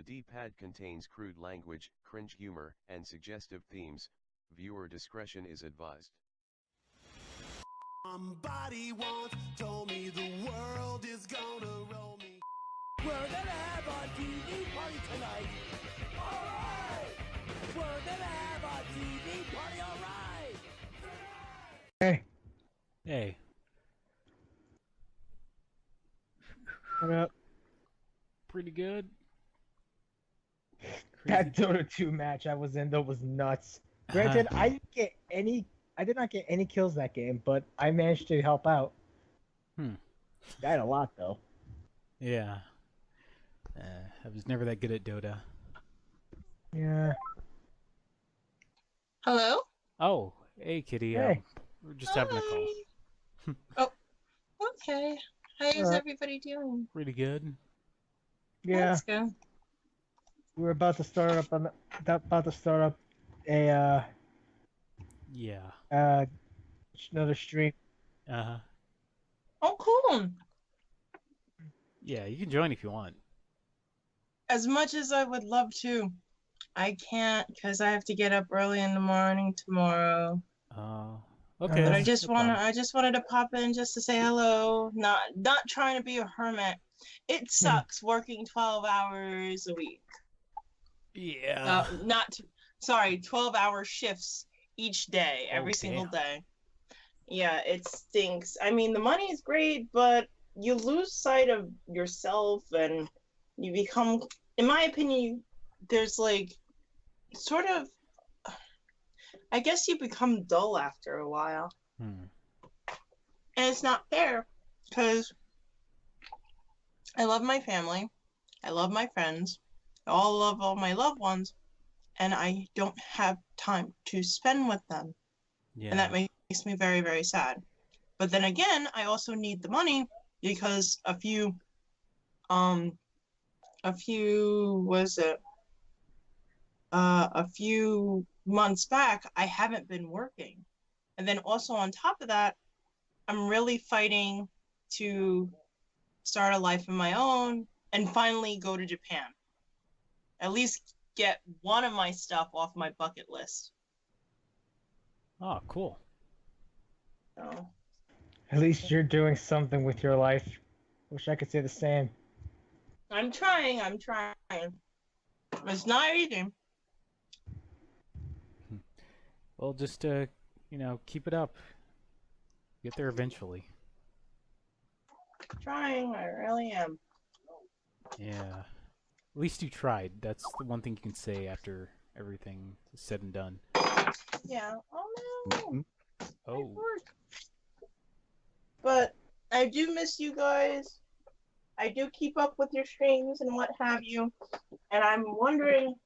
D-pad contains crude language, cringe humor, and suggestive themes. Viewer discretion is advised. Somebody once told me the world is gonna roll me. We're gonna have a TV party tonight. Alright! We're gonna have a TV party, alright! Hey. Hey. What up? Pretty good. That Dota 2 match I was in though was nuts. Granted, I did not get any kills that game, but I managed to help out. I had a lot though. Yeah. I was never that good at Dota. Yeah. Hello? Oh, hey Kitty. Hey. We're just having a call. Oh, okay. How is Alright. everybody doing? Pretty good. Yeah. That's good. We're about to start up a Yeah. another stream. Uh-huh. Oh, cool. Yeah, you can join if you want. As much as I would love to, I can't because I have to get up early in the morning tomorrow. Okay. But I that's just no problem. wanted to pop in just to say hello. Not trying to be a hermit. It sucks working 12 hours a week. Yeah. 12-hour shifts each day, every single damn. day. Yeah, it stinks. I mean, the money is great, but you lose sight of yourself and you become, in my opinion, there's like sort of, I guess you become dull after a while. And it's not fair because I love my family. I love my friends. I love all my loved ones. And I don't have time to spend with them. Yeah. And that makes me very, very sad. But then again, I also need the money because a few months back, I haven't been working. And then also on top of that, I'm really fighting to start a life of my own and finally go to Japan. At least get one of my stuff off my bucket list. Oh, cool. So, At least you're doing something with your life. Wish I could say the same. I'm trying. It's not easy. Well, just keep it up. Get there eventually. Trying, I really am. Yeah. At least you tried. That's the one thing you can say after everything is said and done. Yeah. Oh no. Oh. But I do miss you guys. I do keep up with your streams and what have you. And I'm wondering,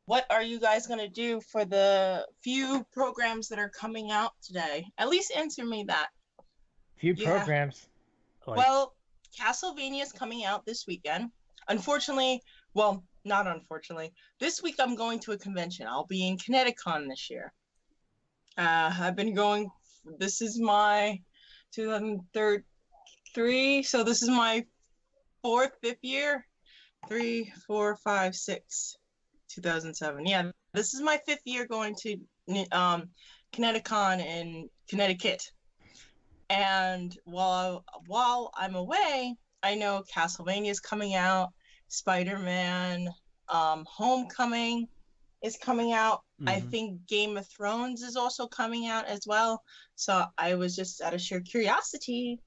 what are you guys going to do for the few programs that are coming out today? At least answer me that. Few Yeah. programs. Well, Castlevania is coming out this weekend. Unfortunately, well, not unfortunately, this week I'm going to a convention. I'll be in ConnectiCon this year. I've been going, this is my 2003, so this is my fifth year. 3, 4, 5, 6, 2007. Yeah, this is my 5th year going to ConnectiCon in Connecticut. And while I'm away, I know Castlevania is coming out, Spider-Man, Homecoming is coming out. I think Game of Thrones is also coming out as well. So I was just out of sheer curiosity.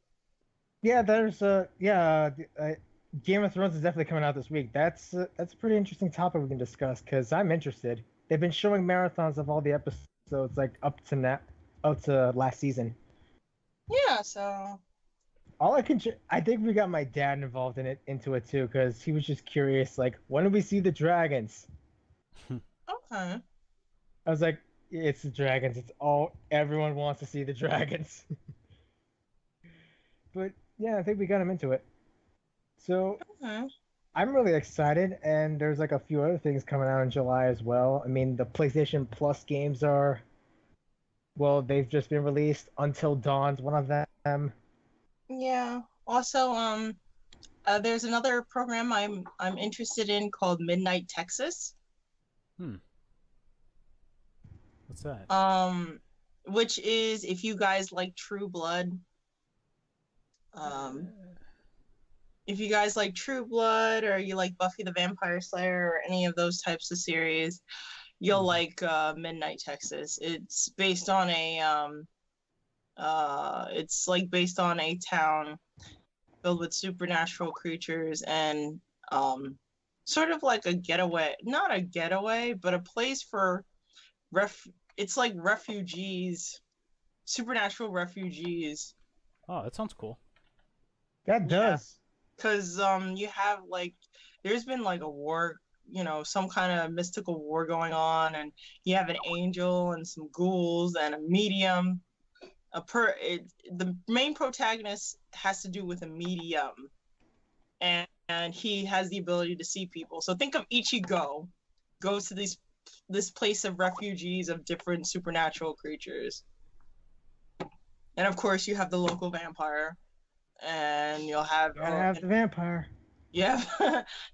Yeah, there's Game of Thrones is definitely coming out this week. That's a pretty interesting topic we can discuss because I'm interested. They've been showing marathons of all the episodes like up to last season. Yeah, so I think we got my dad involved into it too because he was just curious, like, when do we see the dragons? okay. I was like, it's the dragons. Everyone wants to see the dragons. But yeah, I think we got him into it. So Okay. I'm really excited, and there's like a few other things coming out in July as well. I mean, the PlayStation Plus games they've just been released. Until Dawn's one of them. Yeah. Also, there's another program I'm interested in called Midnight Texas. What's that? Which is if you guys like True Blood. If you guys like True Blood or you like Buffy the Vampire Slayer or any of those types of series, you'll like Midnight Texas. It's based on a based on a town filled with supernatural creatures and sort of like a getaway, not a getaway, but a place for it's like refugees, supernatural refugees. Oh, that sounds cool. That does. Because you have like, there's been like a war, some kind of mystical war going on, and you have an angel and some ghouls and a medium. The main protagonist has to do with a medium, and he has the ability to see people. So think of Ichigo goes to this place of refugees of different supernatural creatures, and of course you have the local vampire. And you'll have the vampire. Yeah,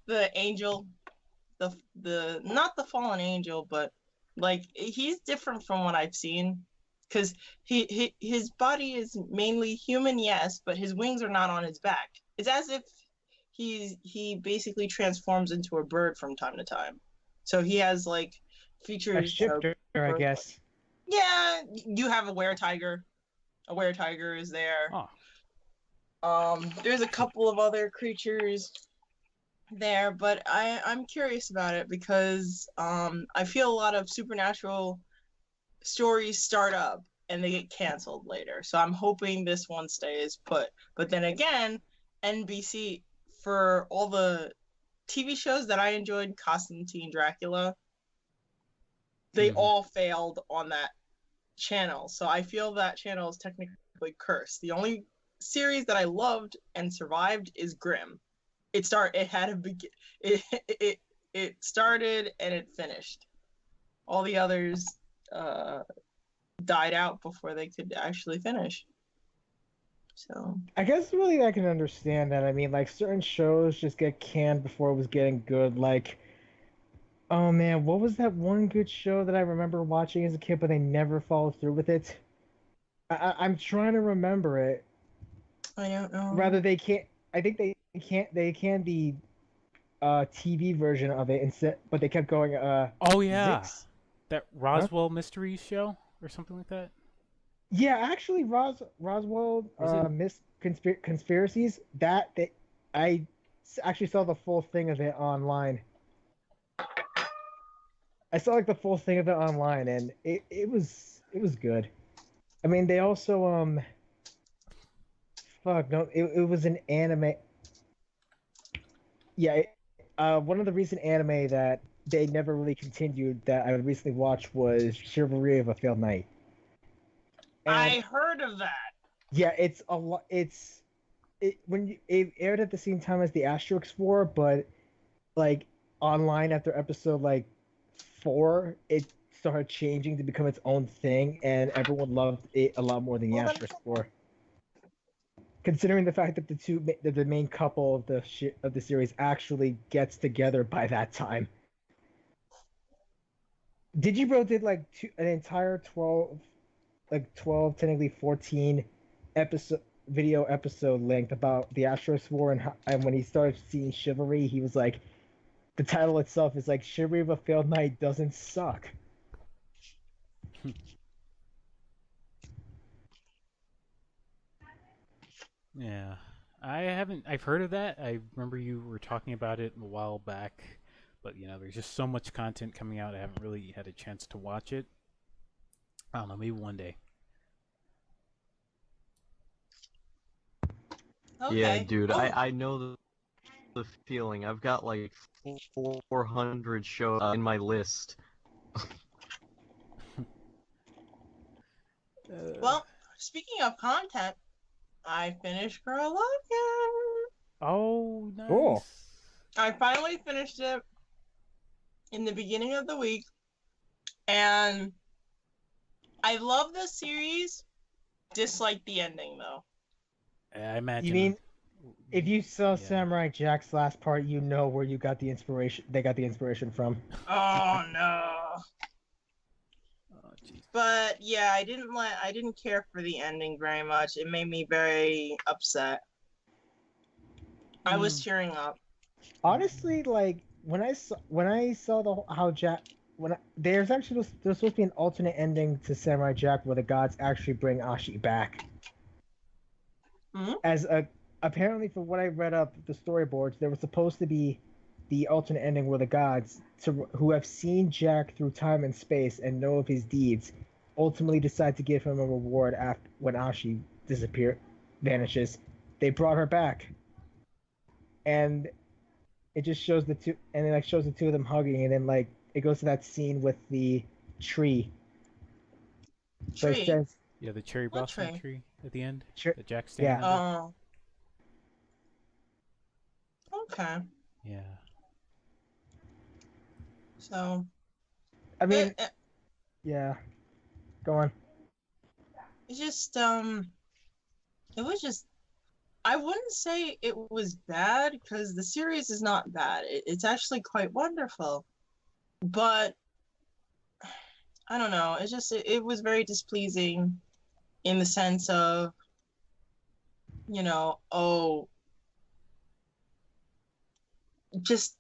the angel, the not the fallen angel, but like he's different from what I've seen, because his body is mainly human, yes, but his wings are not on his back. It's as if he basically transforms into a bird from time to time. So he has like features. A shifter, I guess. Yeah, you have a were-tiger. A were-tiger is there. Oh. There's a couple of other creatures there, but I'm curious about it because I feel a lot of supernatural stories start up and they get canceled later. So I'm hoping this one stays put. But then again, NBC, for all the TV shows that I enjoyed, Constantine, Dracula, they all failed on that channel. So I feel that channel is technically cursed. The only series that I loved and survived is Grimm. It started and it finished. All the others died out before they could actually finish. So I guess really I can understand that. I mean, like certain shows just get canned before it was getting good. Like, oh man, what was that one good show that I remember watching as a kid, but they never followed through with it? I'm trying to remember it. I don't know. Rather, they can't. I think they can't. They can the TV version of it instead, but they kept going. Oh yeah, Zix? that Roswell Mysteries show or something like that. Yeah, actually, Roswell conspiracies. I actually saw the full thing of it online. I saw like the full thing of it online, and it was good. I mean, they also fuck no, it was an anime. Yeah, one of the recent anime that they never really continued that I recently watched was Chivalry of a Failed Knight. And, I heard of that. Yeah, it's a lot. It aired at the same time as the Asterix War, but like online after episode like 4, it started changing to become its own thing, and everyone loved it a lot more than the Asterix War. Considering the fact that the main couple of the series actually gets together by that time. Digibro did like an entire 12, technically 14 video episode length about the Asterix War, and when he started seeing Chivalry, he was like, the title itself is like, Chivalry of a Failed Knight doesn't suck. Yeah, I've heard of that. I remember you were talking about it a while back, but there's just so much content coming out. I haven't really had a chance to watch it. I don't know, maybe one day. Okay. Yeah, dude, I know the feeling. I've got like 400 shows in my list. Well, speaking of content, I finished Girl Logan. Oh, nice. Cool. I finally finished it in the beginning of the week, and I love this series. Dislike the ending, though. I imagine. You mean If you saw Yeah. Samurai Jack's last part, you know where you got the inspiration. They got the inspiration from. Oh no. Oh, jeez. But yeah, I didn't care for the ending very much. It made me very upset. I was tearing up. Honestly, like when I saw how Jack there's supposed to be an alternate ending to Samurai Jack where the gods actually bring Ashi back. Mhm. Apparently, from what I read up the storyboards, there was supposed to be the alternate ending where the gods who have seen Jack through time and space and know of his deeds ultimately decide to give him a reward after when Ashi vanishes. They brought her back, and it just shows the two, and it like shows the two of them hugging, and then like it goes to that scene with the tree. So it Tree. says, Yeah, the cherry What blossom tree? tree at the end. Cher- That Jack's standing yeah. under. Oh. Okay. Yeah. So. I mean, it, yeah. Go on. it just it was just. I wouldn't say it was bad because the series is not bad. It's actually quite wonderful, but I don't know. It's just it was very displeasing in the sense of, just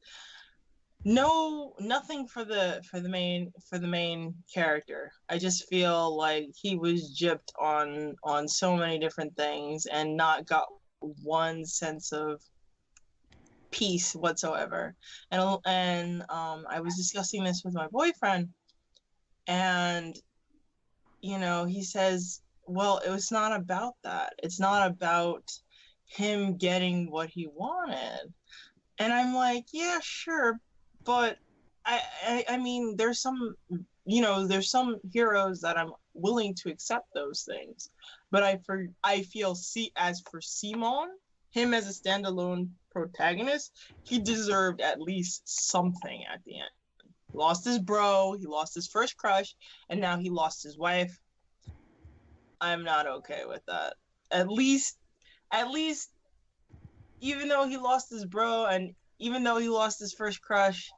nothing for the main character. I just feel like he was gypped on so many different things and not got one sense of peace whatsoever. And I was discussing this with my boyfriend, and he says, well, it was not about that. It's not about him getting what he wanted. And I'm like, yeah, sure, but I mean, there's some heroes that I'm willing to accept those things, but I feel as for Simon, him as a standalone protagonist, he deserved at least something at the end. He lost his bro, he lost his first crush, and now he lost his wife. I'm not okay with that. At least, even though he lost his bro and even though he lost his first crush,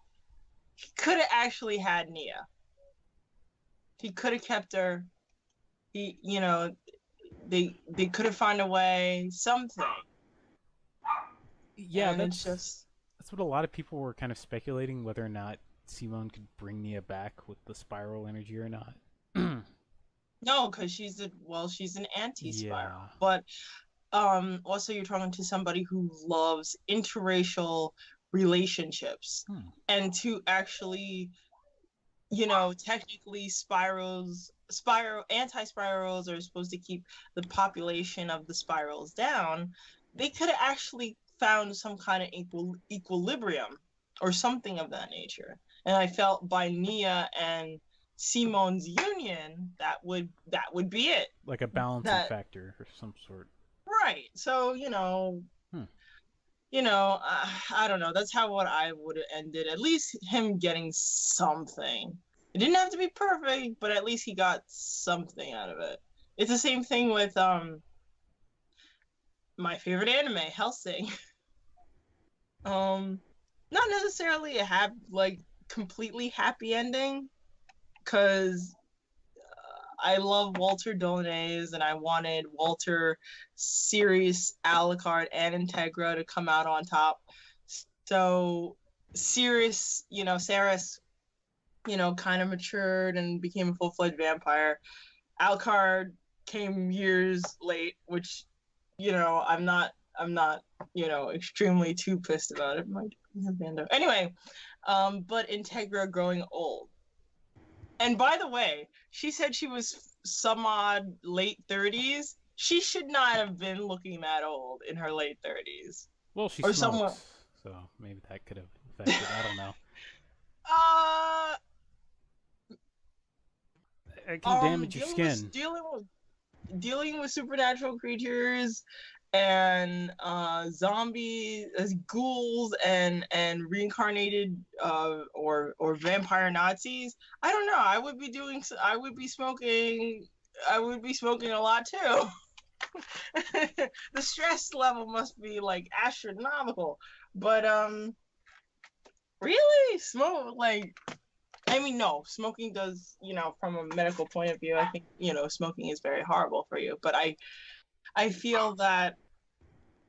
he could have actually had Nia. He could have kept her. They could have found a way, something. Yeah, and that's that's what a lot of people were kind of speculating, whether or not Simone could bring Nia back with the spiral energy or not. no, because she's an anti-spiral. Yeah. But also you're talking to somebody who loves interracial relationships, and to actually, technically anti-spirals are supposed to keep the population of the spirals down. They could have actually found some kind of equilibrium or something of that nature. And I felt by Nia and Simone's union, that would be it. Like a balancing factor or some sort. Right. So, I don't know. That's what I would have ended. At least him getting something. It didn't have to be perfect, but at least he got something out of it. It's the same thing with my favorite anime, Hellsing. Not necessarily a completely happy ending, because I love Walter Dolanes, and I wanted Walter, Sirius, Alucard, and Integra to come out on top. So Sirius, Saris, kind of matured and became a full-fledged vampire. Alucard came years late, which, I'm not, extremely too pissed about it. Anyway, but Integra growing old. And by the way, she said she was some odd late 30s. She should not have been looking that old in her late 30s. Well, she smokes, so maybe that could have affected. I don't know. It can damage your skin. Dealing with supernatural creatures and zombies, ghouls, and reincarnated or vampire Nazis. I don't know. I would be smoking a lot too. The stress level must be like astronomical. But really, smoke like. I mean, no, smoking does, from a medical point of view, I think, smoking is very horrible for you. But I feel that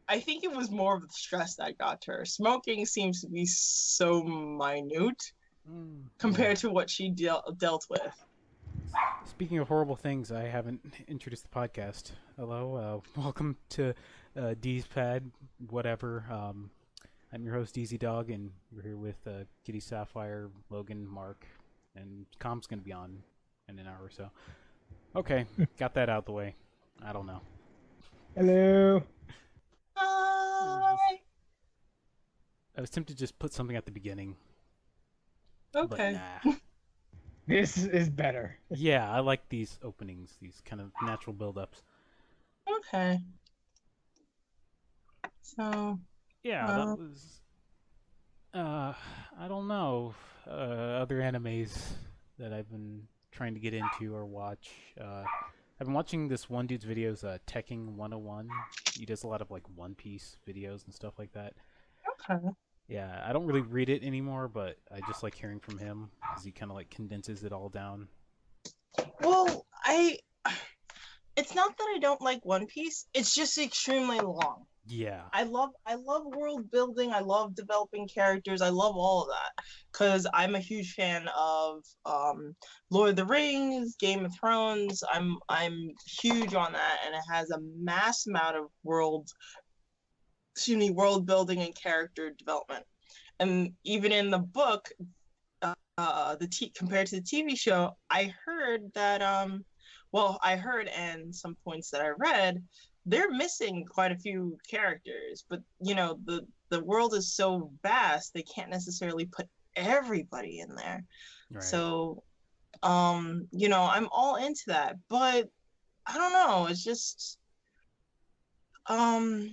I think it was more of the stress that got to her. Smoking seems to be so minute compared to what she dealt with. Speaking of horrible things, I haven't introduced the podcast. Hello, welcome to D's Pad, whatever. I'm your host, Easy Dog, and we're here with KittySapphire, Logan, Mark, and Com's going to be on in an hour or so. Okay, got that out the way. I don't know. Hello. Hi. I was tempted to just put something at the beginning. Okay. But nah. This is better. Yeah, I like these openings, these kind of natural build-ups. Okay. So. Yeah, that was. I don't know. Other animes that I've been trying to get into or watch. I've been watching this one dude's videos, Teching 101. He does a lot of like One Piece videos and stuff like that. Okay. Yeah, I don't really read it anymore, but I just like hearing from him because he kind of like condenses it all down. Well, it's not that I don't like One Piece. It's just extremely long. Yeah. I love world building. I love developing characters. I love all of that because I'm a huge fan of Lord of the Rings, Game of Thrones. I'm huge on that, and it has a mass amount of world building and character development. And even in the book, compared to the TV show, I heard that and some points that I read, they're missing quite a few characters, but the world is so vast they can't necessarily put everybody in there. Right. So I'm all into that, but I don't know, it's just I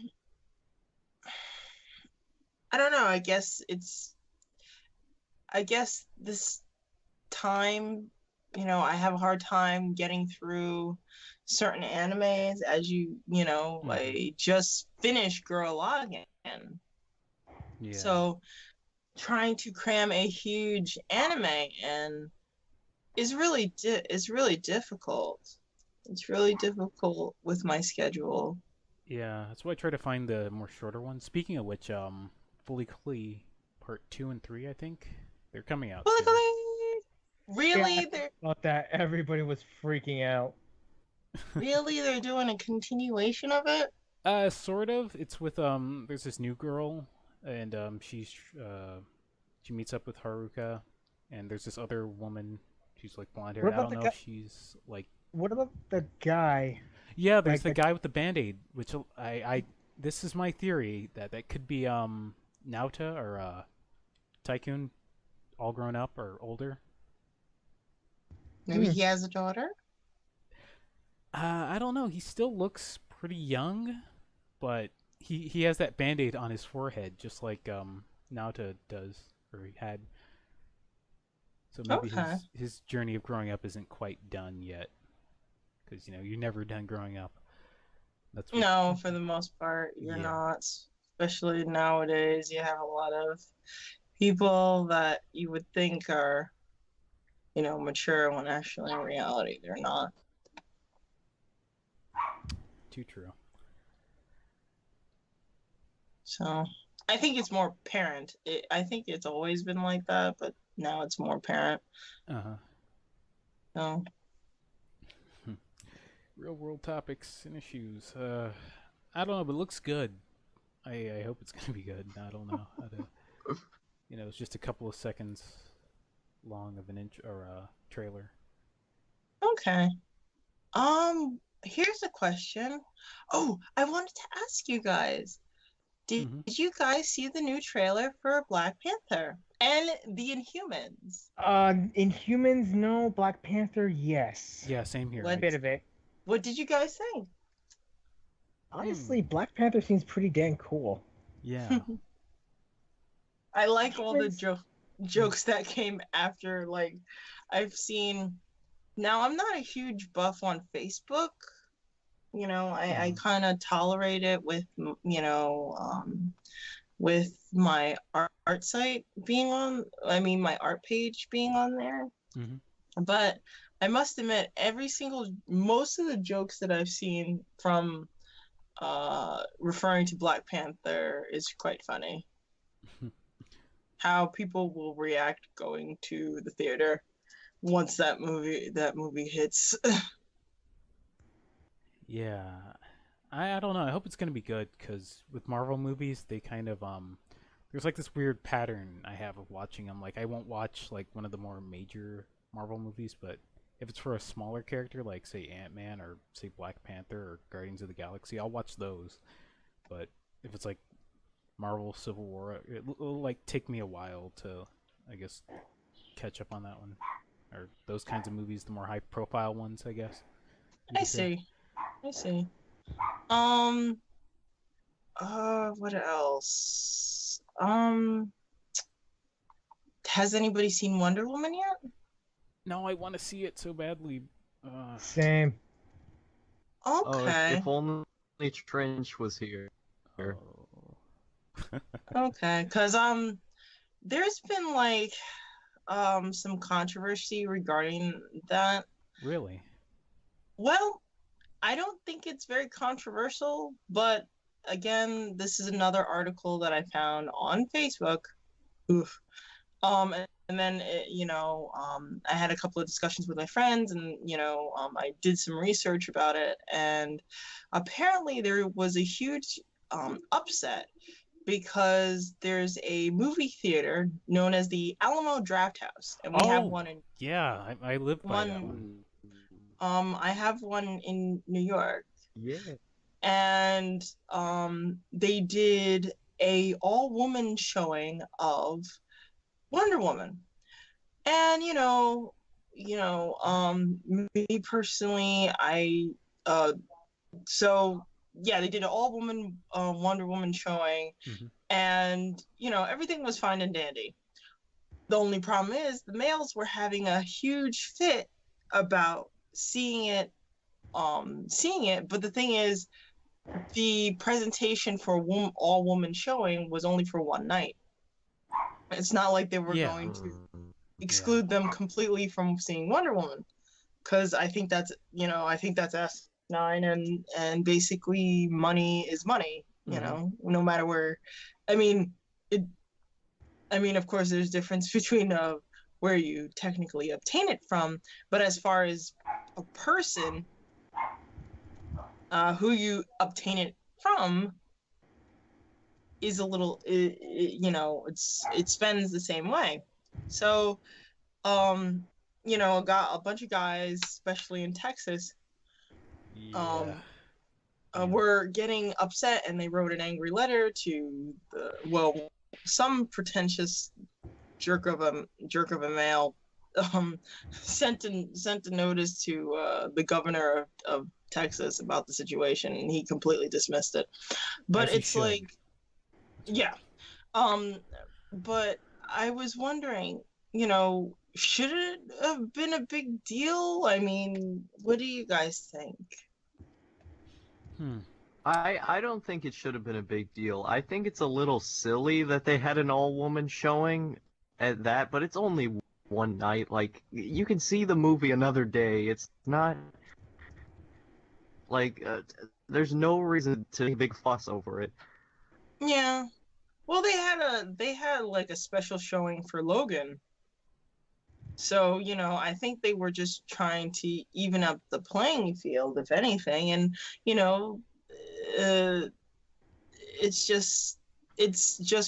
don't know, I guess this time, I have a hard time getting through certain animes, as I just finished Girl Login. Yeah. So trying to cram a huge anime is really difficult. It's really difficult with my schedule. Yeah, that's why I try to find the more shorter ones. Speaking of which, Fully Clee Part 2 and 3, I think they're coming out. Fully Clee. Really? Yeah, I thought that everybody was freaking out. Really? They're doing a continuation of it? Sort of. It's with there's this new girl, and she meets up with Haruka, and there's this other woman. She's like blonde hair. I don't know if she's like. What about the guy? Yeah, there's the guy with the Band-Aid, which this is my theory that could be Naota or Tycoon, all grown up or older. Maybe he has a daughter? I don't know. He still looks pretty young, but he has that Band-Aid on his forehead, just like Naota does, or he had. So maybe his journey of growing up isn't quite done yet, because you're never done growing up. No, for the most part, you're not. Especially nowadays, you have a lot of people that you would think are, mature, when actually in reality they're not. Too true. So I think it's more apparent. I think it's always been like that, but now it's more apparent. So. Real world topics and issues. I don't know, but it looks good. I hope it's gonna be good. I don't know how to. It's just a couple of seconds long of an intro or a trailer. Okay. Here's a question. Oh, I wanted to ask you guys. Did you guys see the new trailer for Black Panther and the Inhumans? Inhumans, no. Black Panther, yes. Yeah, same here. A bit of it. What did you guys think? Honestly, Black Panther seems pretty dang cool. Yeah. I like all the jokes that came after. Like, I've seen. Now, I'm not a huge buff on Facebook, You know, I kind of tolerate it with, with my art site being on, I mean, my art page being on there. Mhm. But I must admit, most of the jokes that I've seen from referring to Black Panther is quite funny. How people will react going to the theater once that movie hits. Yeah, I don't know. I hope it's gonna be good because with Marvel movies, they kind of there's like this weird pattern I have of watching them. Like I won't watch like one of the more major Marvel movies, but if it's for a smaller character, like say Ant-Man or say Black Panther or Guardians of the Galaxy, I'll watch those. But if it's like Marvel Civil War, it'll like take me a while to, I guess, catch up on that one. Or those kinds of movies, the more high-profile ones, I guess. I see. I see. Um. What else? Has anybody seen Wonder Woman yet? No, I want to see it so badly. Same. Oh, Okay. if only Trench was here. Oh. Okay. Cause there's been like some controversy regarding that. Really? Well, I don't think it's very controversial, but again, this is another article that I found on Facebook. Oof. And then I had a couple of discussions with my friends, and I did some research about it, and apparently there was a huge upset because there's a movie theater known as the Alamo Drafthouse, and we have one in Yeah, I live by that one. I have one in New York. Yeah. And they did a all-woman showing of Wonder Woman. And me personally, they did an all-woman Wonder Woman showing, Mm-hmm. and everything was fine and dandy. The only problem is the males were having a huge fit about seeing it, but the thing is, the presentation for all-woman showing was only for one night. It's not like they were going to exclude them completely from seeing Wonder Woman, because I think that's asinine, and basically money is money. No matter where. I mean, of course, there's difference between where you technically obtain it from, but as far as a person, who you obtain it from is a little, it spends the same way. So, got a bunch of guys, especially in Texas, were getting upset, and they wrote an angry letter to some pretentious jerk of a male sent a notice to the governor of Texas about the situation, and he completely dismissed it. But it's like, yeah. But I was wondering, should it have been a big deal? I mean, what do you guys think? I don't think it should have been a big deal. I think it's a little silly that they had an all-woman showing at that, but it's only one night. Like, you can see the movie another day. It's not like there's no reason to make a big fuss over it. Yeah. Well, they had like a special showing for Logan. So, I think they were just trying to even up the playing field, if anything. And, it's just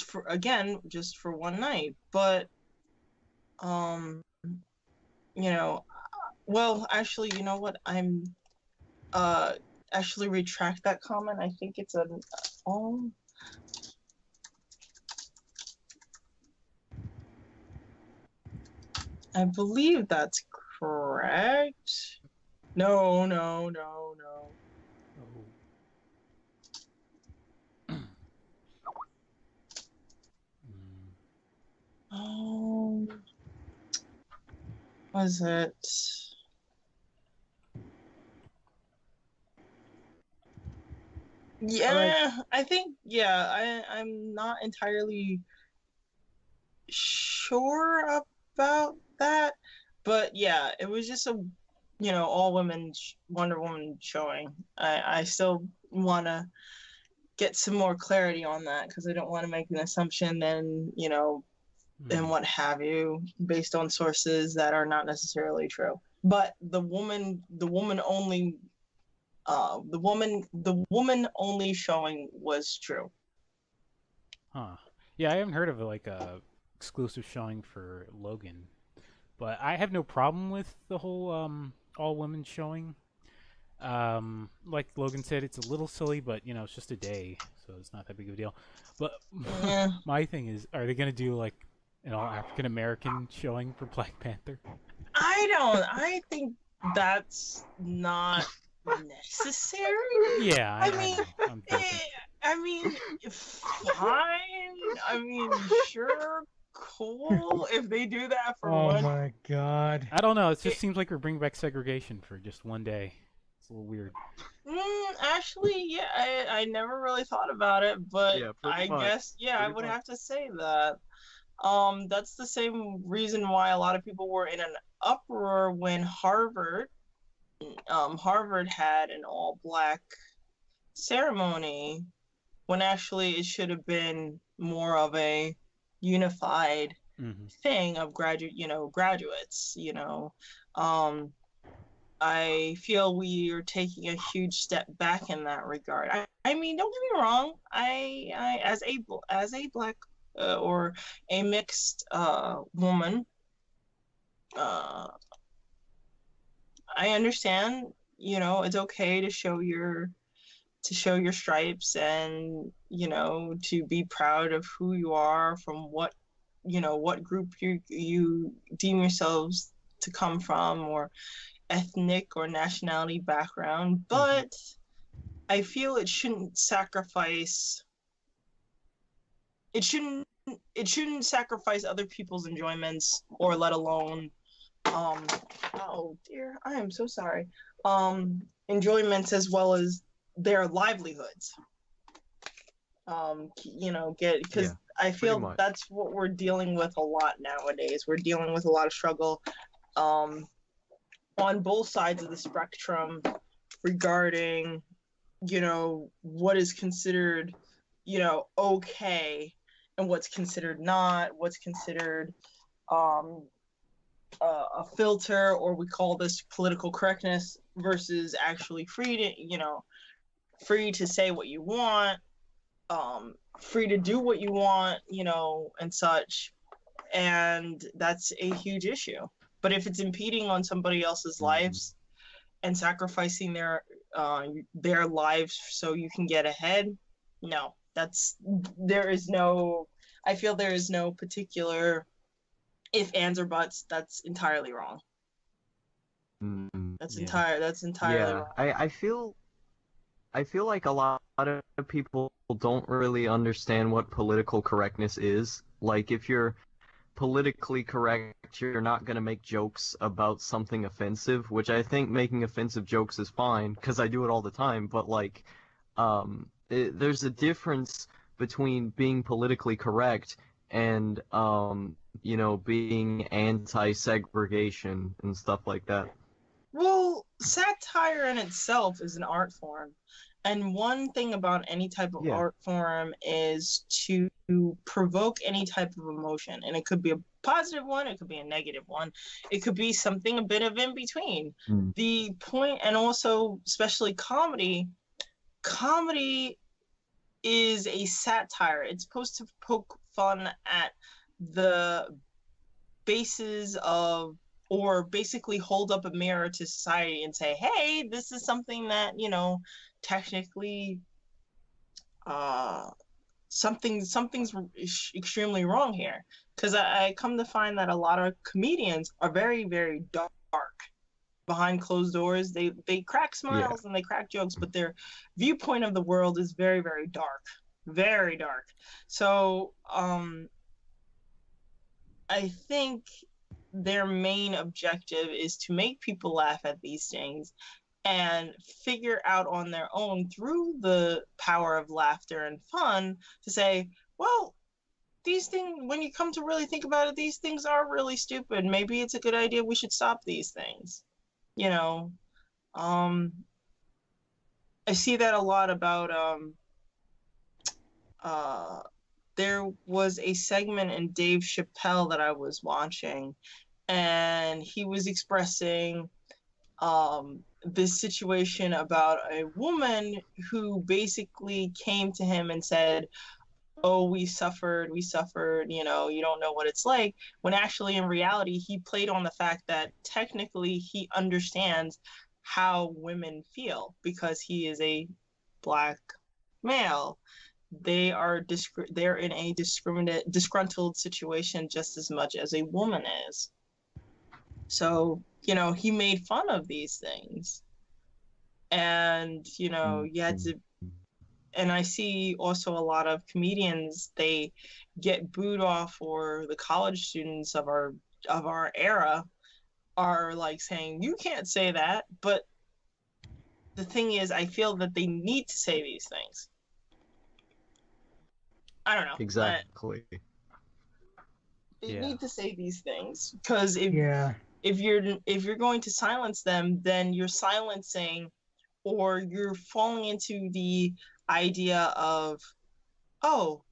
for one night. But, well, actually, you know what? I'm, actually retract that comment. I think it's I believe that's correct. No. Oh, was it? Yeah, I think, I'm not entirely sure about that, but yeah, it was just a, all women Wonder Woman showing. I still want to get some more clarity on that because I don't want to make an assumption and, and what have you based on sources that are not necessarily true. But the woman only the woman only showing was true. Huh. Yeah, I haven't heard of like a exclusive showing for Logan, but I have no problem with the whole all women showing. Like Logan said, it's a little silly, but it's just a day, so it's not that big of a deal. But Yeah. my thing is, are they gonna do like an all African American showing for Black Panther? I think that's not necessary. Yeah, I mean, know. I'm joking. I mean, fine. I mean, sure, cool if they do that for Oh one. my god. I don't know. It just seems like we're bringing back segregation for just one day. It's a little weird. Actually, yeah, I never really thought about it, but Yeah, I pretty much. guess, yeah, I Pretty would much. have to say that. That's the same reason why a lot of people were in an uproar when Harvard had an all-black ceremony when actually it should have been more of a unified thing of graduates. I feel we are taking a huge step back in that regard. I mean, don't get me wrong. I as a black or a mixed woman, I understand. It's okay to show your stripes and to be proud of who you are from what group you deem yourselves to come from or ethnic or nationality background, but I feel it shouldn't sacrifice other people's enjoyments or let alone oh dear, I am so sorry, enjoyments as well as their livelihoods. Because I feel that's what we're dealing with a lot nowadays. We're dealing with a lot of struggle on both sides of the spectrum regarding what is considered okay and what's considered not, what's considered a filter, or we call this political correctness versus actually free to say what you want, free to do what you want, and such. And that's a huge issue. But if it's impeding on somebody else's lives and sacrificing their lives so you can get ahead, no, I feel there is no particular if, ands, or buts. That's entirely wrong. That's entirely wrong. I feel like a lot of people don't really understand what political correctness is. Like, if you're politically correct, you're not going to make jokes about something offensive, which I think making offensive jokes is fine, because I do it all the time, but, like, there's a difference between being politically correct and, being anti-segregation and stuff like that. Well, satire in itself is an art form. And one thing about any type of art form is to provoke any type of emotion. And it could be a positive one, it could be a negative one, it could be something a bit of in between. The point, and also especially comedy is a satire. It's supposed to poke fun at the bases of, or basically hold up a mirror to society and say, hey, this is something that, technically something's extremely wrong here. Because I come to find that a lot of comedians are very, very dark behind closed doors. They crack smiles and they crack jokes, but their viewpoint of the world is very, very dark. Very dark. So I think their main objective is to make people laugh at these things and figure out on their own through the power of laughter and fun to say, well, these things, when you come to really think about it, these things are really stupid. Maybe it's a good idea we should stop these things. You know, I see that a lot about there was a segment in Dave Chappelle that I was watching, and he was expressing this situation about a woman who basically came to him and said, oh, we suffered, you know, you don't know what it's like, when actually in reality he played on the fact that technically he understands how women feel because he is a Black male. They're in a disgruntled situation just as much as a woman is. So, you know, he made fun of these things. And, you know, you had to, and I see also a lot of comedians, they get booed off, or the college students of our era are like saying, you can't say that. But the thing is, I feel that they need to say these things. I don't know. Exactly. They need to say these things because if you're going to silence them, then you're silencing, or you're falling into the idea of, oh,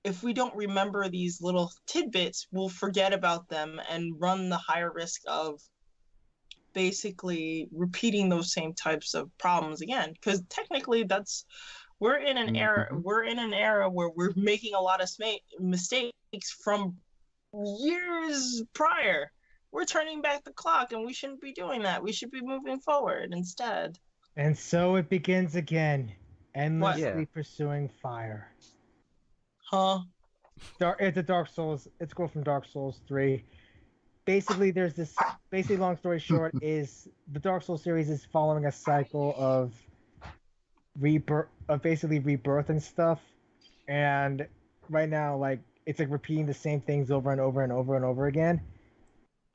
if we don't remember these little tidbits, we'll forget about them and run the higher risk of basically repeating those same types of problems again. Because technically, we're in an era where we're making a lot of mistakes from years prior. We're turning back the clock, and we shouldn't be doing that. We should be moving forward instead. And so it begins again, endlessly pursuing fire. Huh? It's a Dark Souls. It's going from Dark Souls 3. Basically, there's this. Basically, long story short, is the Dark Souls series is following a cycle of rebirth, and stuff. And right now, like, it's like repeating the same things over and over and over and over again.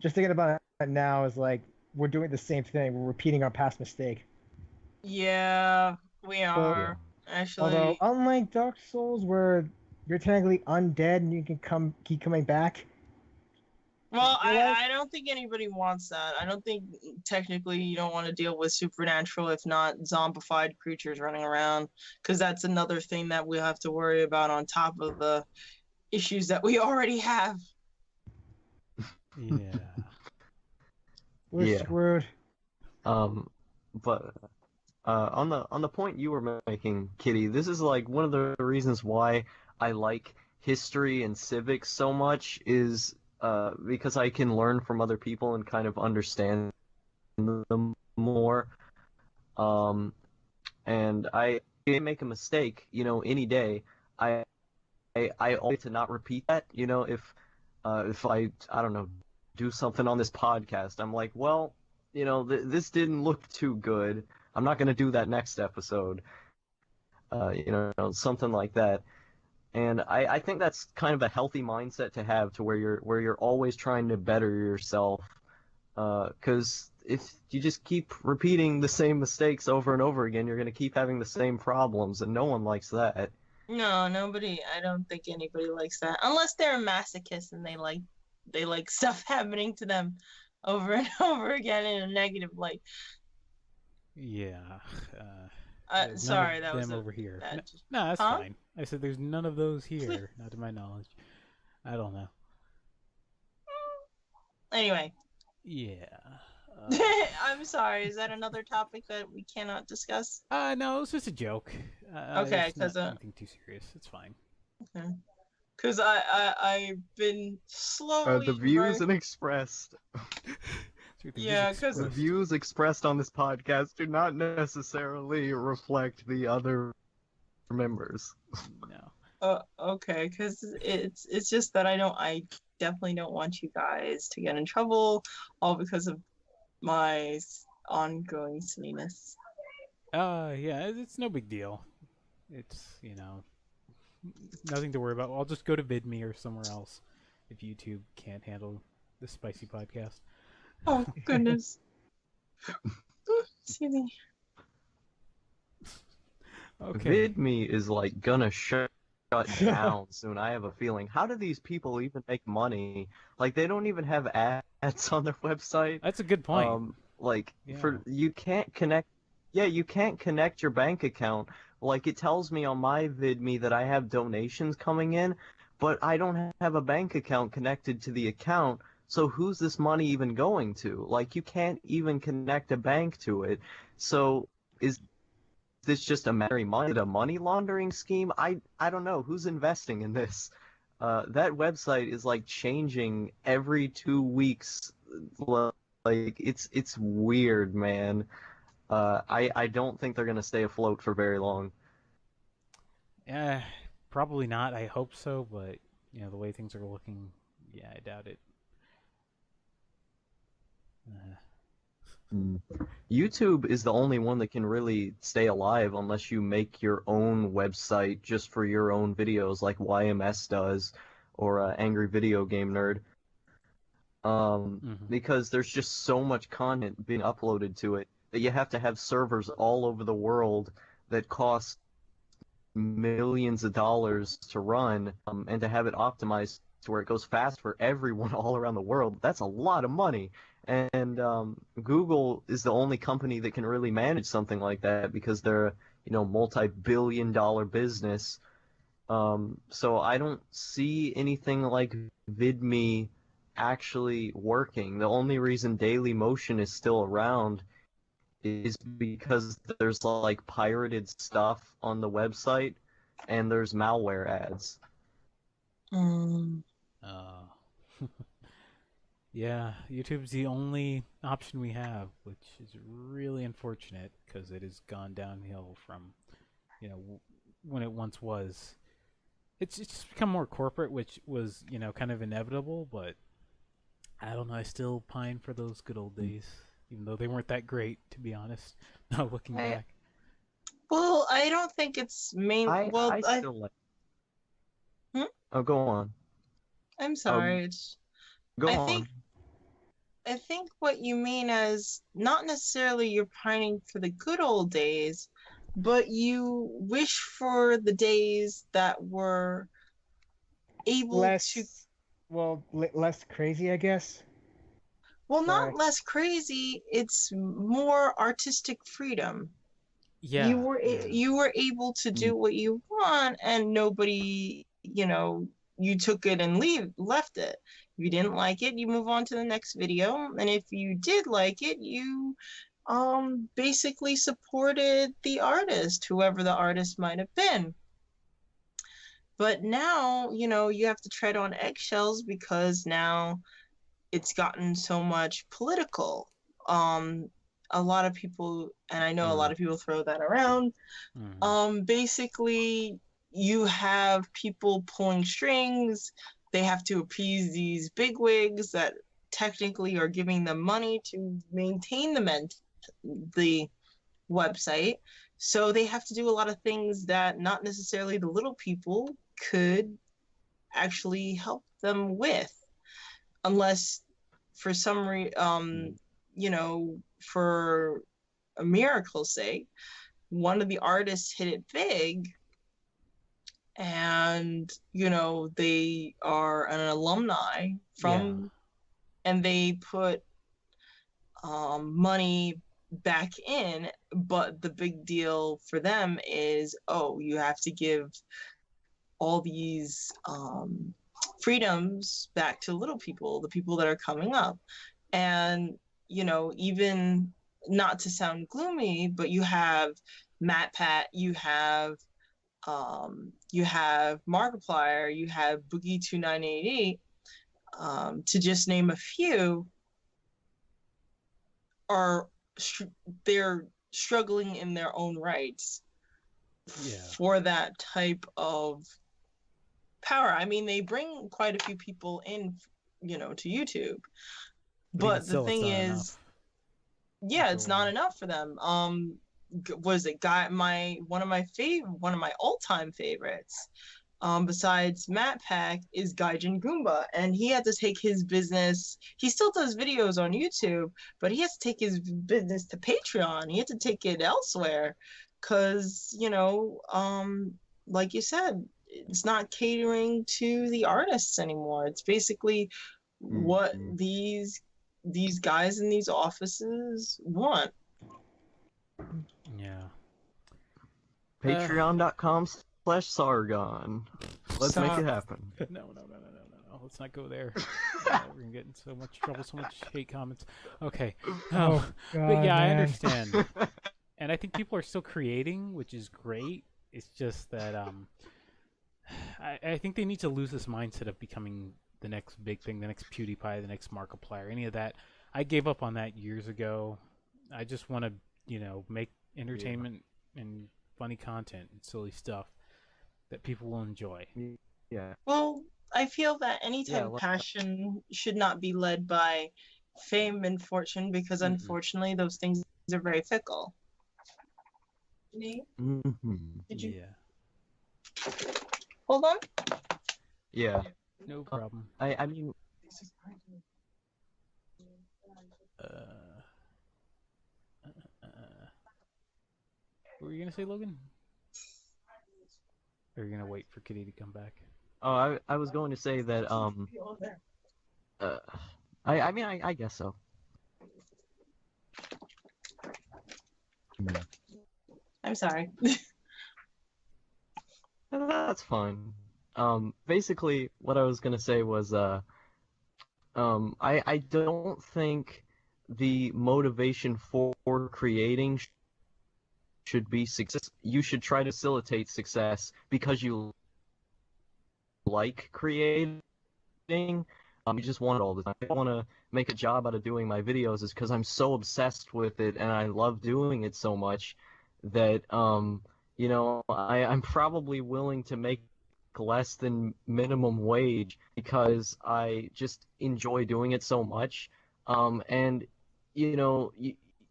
Just thinking about it now is like we're doing the same thing. We're repeating our past mistake. Yeah, we are. Actually, although unlike Dark Souls, where you're technically undead and you can keep coming back. Well, I don't think anybody wants that. I don't think technically you don't want to deal with supernatural, if not zombified creatures running around, because that's another thing that we have to worry about on top of the issues that we already have. Yeah. We're screwed. But on the point you were making, Kitty, this is like one of the reasons why I like history and civics so much is because I can learn from other people and kind of understand them more. And I make a mistake, you know, any day. I always to not repeat that, you know, if I don't know, do something on this podcast, I'm like, well, you know, this didn't look too good. I'm not going to do that next episode. You know, something like that. And I think that's kind of a healthy mindset to have, to where you're always trying to better yourself. Because if you just keep repeating the same mistakes over and over again, you're going to keep having the same problems, and no one likes that. No, nobody. I don't think anybody likes that, unless they're a masochist and they like stuff happening to them over and over again in a negative light. Yeah. Sorry, that was over here. Just... No, that's fine. I said there's none of those here, not to my knowledge. I don't know. Anyway. Yeah. I'm sorry. Is that another topic that we cannot discuss? No, it's just a joke. Okay, because nothing too serious. It's fine. Okay. Because I've been slowly. The views expressed. Yeah, because the views expressed on this podcast do not necessarily reflect the other members. No. Okay, because it's just that I definitely don't want you guys to get in trouble, all because of my ongoing silliness. Yeah, it's no big deal. It's, you know, nothing to worry about. I'll just go to VidMe or somewhere else if YouTube can't handle the spicy podcast. Oh, goodness. See me. Okay. VidMe is like gonna shut down soon. I have a feeling. How do these people even make money? Like they don't even have ads on their website. That's a good point. Like Yeah. you can't connect. Yeah, you can't connect your bank account. Like it tells me on my VidMe that I have donations coming in, but I don't have a bank account connected to the account. So who's this money even going to? Like you can't even connect a bank to it. So is this just a money laundering scheme? I don't know. Who's investing in this? That website is like changing every 2 weeks. Like it's weird, man. I don't think they're gonna stay afloat for very long. Probably not. I hope so, but the way things are looking, yeah, I doubt it. YouTube is the only one that can really stay alive unless you make your own website just for your own videos, like YMS does, or Angry Video Game Nerd. Because there's just so much content being uploaded to it that you have to have servers all over the world that cost millions of dollars to run, and to have it optimized to where it goes fast for everyone all around the world. That's a lot of money. And Google is the only company that can really manage something like that because they're multi-billion-dollar business. So I don't see anything like VidMe actually working. The only reason Daily Motion is still around is because there's like pirated stuff on the website and there's malware ads. Yeah, YouTube's the only option we have, which is really unfortunate because it has gone downhill from, when it once was. It's just become more corporate, which was, kind of inevitable, but I don't know, I still pine for those good old days, even though they weren't that great, to be honest, now looking back. Well, I don't think it's I still like... Oh, go on. I'm sorry. Go on. I think what you mean is not necessarily you're pining for the good old days, but you wish for the days that were able to... less crazy, I guess. Well, not less crazy. It's more artistic freedom. Yeah. You were able to do what you want, and nobody, you took it and left it. If you didn't like it, you move on to the next video, and if you did like it, you basically supported the artist, whoever the artist might have been. But now, you have to tread on eggshells because now it's gotten so much political. A lot of people, and I know a lot of people throw that around, basically you have people pulling strings. They have to appease these bigwigs that technically are giving them money to maintain the website. So they have to do a lot of things that not necessarily the little people could actually help them with, unless for some reason, for a miracle's sake, one of the artists hit it big, and they are an alumni from, and they put money back in, but the big deal for them is, you have to give all these freedoms back to little people, the people that are coming up. And even not to sound gloomy, but you have MatPat, you have Markiplier, you have Boogie2988, to just name a few, they're struggling in their own rights for that type of power. I mean, they bring quite a few people in, to YouTube, but the thing is, it's not enough for them. Was it one of my all-time favorites? besides MatPack, is Gaijin Goomba, and he had to take his business. He still does videos on YouTube, but he has to take his business to Patreon. He had to take it elsewhere, because like you said, it's not catering to the artists anymore. It's basically what these guys in these offices want. Yeah. Patreon.com/Sargon. Let's make it happen. No. Let's not go there. We're gonna get in so much trouble, so much hate comments. Okay. Oh, God, but yeah, I man. understand. And I think people are still creating, which is great. It's just that I think they need to lose this mindset of becoming the next big thing, the next PewDiePie, the next Markiplier, any of that. I gave up on that years ago. I just want to, make entertainment and funny content and silly stuff that people will enjoy. Yeah. Well, I feel that any type of passion should not be led by fame and fortune, because unfortunately those things are very fickle. Nate? Did you? Yeah. Hold on. Yeah. No problem. I mean, What were you gonna say, Logan? Or are you gonna wait for Kitty to come back? oh, I was going to say that I mean I guess so. I'm sorry. That's fine. Basically, what I was gonna say was, I don't think the motivation for creating should be success. You should try to facilitate success because you like creating. You just want it all the time. I want to make a job out of doing my videos is because I'm so obsessed with it and I love doing it so much that I'm probably willing to make less than minimum wage because I just enjoy doing it so much. And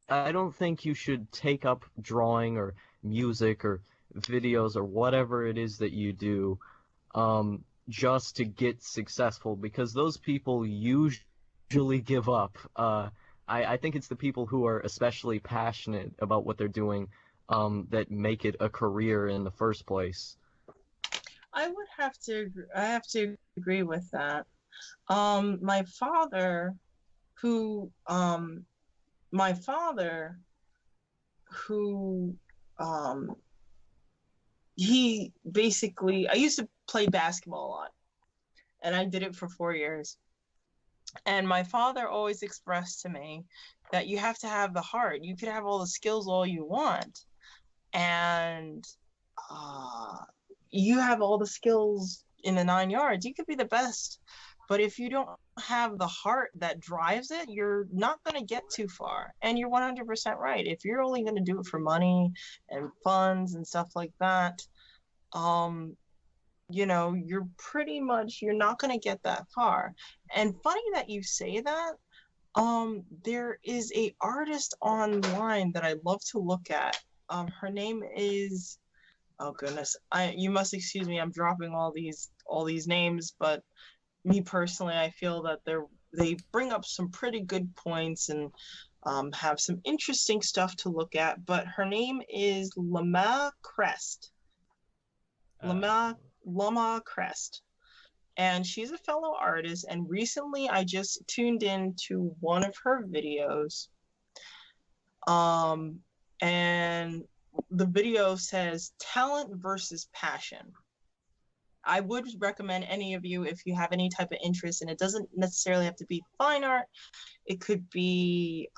I don't think you should take up drawing or music or videos or whatever it is that you do just to get successful, because those people usually give up. I think it's the people who are especially passionate about what they're doing that make it a career in the first place. I have to agree with that. My father, who he basically, I used to play basketball a lot, and I did it for 4 years. And my father always expressed to me that you have to have the heart. You could have all the skills all you want, and you have all the skills in the 9 yards. You could be the best, but if you don't have the heart that drives it, you're not going to get too far. And you're 100% right. If you're only going to do it for money and funds and stuff like that, you're not going to get that far. And funny that you say that. There is a artist online that I love to look at. Her name is, oh goodness, you must excuse me, I'm dropping all these names, but me personally, I feel that they bring up some pretty good points and have some interesting stuff to look at. But her name is Lama Crest. Lama Crest. And she's a fellow artist, and recently I just tuned in to one of her videos. And the video says talent versus passion. I would recommend any of you, if you have any type of interest, and it doesn't necessarily have to be fine art. It could be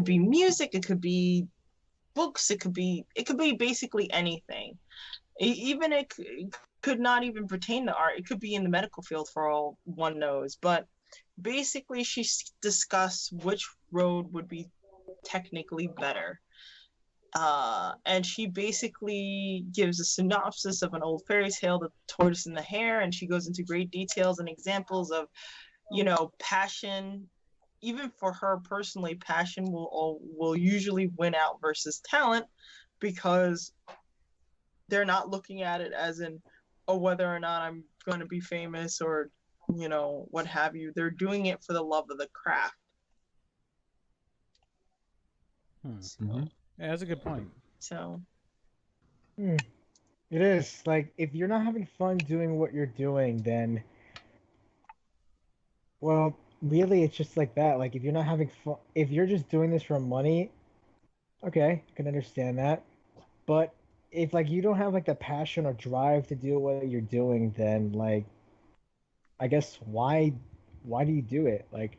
music, it could be books, it could be basically anything. Even it could not even pertain to art. It could be in the medical field for all one knows. But basically, she discussed which road would be technically better. And she basically gives a synopsis of an old fairy tale, The Tortoise and the Hare, and she goes into great details and examples of, passion. Even for her personally, passion will usually win out versus talent, because they're not looking at it as in, oh, whether or not I'm going to be famous or, you know, what have you. They're doing it for the love of the craft. So, Yeah, that's a good point. so It is like if you're not having fun doing what you're doing, then well, really, it's just like that. Like if you're not having fun, if you're just doing this for money, okay, I can understand that. But if like you don't have like the passion or drive to do what you're doing, then like I guess why do you do it? Like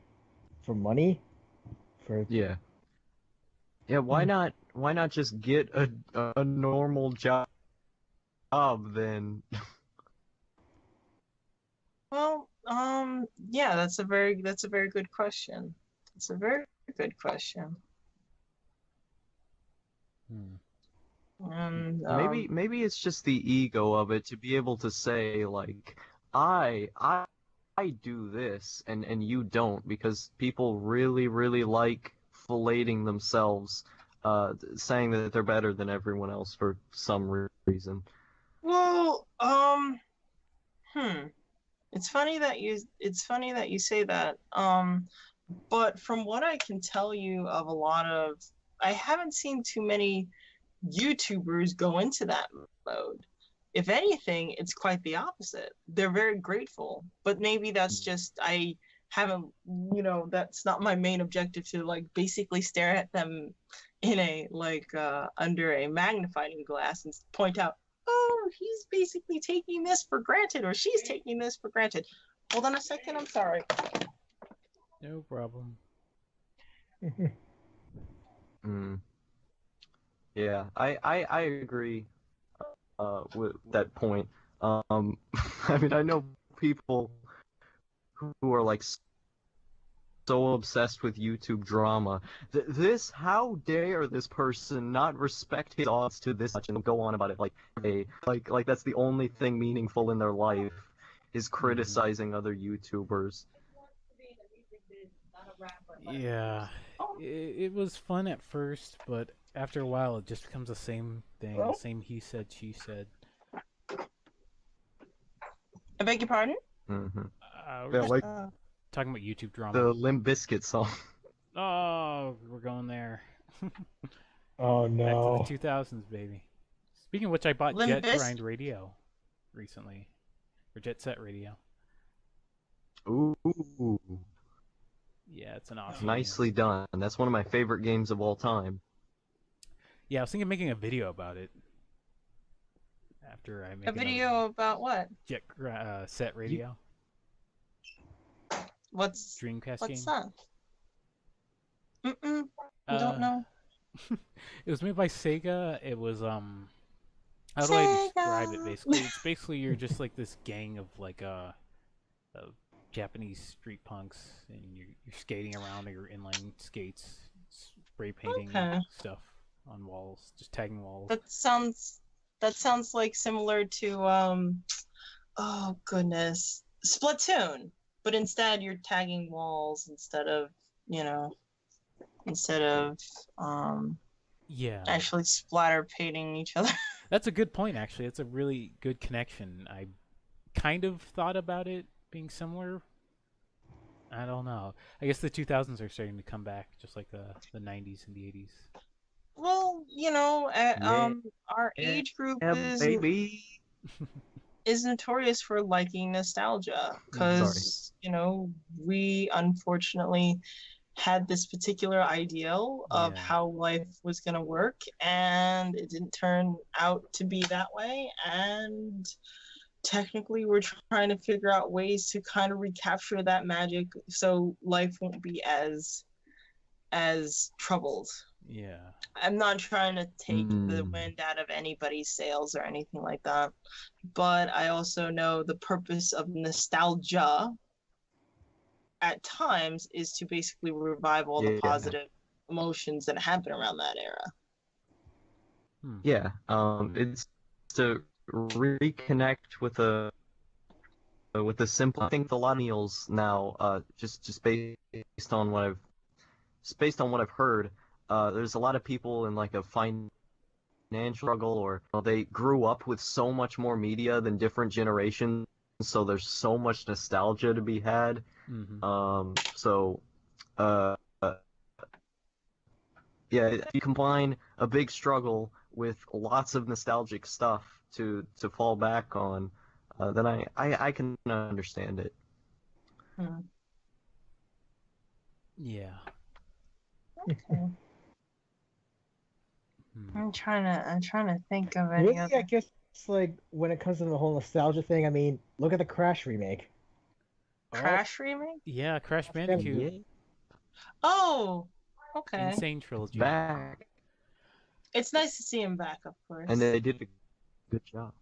for money? For Yeah. Yeah, why not just get a normal job then? well, yeah, that's a very good question. It's a very good question. And Maybe it's just the ego of it to be able to say like I do this and you don't, because people really like filleting themselves, saying that they're better than everyone else for some reason. well, it's funny that you say that. But from what I can tell you of a lot of, I haven't seen too many YouTubers go into that mode. If anything, it's quite the opposite. They're very grateful, but maybe that's just I haven't, you know, that's not my main objective to like basically stare at them in a like under a magnifying glass and point out, oh, he's basically taking this for granted or she's taking this for granted. Hold on a second, I'm sorry. No problem. Yeah, I agree with that point. I mean, I know people who are like so obsessed with YouTube drama. How dare this person not respect his audience to this much, and go on about it like that's the only thing meaningful in their life is criticizing other YouTubers. Yeah, it was fun at first, but after a while, it just becomes the same thing. The same he said, she said. I beg your pardon? We're Yeah, like talking about YouTube drama. the Limp Bizkit song. Oh, we're going there. Oh no. Back to the 2000s, baby. Speaking of which, I bought Limp Jet Grind Radio recently, or Jet Set Radio. Ooh, Yeah, it's an awesome nicely game. done. That's one of my favorite games of all time. Yeah, I was thinking of making a video about it. After I make A video about what? Jet Set Radio. What's Dreamcast what's game. that? I don't know. It was made by Sega. It was how do I describe it basically? It's basically you're just like this gang of like Japanese street punks, and you're skating around on your inline skates, spray painting stuff on walls, just tagging walls. That sounds like similar to oh goodness, Splatoon, but instead you're tagging walls instead of yeah, actually splatter painting each other. That's a good point, actually. It's a really good connection. I kind of thought about it being similar. I don't know. I guess the 2000s are starting to come back, just like the 90s and the 80s. Well, our age group is notorious for liking nostalgia because we unfortunately had this particular ideal of how life was going to work, and it didn't turn out to be that way, and technically we're trying to figure out ways to kind of recapture that magic so life won't be as troubled. Yeah. I'm not trying to take the wind out of anybody's sails or anything like that, but I also know the purpose of nostalgia at times is to basically revive all the positive emotions that happen around that era. Yeah, it's to reconnect with a simple. I think the millennials now, just based on what I've heard, there's a lot of people in like a financial struggle, or they grew up with so much more media than different generations, so there's so much nostalgia to be had. So, uh, yeah, if you combine a big struggle with lots of nostalgic stuff to fall back on, then I can understand it. Yeah. Okay. I'm trying to think of any Really, other. I guess like when it comes to the whole nostalgia thing, I mean, look at the Crash remake. Crash remake? Yeah, Crash Bandicoot. Yeah. Oh, okay. Insane trilogy. Back. It's nice to see him back, of course. And they did a good job.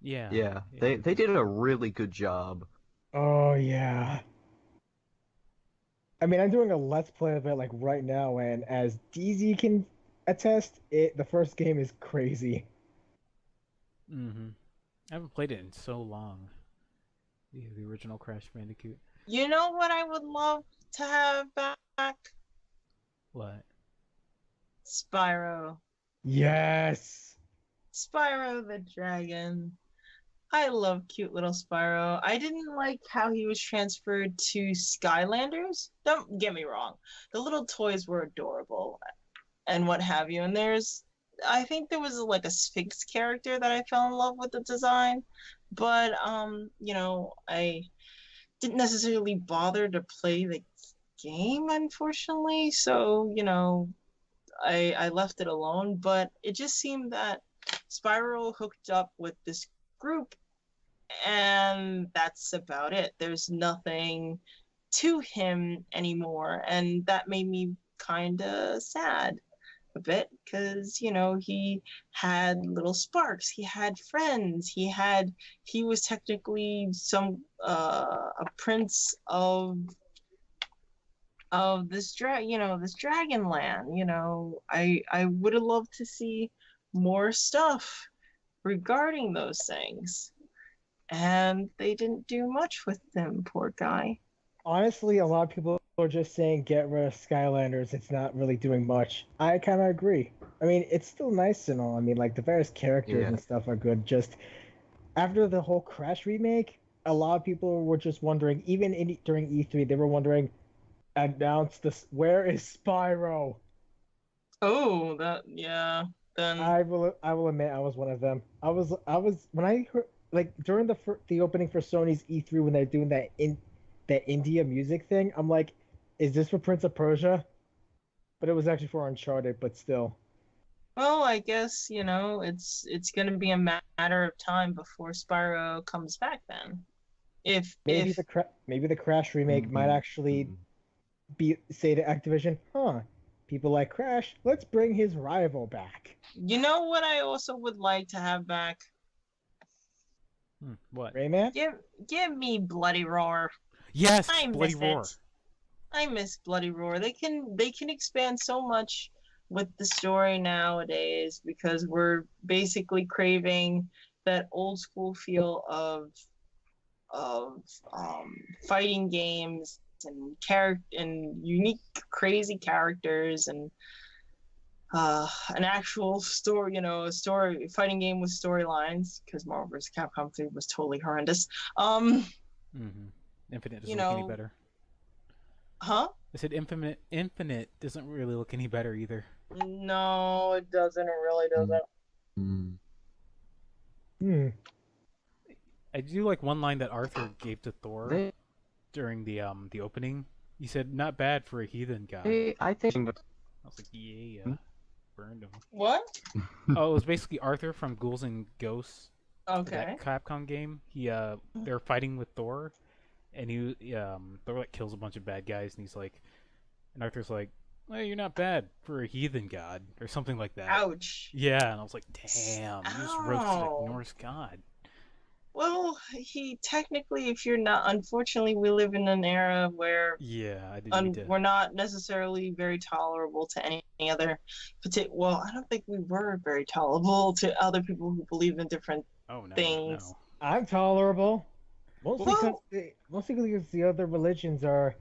Yeah. They did a really good job. Oh yeah. I mean, I'm doing a Let's Play of it like right now, and as DZ can attest, the first game is crazy. I haven't played it in so long. The original Crash Bandicoot. You know what I would love to have back? What? Spyro. Yes. Spyro the Dragon. I love cute little Spyro. I didn't like how he was transferred to Skylanders. Don't get me wrong. The little toys were adorable and what have you. And I think there was like a Sphinx character that I fell in love with the design. But, I didn't necessarily bother to play the game, unfortunately. So, I left it alone. But it just seemed that Spyro hooked up with this group, and that's about it. There's nothing to him anymore, and that made me kind of sad a bit, because he had little sparks, he had friends, he was technically a prince of this dragon land. I would have loved to see more stuff regarding those things, and they didn't do much with them, poor guy. Honestly, a lot of people are just saying get rid of Skylanders. It's not really doing much. I kind of agree. I mean, it's still nice and all. I mean, like the various characters and stuff are good. Just after the whole Crash remake, a lot of people were just wondering. Even during E3, they were wondering, announce this. Where is Spyro? Oh, Then I will admit I was one of them. I was when I heard like during the opening for Sony's E3 when they're doing that India music thing. I'm like, is this for Prince of Persia? But it was actually for Uncharted. But still. Well, I guess it's going to be a matter of time before Spyro comes back. Then, Maybe the Crash remake might actually say to Activision, people like Crash, let's bring his rival back. You know what I also would like to have back? What? Rayman? Give me Bloody Roar. Yes, I Bloody miss Roar. it. I miss Bloody Roar. They can expand so much with the story nowadays, because we're basically craving that old school feel of fighting games and unique crazy characters and an actual story, a fighting game with storylines, because Marvel vs. Capcom 3 was totally horrendous. Infinite doesn't look any better. Huh? I said Infinite doesn't really look any better either. No, it doesn't. It really doesn't. I do like one line that Arthur gave to Thor during the opening. He said, "Not bad for a heathen god." I think. I was like, "Yeah, burned him." What? Oh, it was basically Arthur from Ghouls and Ghosts. Okay. That Capcom game. They're fighting with Thor, and Thor like kills a bunch of bad guys, and and Arthur's like, "Well, you're not bad for a heathen god," or something like that. Ouch. Yeah, and I was like, "Damn, you just roasted a Norse god." Well, he technically, if you're not, unfortunately, we live in an era where we're not necessarily very tolerable to any other. Well, I don't think we were very tolerable to other people who believe in different things. No. I'm tolerable. Mostly because the other religions are.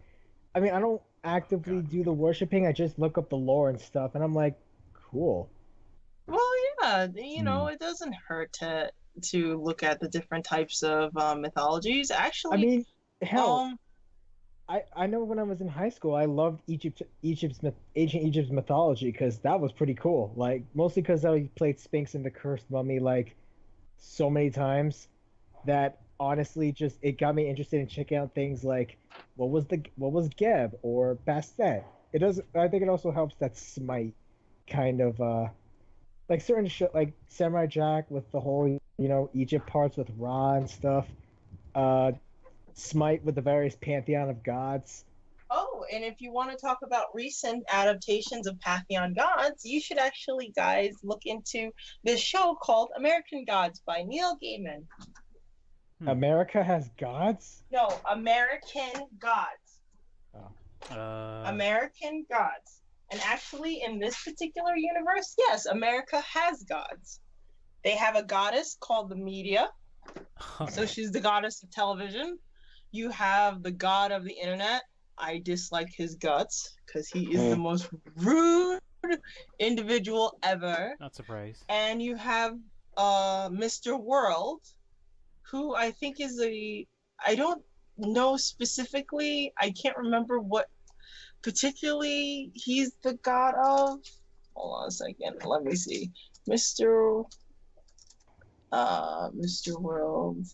I mean, I don't actively do the worshiping. I just look up the lore and stuff, and I'm like, cool. Well, yeah, Yeah, you know, it doesn't hurt to look at the different types of mythologies. Actually, I mean, hell, um, I know when I was in high school, I loved ancient Egypt's mythology because that was pretty cool. Like mostly because I played Sphinx and the Cursed Mummy like so many times that honestly just it got me interested in checking out things like what was Geb or Bastet. It does. I think it also helps that Smite kind of like certain shit like Samurai Jack with the whole Egypt parts with Ra and stuff. Uh, Smite with the various pantheon of gods. oh, and if you want to talk about recent adaptations of Pantheon Gods, you should actually, guys, look into this show called American Gods by Neil Gaiman. America has gods? No, American Gods. American Gods. And actually, in this particular universe, yes, America has gods. They have a goddess called the media. So she's the goddess of television. You have the god of the internet. I dislike his guts because he is the most rude individual ever. Not surprised. And you have Mr. World, who I think is I don't know specifically. I can't remember what particularly he's the god of. Hold on a second. Let me see. Mr. World.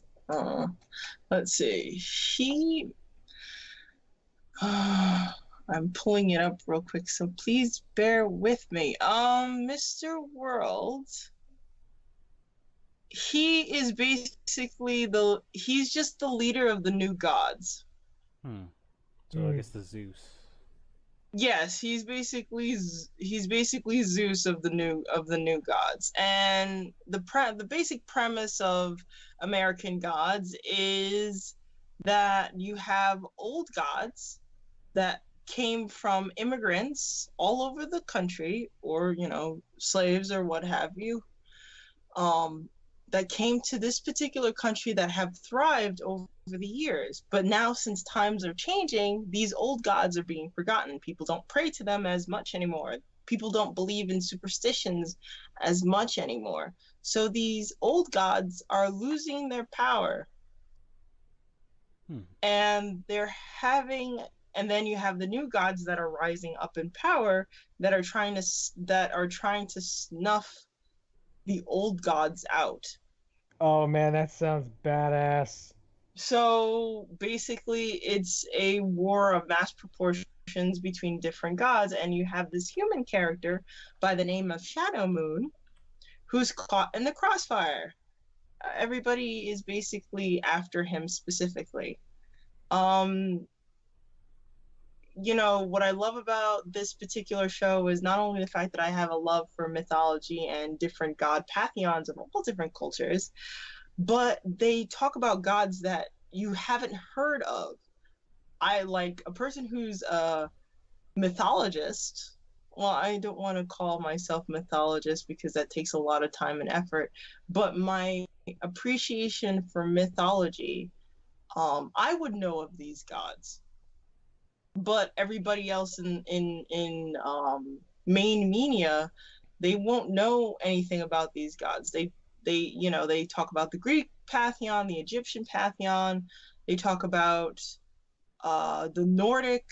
Let's see. I'm pulling it up real quick, so please bear with me. Mr. World. He is basically he's just the leader of the new gods. So I guess the Zeus. Yes, he's basically Zeus of the new gods. And the basic premise of American Gods is that you have old gods that came from immigrants all over the country, or slaves or what have you, that came to this particular country that have thrived over the years. But now, since times are changing, these old gods are being forgotten. People don't pray to them as much anymore. People don't believe in superstitions as much anymore. So these old gods are losing their power. And and then you have the new gods that are rising up in power that are trying to snuff the old gods out. Oh man, that sounds badass. So basically, it's a war of mass proportions between different gods, and you have this human character by the name of Shadow Moon, who's caught in the crossfire. Everybody is basically after him specifically. What I love about this particular show is not only the fact that I have a love for mythology and different god pantheons of all different cultures, but they talk about gods that you haven't heard of. I like a person who's a mythologist. Well, I don't want to call myself mythologist because that takes a lot of time and effort, but my appreciation for mythology, I would know of these gods. But everybody else in main media, they won't know anything about these gods. They talk about the Greek pantheon, the Egyptian pantheon. They talk about the Nordic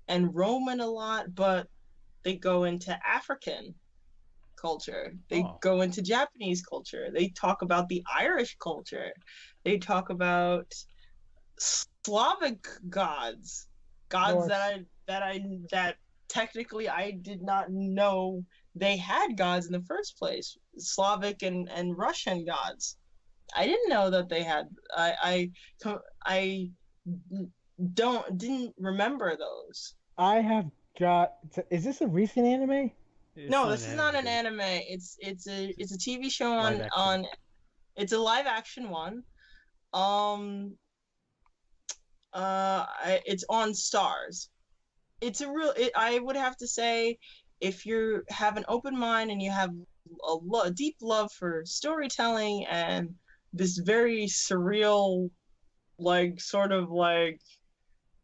and Roman a lot, but they go into African culture. They go into Japanese culture. They talk about the Irish culture. They talk about Slavic gods. Gods that technically I did not know they had gods in the first place. Slavic and Russian gods. I didn't know that they had. I didn't remember those. I have got. Is this a recent anime? No, this is not an anime. It's a TV show on. It's a live action one. It's on Stars. It's I would have to say, if you have an open mind and you have a deep love for storytelling and this very surreal, sort of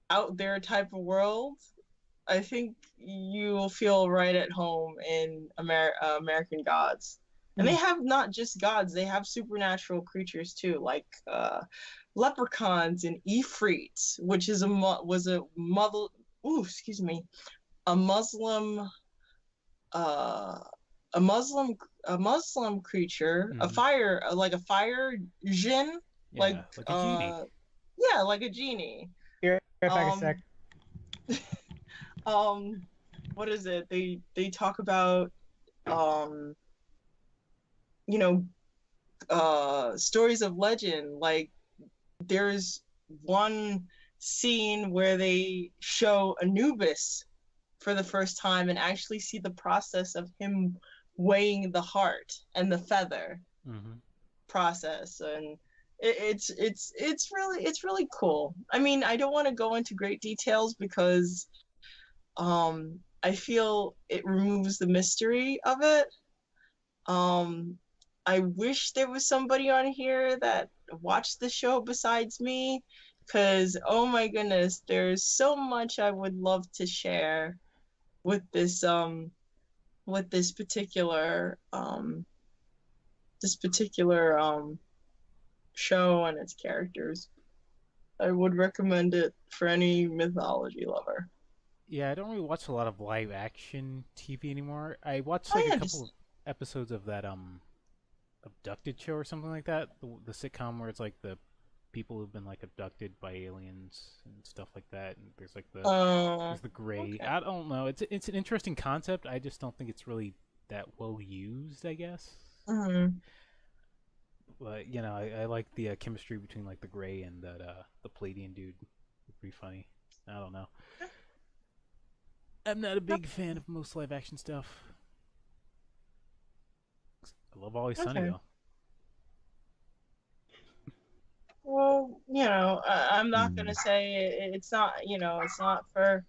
out there type of world, I think you will feel right at home in American Gods. And they have not just gods, they have supernatural creatures too, like leprechauns and ifrits, which is a Muslim a Muslim creature, a fire like a fire jinn, Yeah, like like a genie. yeah, like a genie. Here, right back a sec. What is it? They talk about you know, stories of legend. Like there's one scene where they show Anubis for the first time and actually see the process of him weighing the heart and the feather process, and it's really cool. I mean, I don't want to go into great details because I feel it removes the mystery of it. I wish there was somebody on here that watched the show besides me, because oh my goodness, there's so much I would love to share with this particular show and its characters. I would recommend it for any mythology lover. Yeah, I don't really watch a lot of live action TV anymore. I watched like a couple of episodes of that Abducted show or something like that, the sitcom where it's like the people who've been like abducted by aliens and stuff like that, and there's like there's the gray. Okay. I don't know. It's an interesting concept. I just don't think it's really that well used, I guess. But you know, I like the chemistry between like the gray and that the Palladian dude. Pretty funny. I don't know. I'm not a big fan of most live action stuff. I love Always Sunny though. Well, you know, I'm not gonna say it's not. You know, it's not for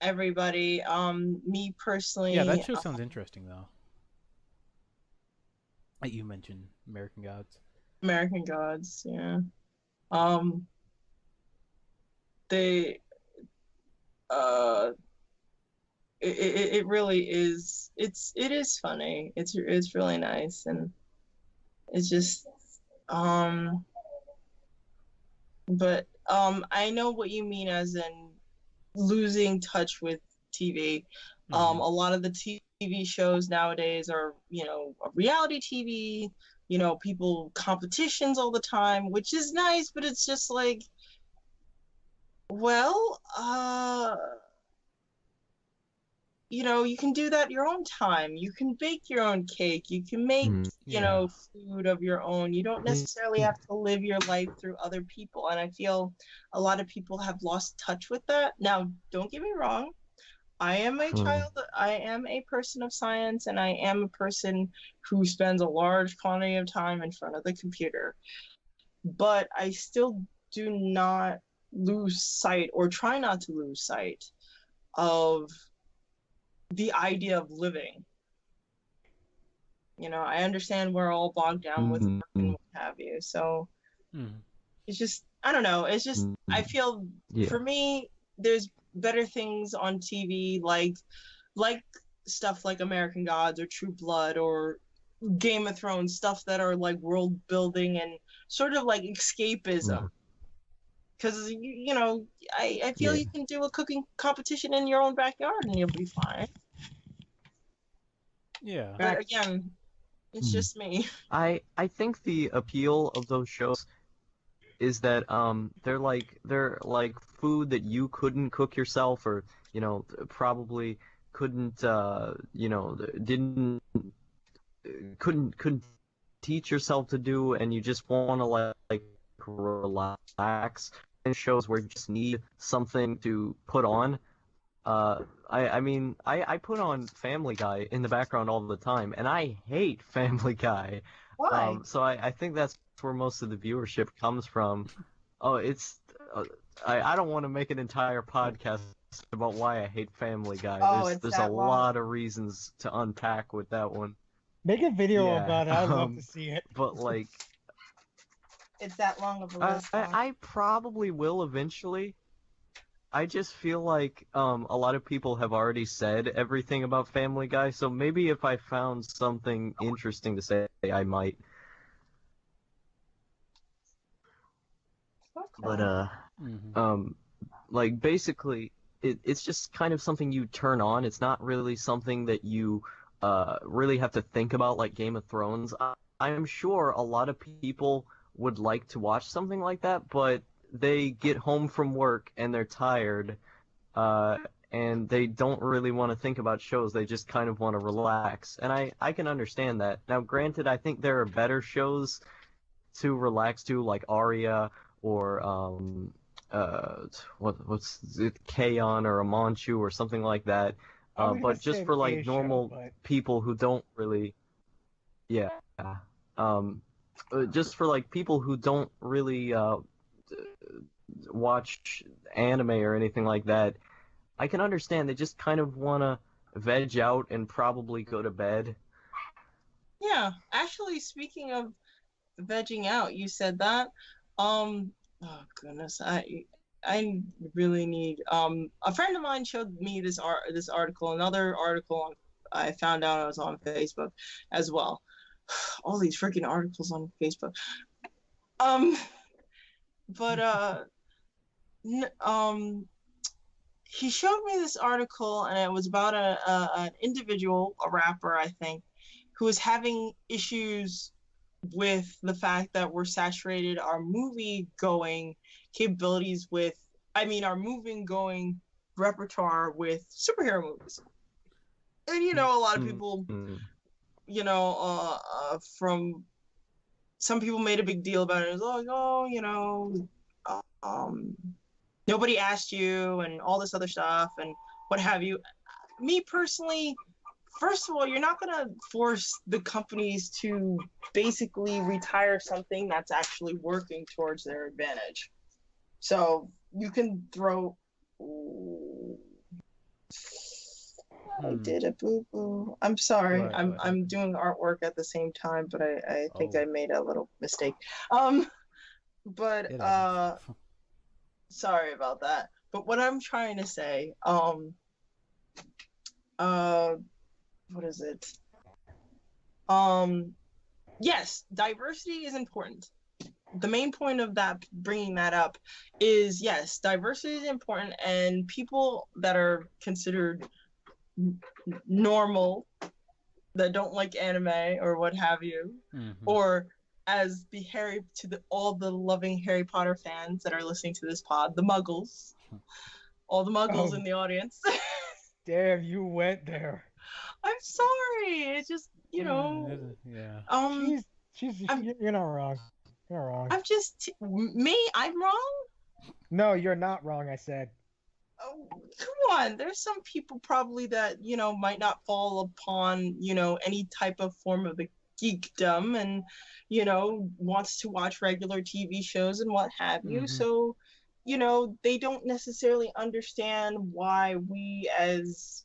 everybody. Me personally. Yeah, that show sounds interesting though. Like you mentioned, American Gods. American Gods, yeah. They. It really is. It is funny. It's really nice, and it's just But I know what you mean as in losing touch with TV. A lot of the TV shows nowadays are, you know, reality TV, you know, people competitions all the time, which is nice, but it's just like, well, you know, you can do that your own time. You can bake your own cake. You can make, you know, food of your own. You don't necessarily have to live your life through other people. And I feel a lot of people have lost touch with that. Now, don't get me wrong. I am a I am a person of science, and I am a person who spends a large quantity of time in front of the computer. But I still do not lose sight, or try not to lose sight, of the idea of living. You know, I understand we're all bogged down with work and what have you. So it's just, I don't know. It's just, I feel for me, there's better things on TV, like stuff like American Gods or True Blood or Game of Thrones, stuff that are like world building and sort of like escapism. Because, you know, I feel you can do a cooking competition in your own backyard and you'll be fine. Yeah. But again, it's just me. I think the appeal of those shows is that they're like food that you couldn't cook yourself, or, you know, probably couldn't you know, couldn't teach yourself to do, and you just want to like relax. And shows where you just need something to put on. I mean, I put on Family Guy in the background all the time, and I hate Family Guy. Why? So I think that's where most of the viewership comes from. Oh, it's I don't want to make an entire podcast about why I hate Family Guy. There's a lot of reasons to unpack with that one. Make a video about it. I'd love to see it. But like, it's that long of a list. I probably will eventually. I just feel like a lot of people have already said everything about Family Guy, so maybe if I found something interesting to say, I might. But Mm-hmm. like basically, it's just kind of something you turn on. It's not really something that you really have to think about like Game of Thrones. I'm sure a lot of people would like to watch something like that, but they get home from work and they're tired, uh, and they don't really want to think about shows. They just kind of want to relax. And I can understand that. Now, granted, I think there are better shows to relax to, like Aria or uh, what's it, K-On! Or Amanchu or something like that. I was gonna But say just for the like A show, normal but people who don't really, yeah, um, just for like people who don't really watch anime or anything like that, I can understand they just kind of want to veg out and probably go to bed. Yeah, actually, speaking of vegging out, you said that. Oh goodness, I really need. A friend of mine showed me this article, another article I found out I was on Facebook as well. All these freaking articles on Facebook. Um, but n- um, he showed me this article, and it was about an individual, a rapper, I think, who is having issues with the fact that we're saturated our movie going capabilities with, I mean, our movie going repertoire with superhero movies. And a lot of people, Mm-hmm. from some people made a big deal about it. It was like, oh, um, nobody asked you, and all this other stuff, and what have you. Me personally, first of all, you're not going to force the companies to basically retire something that's actually working towards their advantage. So you can throw. Ooh, I did a boo boo. I'm sorry. What? I'm What I'm happened? doing artwork at the same time, but I think Oh, I made a little mistake. Um, but it happens. sorry about that. But what I'm trying to say, what is it? Yes, diversity is important. The main point of that, bringing that up, is yes, diversity is important, and people that are considered normal, that don't like anime or what have you, Mm-hmm. or as the all the loving Harry Potter fans that are listening to this pod, the Muggles, all the Muggles oh in the audience. damn, you went there. I'm sorry. It's just, Yeah. um, She's I'm you're not wrong. You're not wrong. I'm just me. I'm wrong. No, you're not wrong. I said. Oh, come on. There's some people probably that might not fall upon any type of form of the geekdom, and wants to watch regular TV shows and what have you. Mm-hmm. So they don't necessarily understand why we as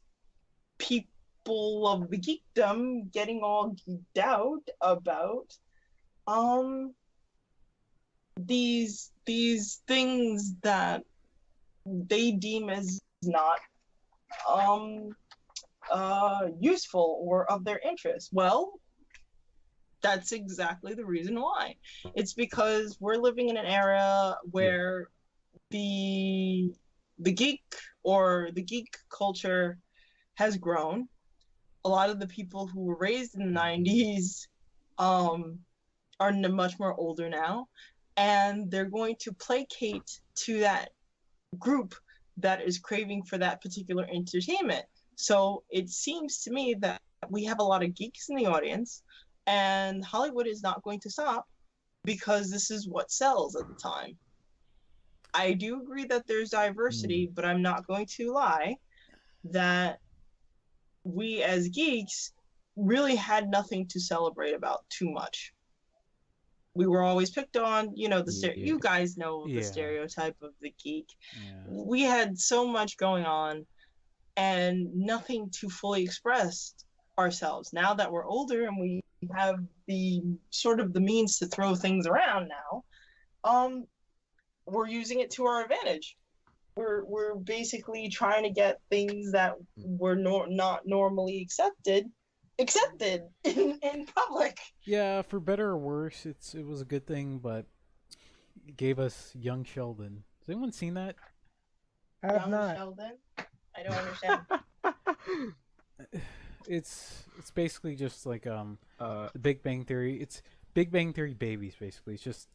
people of the geekdom getting all geeked out about these things that they deem as not useful or of their interest. Well, that's exactly the reason why. It's because we're living in an era Yeah. where the geek or the geek culture has grown. A lot of the people who were raised in the 90s are much more older now, and they're going to placate to that group that is craving for that particular entertainment. So it seems to me that we have a lot of geeks in the audience, and Hollywood is not going to stop because this is what sells at the time. I do agree that there's diversity, but I'm not going to lie that we as geeks really had nothing to celebrate about too much. We were always picked on, you guys know the Yeah. stereotype of the geek. Yeah. We had so much going on and nothing to fully express ourselves. Now that we're older and we have the sort of the means to throw things around now, we're using it to our advantage. we're basically trying to get things that were not normally accepted in public. Yeah, for better or worse, it was a good thing, but it gave us young Sheldon. Has anyone seen that? I have Young not. Sheldon? I don't understand. It's basically just like Uh, the Big Bang Theory. It's Big Bang Theory babies, basically. It's just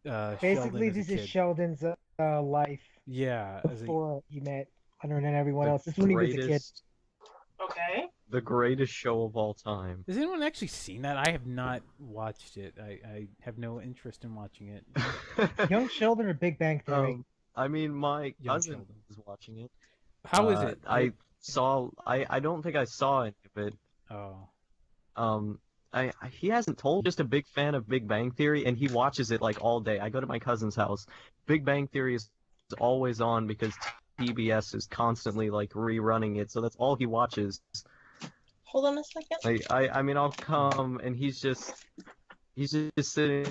Basically, Sheldon as a this is kid. Sheldon's life Yeah, as a before he met Leonard and everyone the else. This is when he was a kid. greatest, Okay. the greatest show of all time. Has anyone actually seen that? I have not watched it. I have no interest in watching it. Young Sheldon or Big Bang Theory? I mean, my Young cousin Sheldon. is watching it. How is it? I saw. I don't think I saw any of it. Oh. He hasn't told. Just a big fan of Big Bang Theory, and he watches it like all day. I go to my cousin's house. Big Bang Theory is always on because TBS is constantly like rerunning it, so that's all he watches. Hold on a second. Like I mean, I'll come and he's just sitting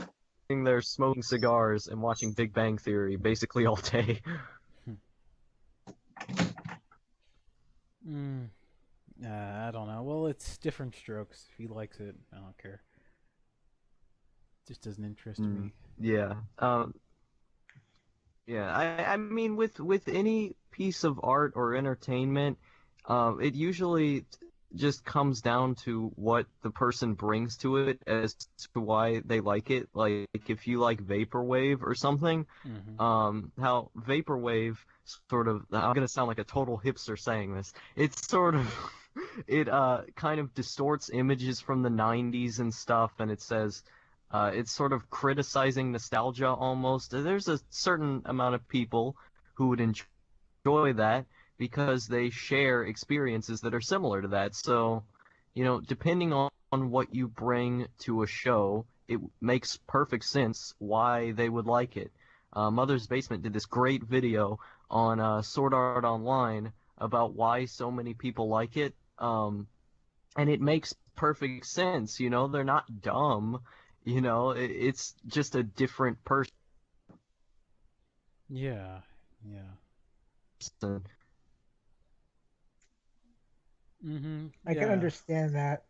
there smoking cigars and watching Big Bang Theory basically all day. I don't know. Well, it's different strokes. If he likes it, I don't care. Just doesn't interest me. Yeah. Yeah. I mean, with any piece of art or entertainment, it usually just comes down to what the person brings to it as to why they like it. Like if you like vaporwave or something, how vaporwave sort of, I'm gonna sound like a total hipster saying this. It's sort of it kind of distorts images from the 90s and stuff, and it says it's sort of criticizing nostalgia almost. There's a certain amount of people who would enjoy that because they share experiences that are similar to that. So, depending on what you bring to a show, it makes perfect sense why they would like it. Mother's Basement did this great video on Sword Art Online about why so many people like it. And it makes perfect sense, they're not dumb, it's just a different person. Yeah. I can understand that.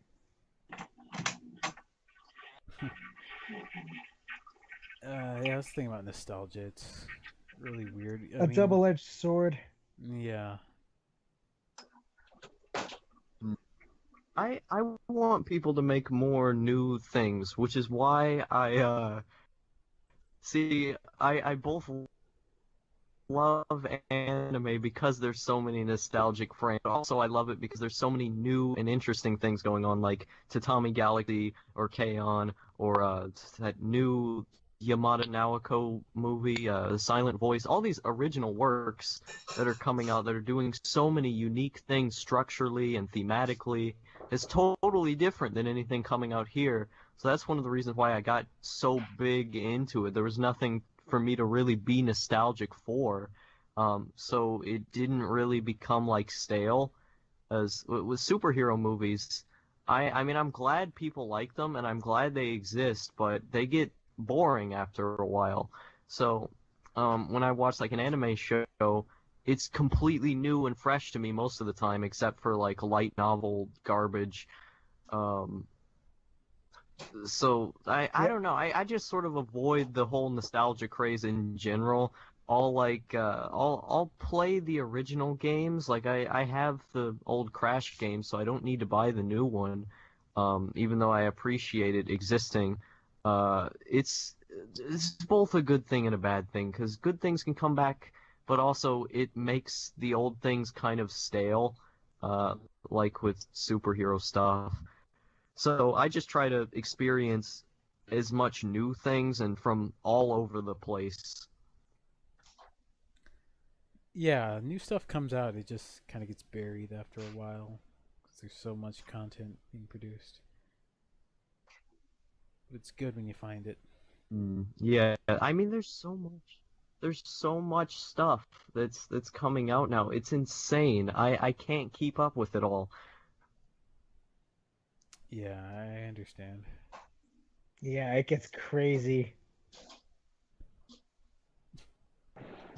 Yeah, I was thinking about nostalgia. It's really weird. A double-edged sword. Yeah. I want people to make more new things, which is why I both love anime because there's so many nostalgic frames. Also, I love it because there's so many new and interesting things going on, like Tatami Galaxy or K-On! Or that new Yamada Naoko movie, Silent Voice. All these original works that are coming out that are doing so many unique things structurally and thematically. It's totally different than anything coming out here. So that's one of the reasons why I got so big into it. There was nothing for me to really be nostalgic for. So it didn't really become like stale. As with superhero movies, I mean, I'm glad people like them and I'm glad they exist, but they get boring after a while. So when I watch like an anime show, it's completely new and fresh to me most of the time, except for like light novel garbage. So I don't know. I just sort of avoid the whole nostalgia craze in general. I'll play the original games. Like I have the old Crash games, so I don't need to buy the new one. Even though I appreciate it existing. It's both a good thing and a bad thing, because good things can come back, but also it makes the old things kind of stale, like with superhero stuff. So I just try to experience as much new things and from all over the place. Yeah, new stuff comes out, it just kind of gets buried after a while because there's so much content being produced. But it's good when you find it. Yeah, I mean, there's so much stuff that's coming out now. It's insane. I can't keep up with it all. Yeah, I understand. Yeah, it gets crazy.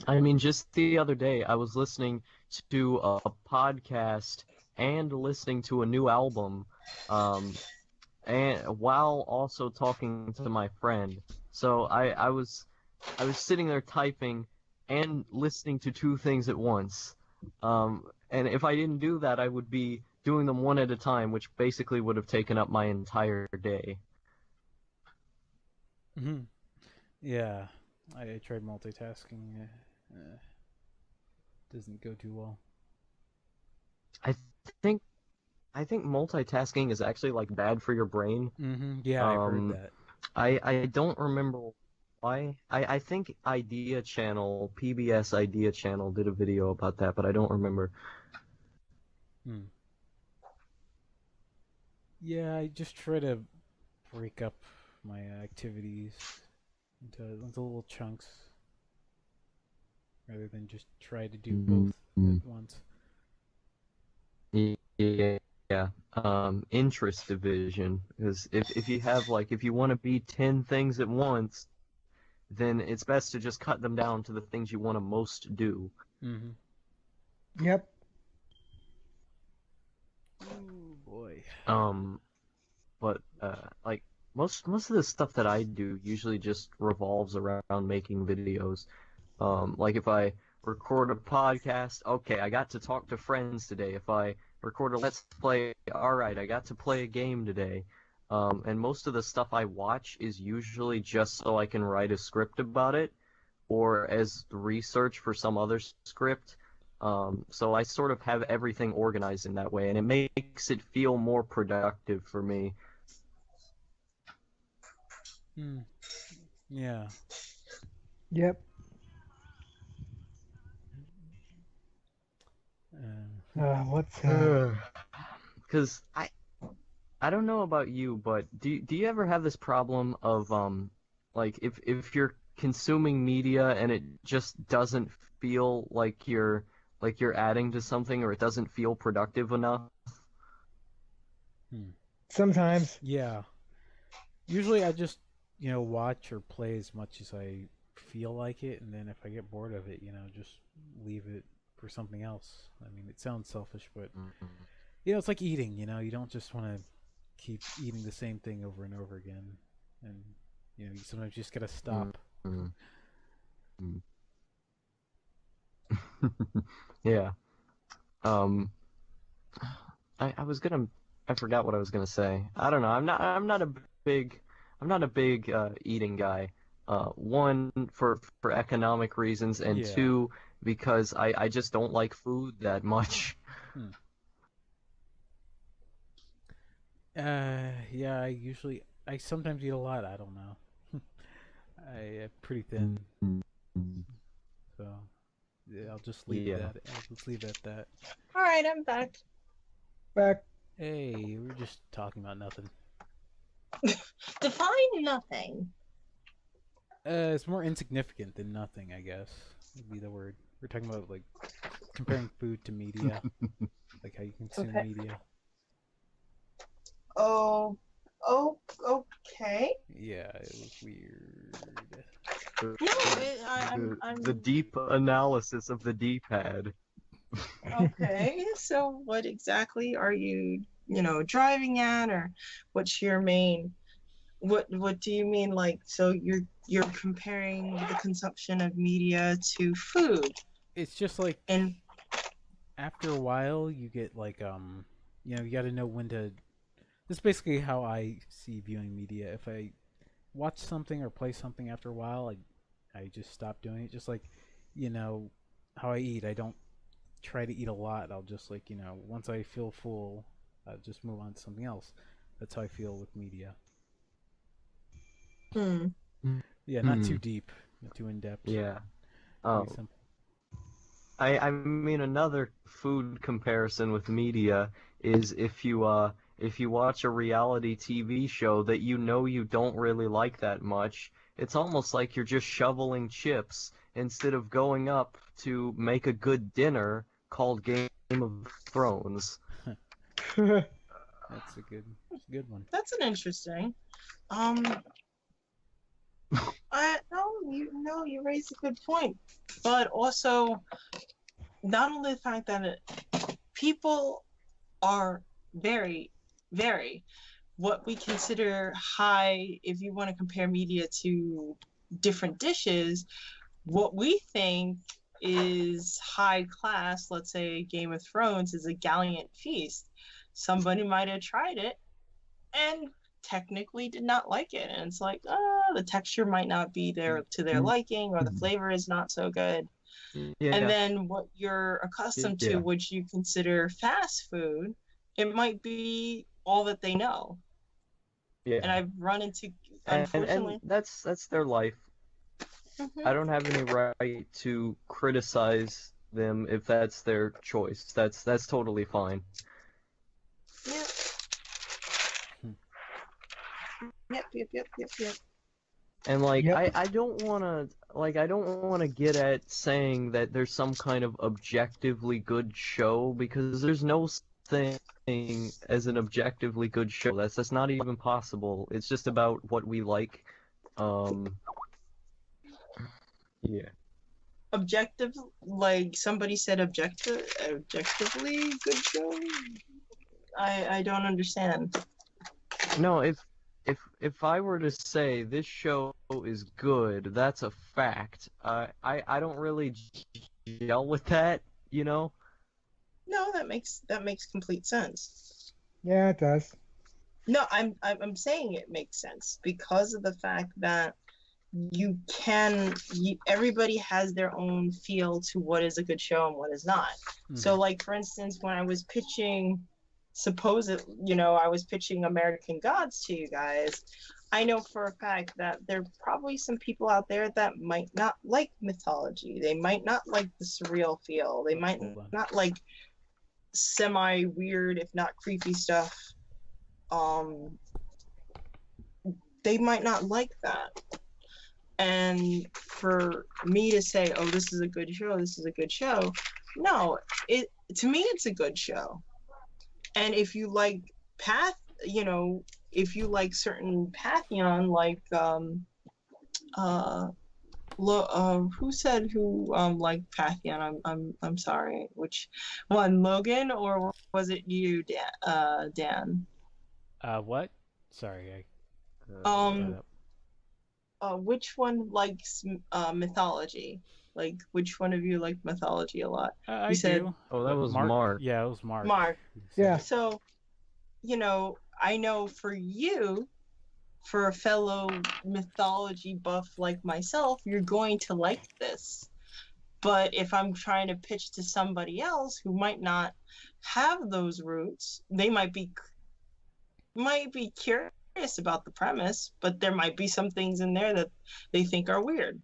I mean, just the other day, I was listening to a podcast and listening to a new album, and while also talking to my friend. So I was sitting there typing and listening to two things at once. And if I didn't do that, I would be doing them one at a time, which basically would have taken up my entire day. Hmm. Yeah, I tried multitasking. Doesn't go too well. I think I think multitasking is actually like bad for your brain. Mm-hmm. Yeah, I heard that. I don't remember why. I think Idea Channel, PBS Idea Channel did a video about that, but I don't remember. Hmm. Yeah, I just try to break up my activities into little chunks rather than just try to do both at once. Yeah. Interest division. Because if you have like if you want to be 10 things at once, then it's best to just cut them down to the things you want to most do. Mm-hmm. Yep. Oh boy. But like most of the stuff that I do usually just revolves around making videos. Like if I record a podcast, okay, I got to talk to friends today. If I record a Let's Play, alright, I got to play a game today. And most of the stuff I watch is usually just so I can write a script about it, or as research for some other script. So I sort of have everything organized in that way, and it makes it feel more productive for me. Hmm. Yeah. Yep. What's Because I don't know about you, but do you ever have this problem of like if you're consuming media and it just doesn't feel like you're adding to something, or it doesn't feel productive enough? sometimes? Yeah. Usually I just, watch or play as much as I feel like it, and then if I get bored of it, just leave it for something else. I mean, it sounds selfish, but it's like eating, you don't just want to keep eating the same thing over and over again. And you sometimes you just gotta stop. Yeah. I forgot what I was gonna say. I don't know. I'm not a big eating guy. One for economic reasons, and Yeah. two because I just don't like food that much. Yeah, I sometimes eat a lot. I don't know. I'm pretty thin, so yeah, I'll just leave Yeah. that. I'll just leave it at that. All right, I'm back. Back. Hey, we're just talking about nothing. Define nothing. It's more insignificant than nothing, I guess, would be the word. We're talking about like comparing food to media, like how you consume Okay. media. Oh, okay. Yeah, it was weird. No, The deep analysis of the D-pad. okay. So, what exactly are you, driving at, or what's your main? What do you mean? Like, so you're comparing the consumption of media to food, It's just like and after a while you get like you got to know when to. This is basically how I see viewing media. If I watch something or play something after a while, I just stop doing it. Just like, how I eat. I don't try to eat a lot. I'll just like, once I feel full, I'll just move on to something else. That's how I feel with media. Yeah, not too deep, not too in depth. Yeah. Pretty simple. I mean, another food comparison with media is if you watch a reality TV show that you don't really like that much, it's almost like you're just shoveling chips instead of going up to make a good dinner called Game of Thrones. That's a good one. that's an interesting. you raised a good point, but also not only the fact that people are very, very what we consider high. If you want to compare media to different dishes, what we think is high class, let's say Game of Thrones, is a gallant feast. Somebody might have tried it and technically did not like it, and it's like, the texture might not be there to their liking, or the flavor is not so good. Yeah. And then what you're accustomed to, which you consider fast food, it might be all that they know. Yeah. And I've run into, unfortunately, and that's their life. I don't have any right to criticize them if that's their choice. That's totally fine. Yeah. Yep. And like, Yep. I don't wanna get at saying that there's some kind of objectively good show, because there's no thing as an objectively good show. That's not even possible. It's just about what we like. Yeah. Objective, like somebody said, objectively good show. I don't understand. No, if I were to say this show is good, that's a fact. I don't really gel with that, you know? No, that makes complete sense. Yeah, it does. No, I'm saying it makes sense because of the fact that everybody has their own feel to what is a good show and what is not. So, like, for instance, when I was pitching, I was pitching American Gods to you guys, I know for a fact that there are probably some people out there that might not like mythology. They might not like the surreal feel. They might not like semi-weird, if not creepy stuff. They might not like that. And for me to say, oh, this is a good show, no, to me, it's a good show. And if you like if you like certain Pantheon, like, who said who liked Pantheon? I'm sorry, which one, Logan, or was it you, Dan? What? Sorry, which one likes mythology? Like, which one of you liked mythology a lot? I said, do. Oh, that was Mark. Yeah, it was Mark. Mark. Yeah. So, I know for you, for a fellow mythology buff like myself, you're going to like this. But if I'm trying to pitch to somebody else who might not have those roots, they might be curious about the premise, but there might be some things in there that they think are weird.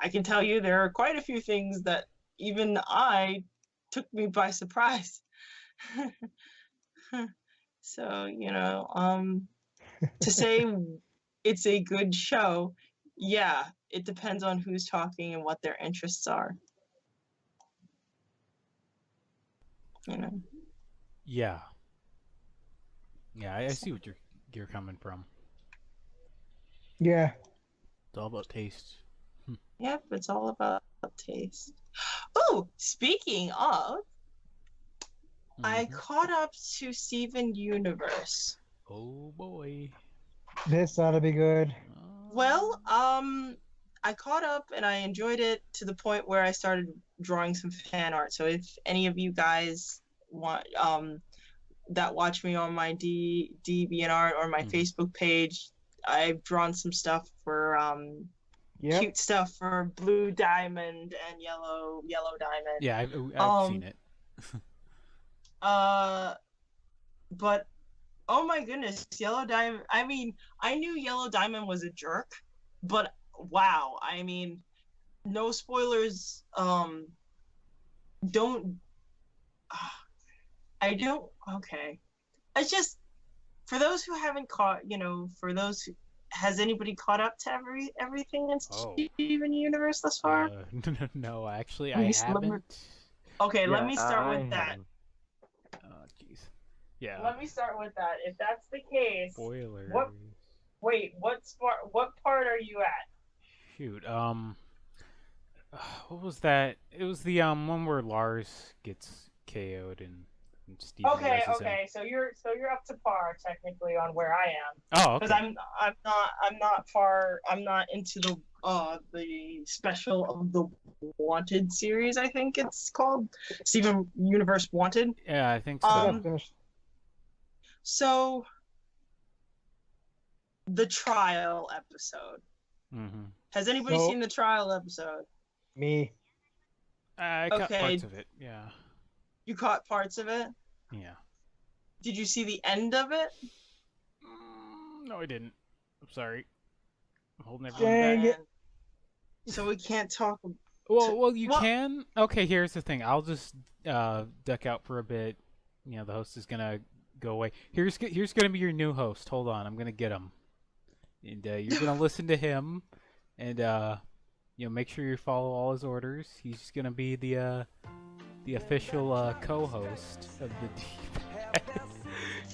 I can tell you there are quite a few things that even I took me by surprise. So, to say it's a good show, yeah, it depends on who's talking and what their interests are. Yeah. Yeah, I see what you're coming from. Yeah. It's all about taste. Yep, it's all about taste. Oh, speaking of, I caught up to Steven Universe. Oh boy. This ought to be good. Well, I caught up and I enjoyed it to the point where I started drawing some fan art. So if any of you guys want that watch me on my Deviantart or my Facebook page, I've drawn some stuff for cute stuff for Blue Diamond and Yellow Diamond. Yeah, I've seen it. But oh my goodness, Yellow Diamond. I mean, I knew Yellow Diamond was a jerk, but wow, I mean, no spoilers. Okay. It's just, for those who haven't has anybody caught up to everything in Steven Universe thus far? No, actually, I haven't. Okay, let me start with that. Oh, jeez. Yeah. Let me start with that. If that's the case, Spoilers. what part are you at? shoot. What was that? It was the one where Lars gets KO'd and Steven Okay, reses him. okay. So you're up to par technically on where I am. Oh, Because okay. I'm not far. I'm not into the special of the Wanted series. I think it's called Steven Universe Wanted. Yeah, I think so. I Um, got finished. So the trial episode. Mm-hmm. Has anybody So- seen the trial episode? Me. I got Okay. parts of it. Yeah. You caught parts of it. Yeah. Did you see the end of it? No, I didn't. I'm sorry. I'm holding everyone Dang back. it. So we can't talk. Well, you Well- can. Okay, here's the thing. I'll just duck out for a bit. You know, the host is gonna go away. Here's gonna be your new host. Hold on, I'm gonna get him, and you're gonna listen to him, and make sure you follow all his orders. He's gonna be the official co-host of the D.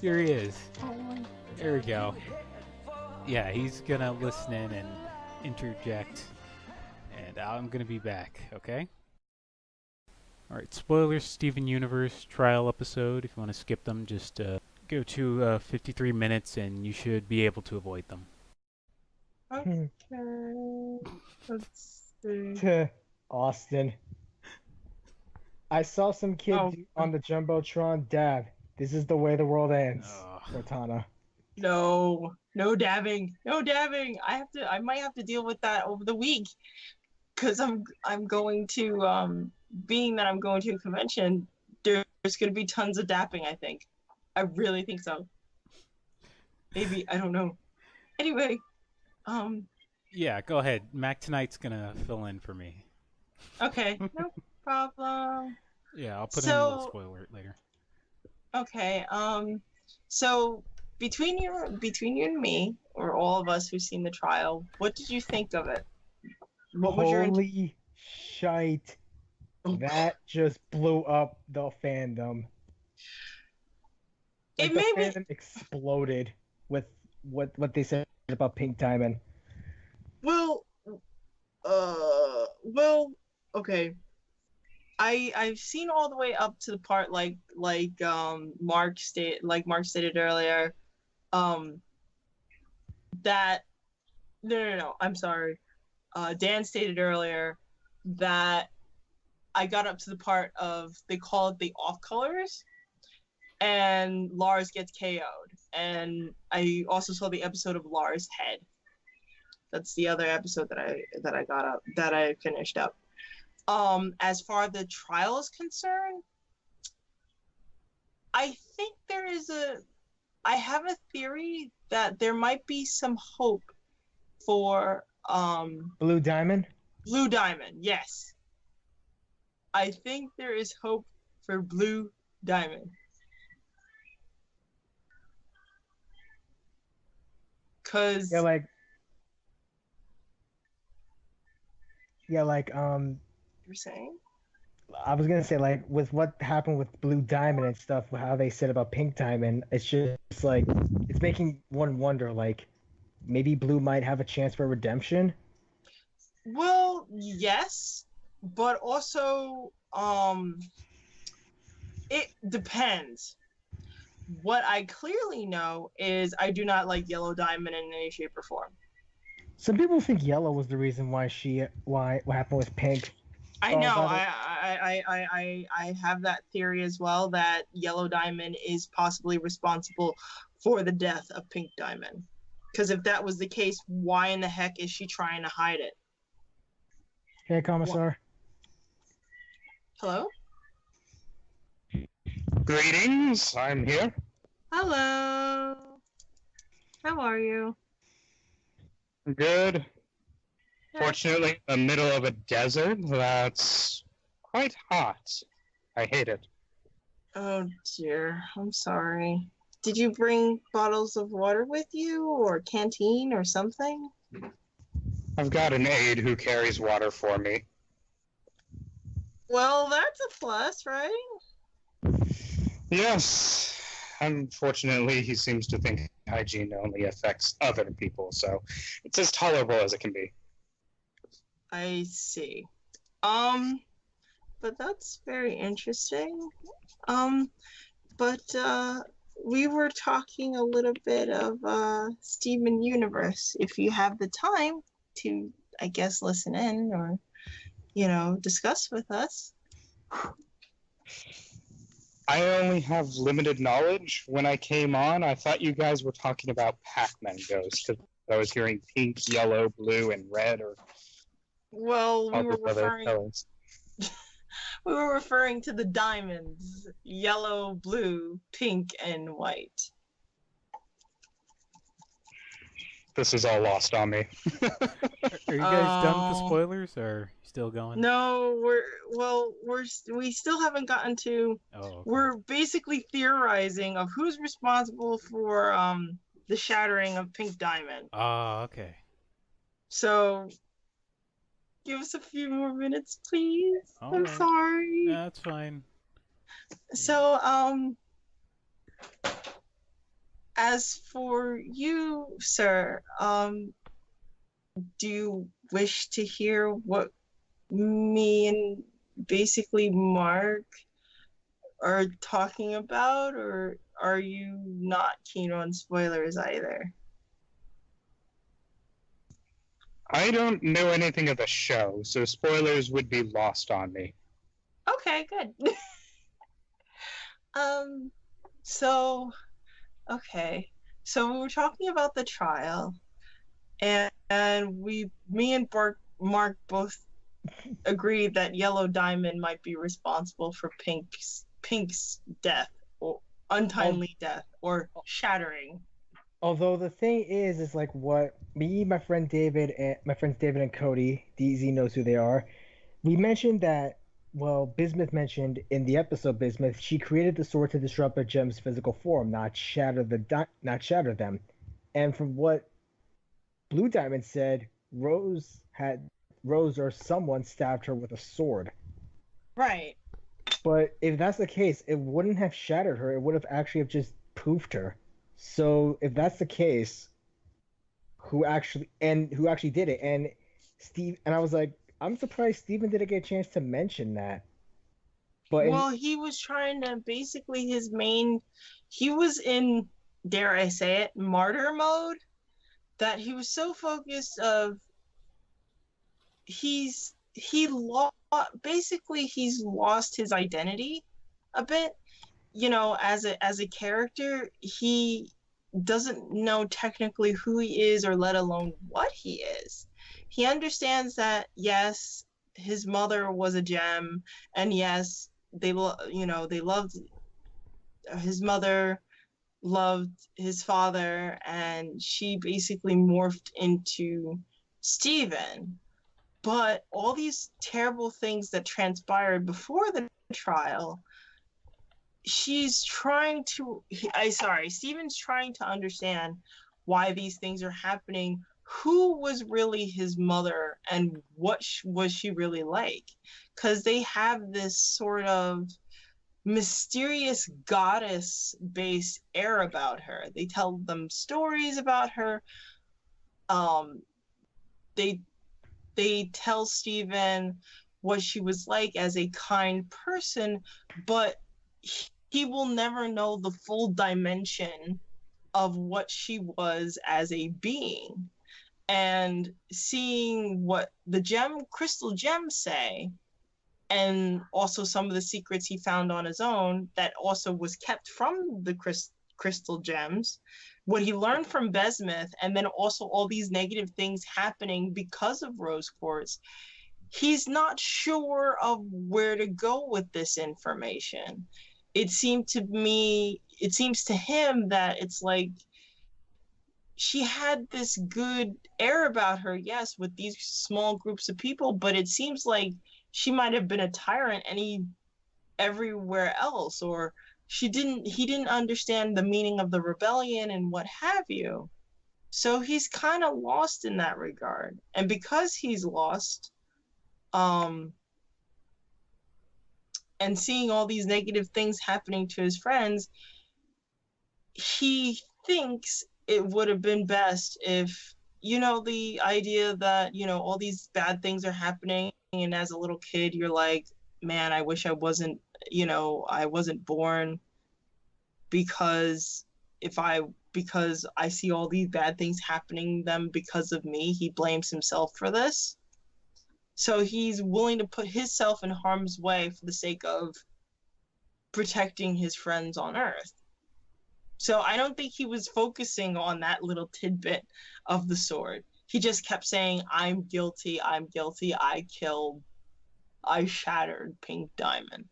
Here he is. There we go. Yeah, he's gonna listen in and interject, and I'm gonna be back. Okay. All right. Spoilers. Steven Universe trial episode. If you want to skip them, just go to 53 minutes, and you should be able to avoid them. Okay. Let's see. Austin. I saw some kid Oh. on the Jumbotron dab. This is the way the world ends. Ugh. Cortana. No dabbing. No dabbing. I might have to deal with that over the week. Cause I'm going to being that I'm going to a convention, there's gonna be tons of dapping, I think. I really think so. Maybe, I don't know. Anyway, Yeah, go ahead. Mac tonight's gonna fill in for me. okay, no problem. Yeah, I'll put in a little So- spoiler later. Okay, so between you and me, or all of us who've seen the trial, what did you think of it? What was your Holy shite. Oh, That just blew up the fandom. It Like, the made me- fandom exploded with what they said about Pink Diamond. Well, okay. I've seen all the way up to the part like Mark stated earlier, that no, I'm sorry. Dan stated earlier that I got up to the part of, they call it the off colors, and Lars gets KO'd, and I also saw the episode of Lars' head. That's the other episode that I finished up. As far as the trial is concerned, I think I have a theory that there might be some hope for Blue Diamond? Blue Diamond. Yes, I think there is hope for Blue Diamond. Cause Yeah, like you're saying. I was gonna say, like, with what happened with Blue Diamond and stuff, how they said about Pink Diamond, it's just like, it's making one wonder, like, maybe Blue might have a chance for redemption. Well, yes, but also, it depends. What I clearly know is I do not like Yellow Diamond in any shape or form. Some people think Yellow was the reason why what happened with Pink. I Oh, know. but I have that theory as well, that Yellow Diamond is possibly responsible for the death of Pink Diamond. Because if that was the case, why in the heck is she trying to hide it? Hey, Commissar. Hello? Greetings, I'm here. Hello. How are you? Good. Fortunately, in the middle of a desert that's quite hot. I hate it. Oh dear, I'm sorry. Did you bring bottles of water with you, or canteen, or something? I've got an aide who carries water for me. Well, that's a plus, right? Yes. Unfortunately, he seems to think hygiene only affects other people, so it's as tolerable as it can be. I see. But that's very interesting. But we were talking a little bit of Steven Universe. If you have the time to, I guess, listen in or, discuss with us. I only have limited knowledge. When I came on, I thought you guys were talking about Pac-Man Ghost, because I was hearing pink, yellow, blue, and red, or Well, all those other colors. we were referring to the diamonds: yellow, blue, pink, and white. This is all lost on me. Are you guys done with the spoilers, or still going? No, we still haven't gotten to. Oh, okay. We're basically theorizing of who's responsible for the shattering of Pink Diamond. Ah, okay. So, give us a few more minutes, please. All I'm right. sorry. That's fine. So, as for you, sir, do you wish to hear what me and basically Mark are talking about, or are you not keen on spoilers either? I don't know anything of the show, so spoilers would be lost on me. Okay, good. So we were talking about the trial, and me and Mark both agreed that Yellow Diamond might be responsible for Pink's death, or untimely death, or shattering. Although the thing is like what me, my friends David and Cody, DZ knows who they are. We mentioned that, well, Bismuth mentioned in the episode, Bismuth, she created the sword to disrupt a gem's physical form, not shatter them. And from what Blue Diamond said, Rose or someone stabbed her with a sword. Right. But if that's the case, it wouldn't have shattered her. It would have actually just poofed her. So if that's the case, who actually did it? And Steve, and I was like, I'm surprised Steven didn't get a chance to mention that. But he was trying to basically he was in, dare I say it, martyr mode, that he was so focused of he's lost his identity a bit. As a character, he doesn't know technically who he is, or let alone what he is. He understands that, yes, his mother was a gem, and yes, they loved his mother, loved his father, and she basically morphed into Steven. But all these terrible things that transpired before the trial, Steven's trying to understand why these things are happening. Who was really his mother, and what was she really like? Because they have this sort of mysterious goddess-based air about her. They tell them stories about her. They tell Steven what she was like as a kind person, but he will never know the full dimension of what she was as a being. And seeing what the crystal gems say, and also some of the secrets he found on his own that also was kept from the crystal gems, what he learned from Bismuth, and then also all these negative things happening because of Rose Quartz, he's not sure of where to go with this information. It seems to him that it's like she had this good air about her, yes, with these small groups of people, but it seems like she might have been a tyrant everywhere else, or he didn't understand the meaning of the rebellion and what have you. So he's kind of lost in that regard. And because he's lost, and seeing all these negative things happening to his friends, he thinks it would have been best if the idea that, all these bad things are happening, and as a little kid, you're like, man, I wish I wasn't, I wasn't born because because I see all these bad things happening them because of me. He blames himself for this. So he's willing to put himself in harm's way for the sake of protecting his friends on Earth. So I don't think he was focusing on that little tidbit of the sword. He just kept saying, I'm guilty, I shattered Pink Diamond,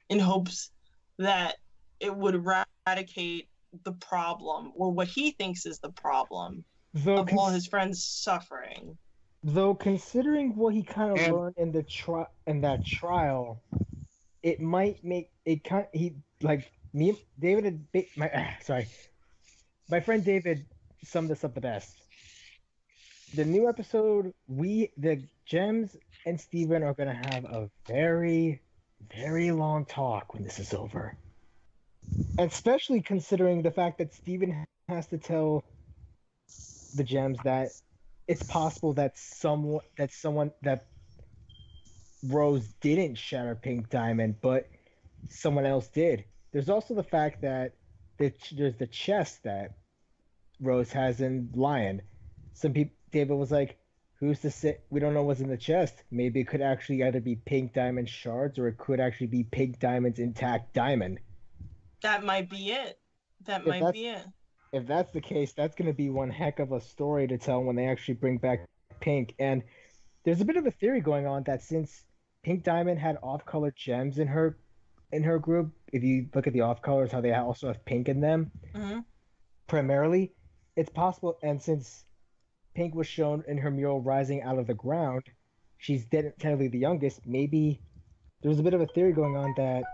in hopes that it would eradicate the problem, or what he thinks is the problem, of all his friends suffering. Though considering what he kind of learned in that trial, it might make it my friend David summed this up the best. The new episode, the Gems and Steven are gonna have a very, very long talk when this is over. And especially considering the fact that Steven has to tell the Gems that it's possible that Rose didn't shatter Pink Diamond, but someone else did. There's also the fact that there's the chest that Rose has in Lion. David was like, who's to say? We don't know what's in the chest. Maybe it could actually either be Pink Diamond shards, or it could actually be Pink Diamond's intact diamond. That might be it. If that's the case, that's going to be one heck of a story to tell when they actually bring back Pink. And there's a bit of a theory going on that since Pink Diamond had off-color gems in her group, if you look at the off-colors, how they also have pink in them, primarily, it's possible. And since Pink was shown in her mural rising out of the ground, she's technically the youngest. Maybe there's a bit of a theory going on that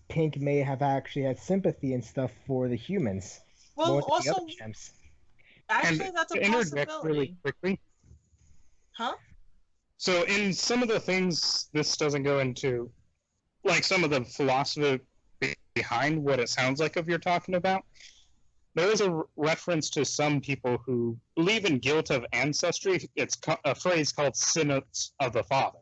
Pink may have actually had sympathy and stuff for the humans. Well, also, actually, that's a possibility. Really quickly. Huh? So in some of the things, this doesn't go into, like some of the philosophy behind what it sounds like of you're talking about. There is a reference to some people who believe in guilt of ancestry. It's a phrase called sins of the father.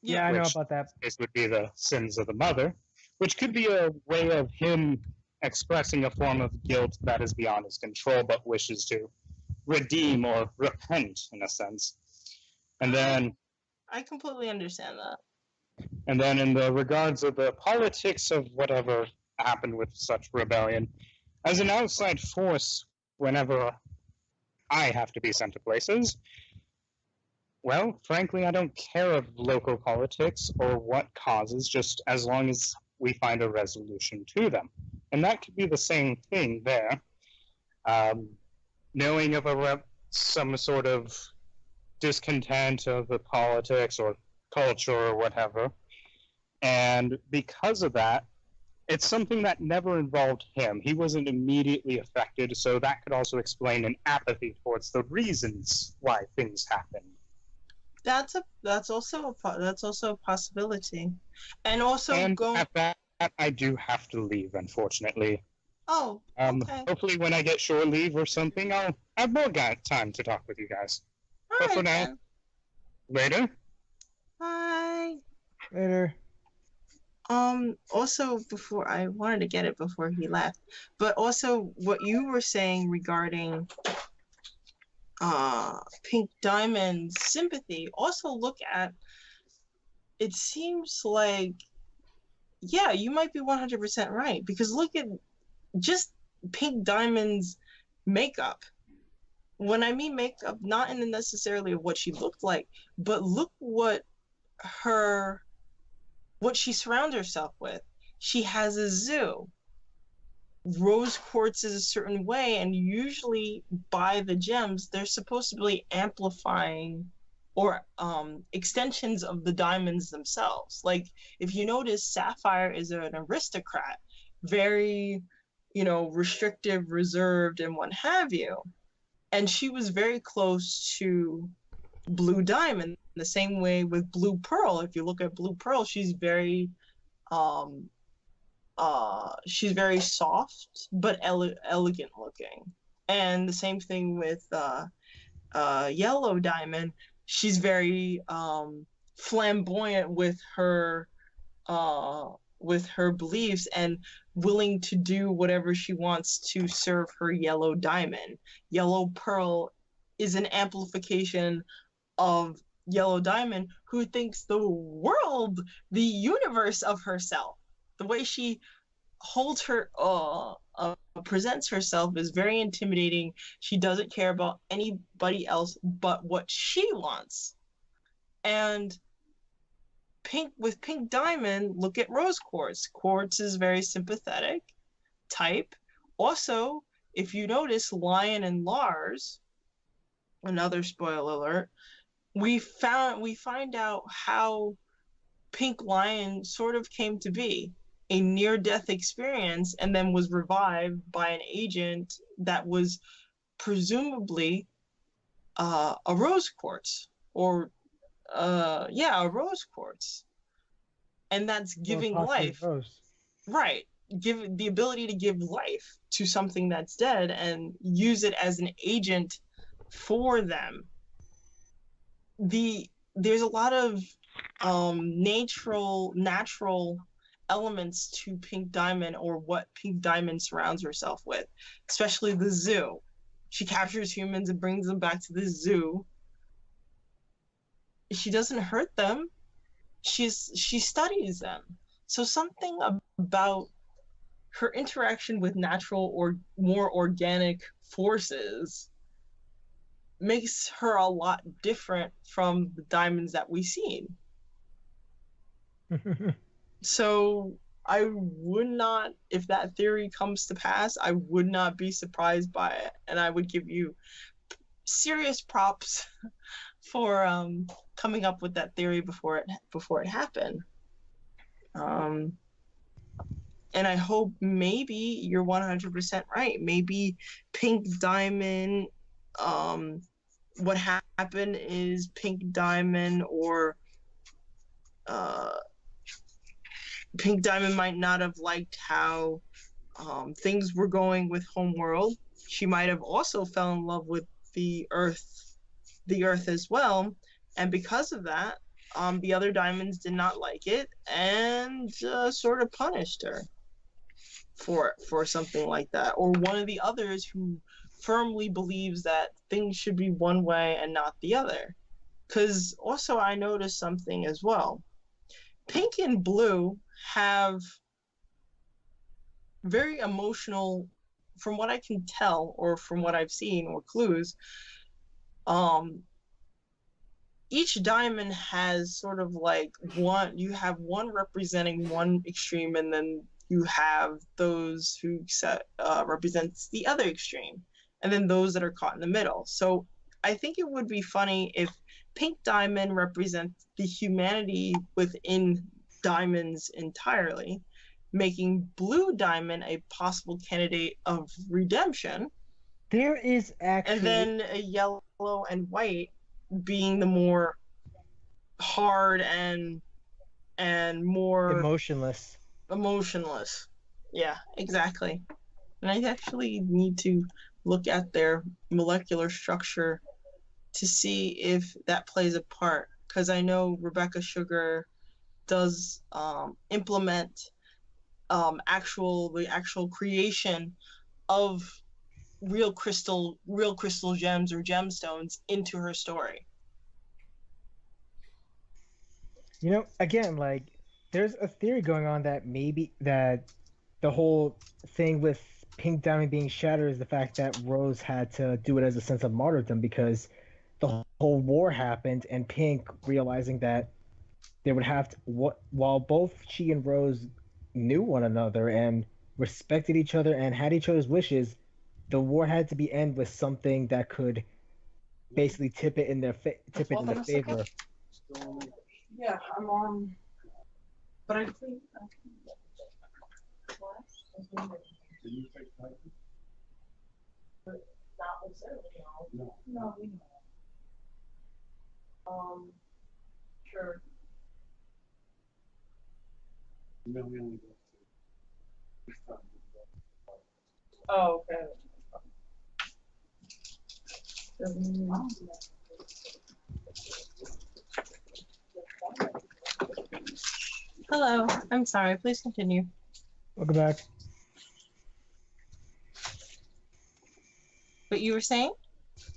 Yeah, I know about that. This would be the sins of the mother, which could be a way of him expressing a form of guilt that is beyond his control, but wishes to redeem or repent, in a sense. And then... I completely understand that. And then in the regards of the politics of whatever happened with such rebellion, as an outside force, whenever I have to be sent to places, well, frankly, I don't care of local politics or what causes, just as long as we find a resolution to them. And that could be the same thing there. Knowing of some sort of discontent of the politics or culture or whatever. And because of that, it's something that never involved him. He wasn't immediately affected, so that could also explain an apathy towards the reasons why things happen. That's also a possibility. And also at that, I do have to leave, unfortunately. Oh, okay. Hopefully when I get shore leave or something, I'll have more time to talk with you guys. All but right, for now, then. Later. Bye. Later. Also, before I wanted to get it before he left, but also what you were saying regarding Pink Diamond's sympathy, also look at, it seems like, yeah, you might be 100% right, because look at just Pink Diamond's makeup. When I mean makeup, not in the necessarily of what she looked like, but look what she surrounds herself with. She has a zoo. Rose quartz is a certain way, and usually by the gems, they're supposed to be amplifying or extensions of the diamonds themselves. Like, if you notice, Sapphire is an aristocrat, very, restrictive, reserved, and what have you. And she was very close to Blue Diamond, the same way with Blue Pearl. If you look at Blue Pearl, she's very soft but elegant looking, And the same thing with Yellow Diamond. She's very flamboyant with her beliefs and willing to do whatever she wants to serve her Yellow Diamond. Yellow Pearl is an amplification of Yellow Diamond, who thinks the world, the universe of herself. The way she holds her presents herself is very intimidating. She doesn't care about anybody else but what she wants. And with Pink Diamond, look at Rose Quartz. Quartz is very sympathetic type. Also, if you notice, Lion and Lars, another spoiler alert, we find out how Pink Lion sort of came to be. A near-death experience, and then was revived by an agent that was presumably a Rose Quartz, or a Rose Quartz, and that's giving life. Rose. Right, give the ability to give life to something that's dead and use it as an agent for them. There's a lot of natural elements to Pink Diamond, or what Pink Diamond surrounds herself with, especially the zoo. She captures humans and brings them back to the zoo. She doesn't hurt them. She studies them. So something about her interaction with natural or more organic forces makes her a lot different from the diamonds that we've seen. So I would not, if that theory comes to pass, I would not be surprised by it, and I would give you serious props for coming up with that theory before it happened. And I hope maybe you're 100% right. Maybe Pink Diamond, what happened is Pink Diamond or Pink Diamond might not have liked how things were going with Homeworld. She might have also fell in love with the Earth as well, and because of that, the other diamonds did not like it and sort of punished her for something like that. Or one of the others who firmly believes that things should be one way and not the other. Because also I noticed something as well. Pink and Blue have very emotional, from what I can tell, or from what I've seen, or clues, each diamond has sort of like you have one representing one extreme, and then you have those who represents the other extreme, and then those that are caught in the middle. So I think it would be funny if Pink Diamond represents the humanity within diamonds entirely, making Blue Diamond a possible candidate of redemption. There is actually... And then a Yellow and White being the more hard and more... Emotionless. Yeah, exactly. And I actually need to look at their molecular structure to see if that plays a part, because I know Rebecca Sugar does implement the actual creation of real crystal gems or gemstones into her story. You know, again, like, there's a theory going on that maybe that the whole thing with Pink Diamond being shattered is the fact that Rose had to do it as a sense of martyrdom, because the whole war happened, and Pink, realizing that they would have to, while both she and Rose knew one another and respected each other and had each other's wishes, the war had to be end with something that could basically tip it in their favor. Yeah, I'm on. But I think. No. Sure. Oh, okay. Hello. I'm sorry. Please continue. Welcome back. What you were saying?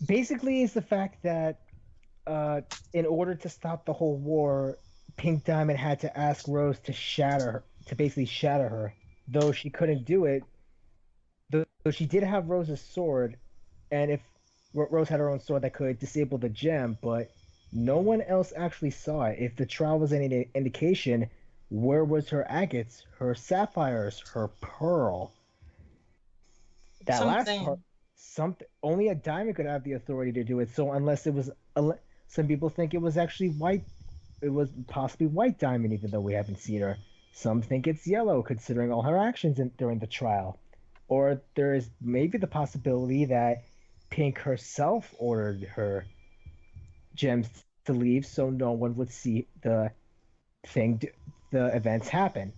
Basically, it's the fact that in order to stop the whole war, Pink Diamond had to ask Rose to basically shatter her. Though she couldn't do it, though she did have Rose's sword, and if Rose had her own sword that could disable the gem, but no one else actually saw it. If the trial was any indication, where was her agates, her sapphires, her pearl? That last part, only a diamond could have the authority to do it. So unless it was, some people think it was actually white. It was possibly white diamond, even though we haven't seen her. Some think it's yellow, considering all her actions during the trial. Or there is maybe the possibility that Pink herself ordered her gems to leave, so no one would see the events happen.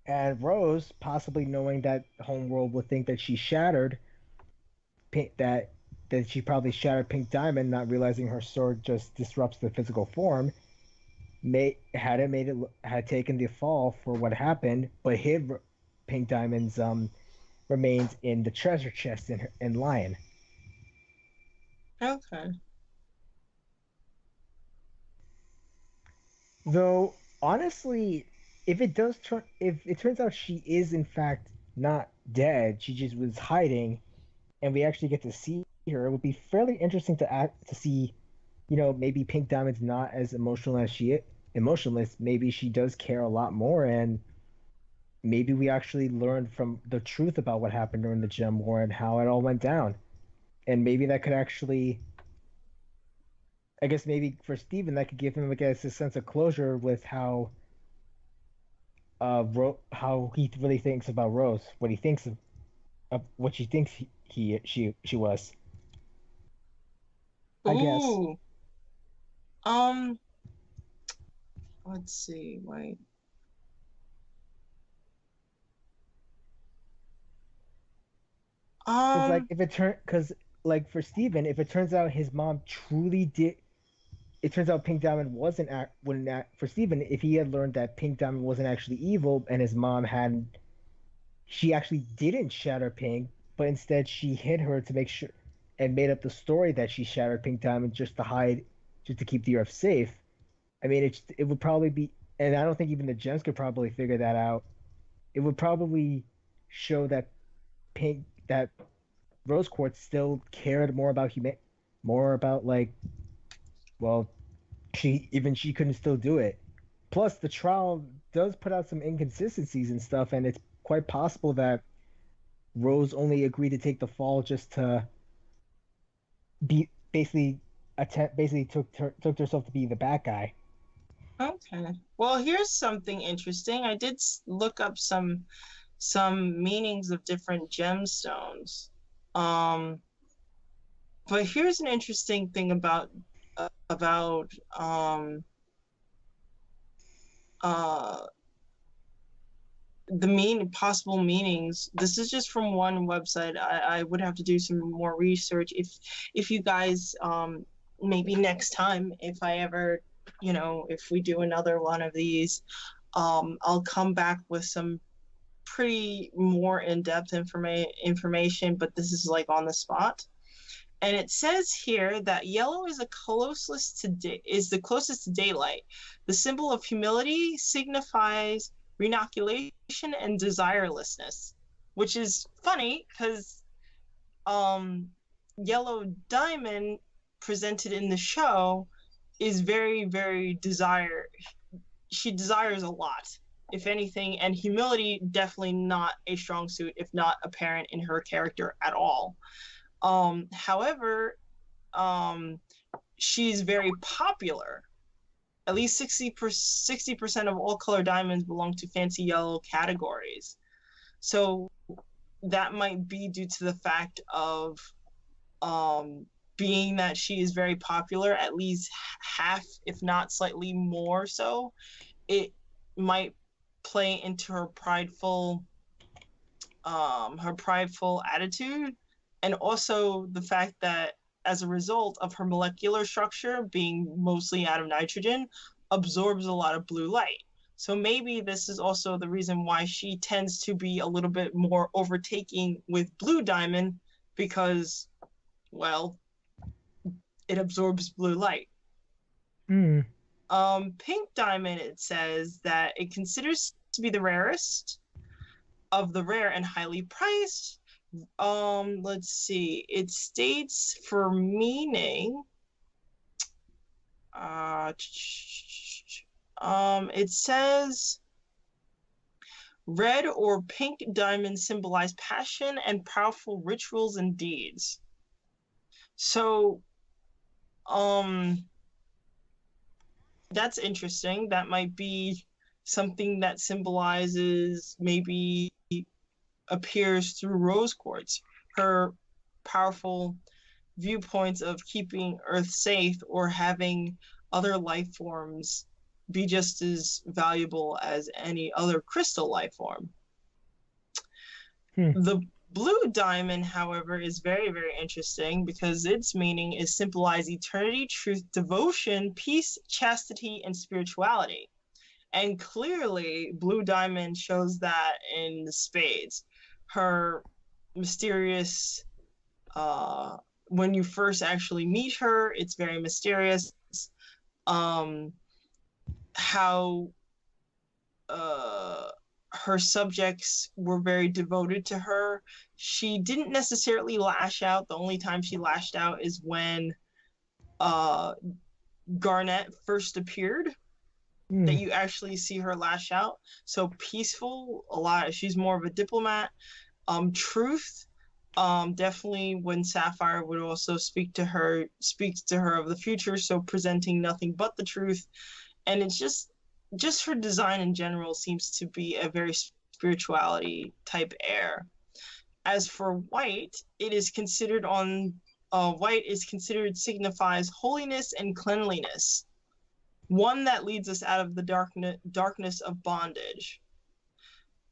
And Rose, possibly knowing that Homeworld would think that she shattered that she probably shattered Pink Diamond, not realizing her sword just disrupts the physical form, had taken the fall for what happened, but hid Pink Diamond's remains in the treasure chest in Lion. Okay. Though honestly, if it turns out she is in fact not dead, she just was hiding, and we actually get to see her, it would be fairly interesting to see, maybe Pink Diamond's not as emotional as emotionless. Maybe she does care a lot more, and maybe we actually learned from the truth about what happened during the gem war and how it all went down. And maybe that could actually, I guess maybe for Steven, that could give him, I guess, a sense of closure with how he really thinks about Rose, what he thinks of what she thinks she was. I guess. Let's see. Wait. Because for Steven, if it turns out his mom truly did, it turns out Pink Diamond wouldn't act for Steven, if he had learned that Pink Diamond wasn't actually evil and his mom she actually didn't shatter Pink, but instead she hid her to make sure and made up the story that she shattered Pink Diamond just to keep the Earth safe. I mean, it would probably be, and I don't think even the gems could probably figure that out. It would probably show that Rose Quartz still cared more about she couldn't still do it. Plus, the trial does put out some inconsistencies and stuff, and it's quite possible that Rose only agreed to take the fall just to took herself to be the bad guy. Okay. Well, here's something interesting. I did look up some meanings of different gemstones. But here's an interesting thing about the possible meanings. This is just from one website. I would have to do some more research. If you guys maybe next time, if I ever, if we do another one of these, I'll come back with some pretty more in-depth information, but this is like on the spot. And it says here that yellow is the closest to daylight. The symbol of humility signifies renoculation and desirelessness, which is funny because Yellow Diamond presented in the show is very, very she desires a lot, if anything, and humility definitely not a strong suit, if not apparent in her character at all. However, she's very popular. At least 60% of all color diamonds belong to fancy yellow categories. So that might be due to the fact of being that she is very popular, at least half, if not slightly more so. It might play into her prideful attitude and also the fact that as a result of her molecular structure being mostly out of nitrogen, absorbs a lot of blue light. So maybe this is also the reason why she tends to be a little bit more overtaking with blue diamond, because, well, it absorbs blue light. Pink diamond, it says that it considers to be the rarest of the rare and highly priced. Let's see. It states for meaning. It says red or pink diamonds symbolize passion and powerful rituals and deeds. So, that's interesting. That might be something that symbolizes, maybe appears through rose quartz, her powerful viewpoints of keeping Earth safe or having other life forms be just as valuable as any other crystal life form. The blue diamond, however, is very, very interesting because its meaning is symbolize eternity, truth, devotion, peace, chastity, and spirituality. And clearly, blue diamond shows that in the spades. Her mysterious, when you first actually meet her, it's very mysterious. How her subjects were very devoted to her. She didn't necessarily lash out. The only time she lashed out is when Garnet first appeared, that you actually see her lash out. So peaceful, a lot. She's more of a diplomat. Truth, definitely when Sapphire would also speaks to her of the future, so presenting nothing but the truth. And it's just her design in general seems to be a very spirituality type air. As for white, it is considered signifies holiness and cleanliness, one that leads us out of the darkness of bondage,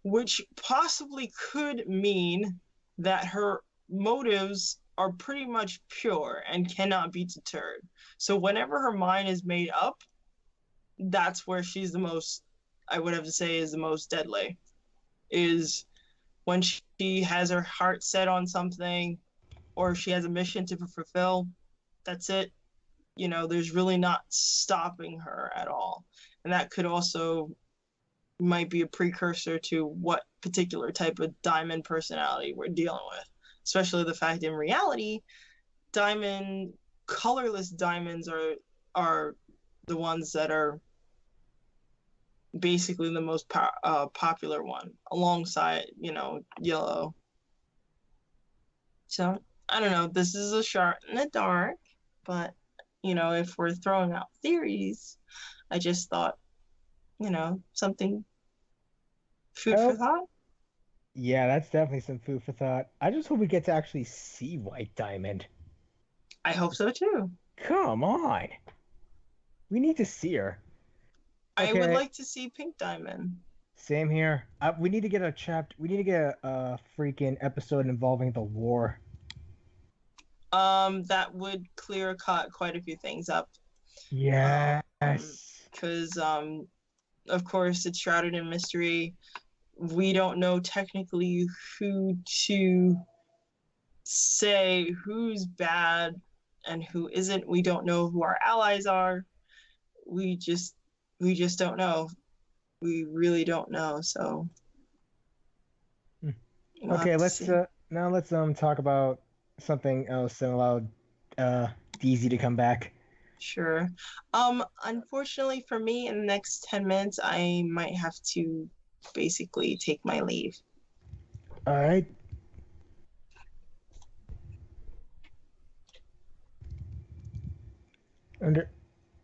which possibly could mean that her motives are pretty much pure and cannot be deterred. So whenever her mind is made up, that's where she's the most, I would have to say, is the most deadly, is when she has her heart set on something or she has a mission to fulfill. That's it. You know, there's really not stopping her at all. And that could also might be a precursor to what particular type of diamond personality we're dealing with, especially the fact in reality, colorless diamonds are the ones that are basically the most popular one, alongside, yellow. So, I don't know, this is a shot in the dark, but, if we're throwing out theories, I just thought, something food for thought. Yeah, that's definitely some food for thought. I just hope we get to actually see White Diamond. I hope so too. Come on. We need to see her. Okay. I would like to see Pink Diamond. Same here. We need to get a freaking episode involving the war. That would clear cut quite a few things up. Yes. Because of course it's shrouded in mystery. We don't know technically who to say who's bad and who isn't. We don't know who our allies are. We just don't know. We really don't know. So okay, let's talk about something else and allow DZ to come back. Sure. Unfortunately for me, in the next 10 minutes, I might have to basically take my leave. All right.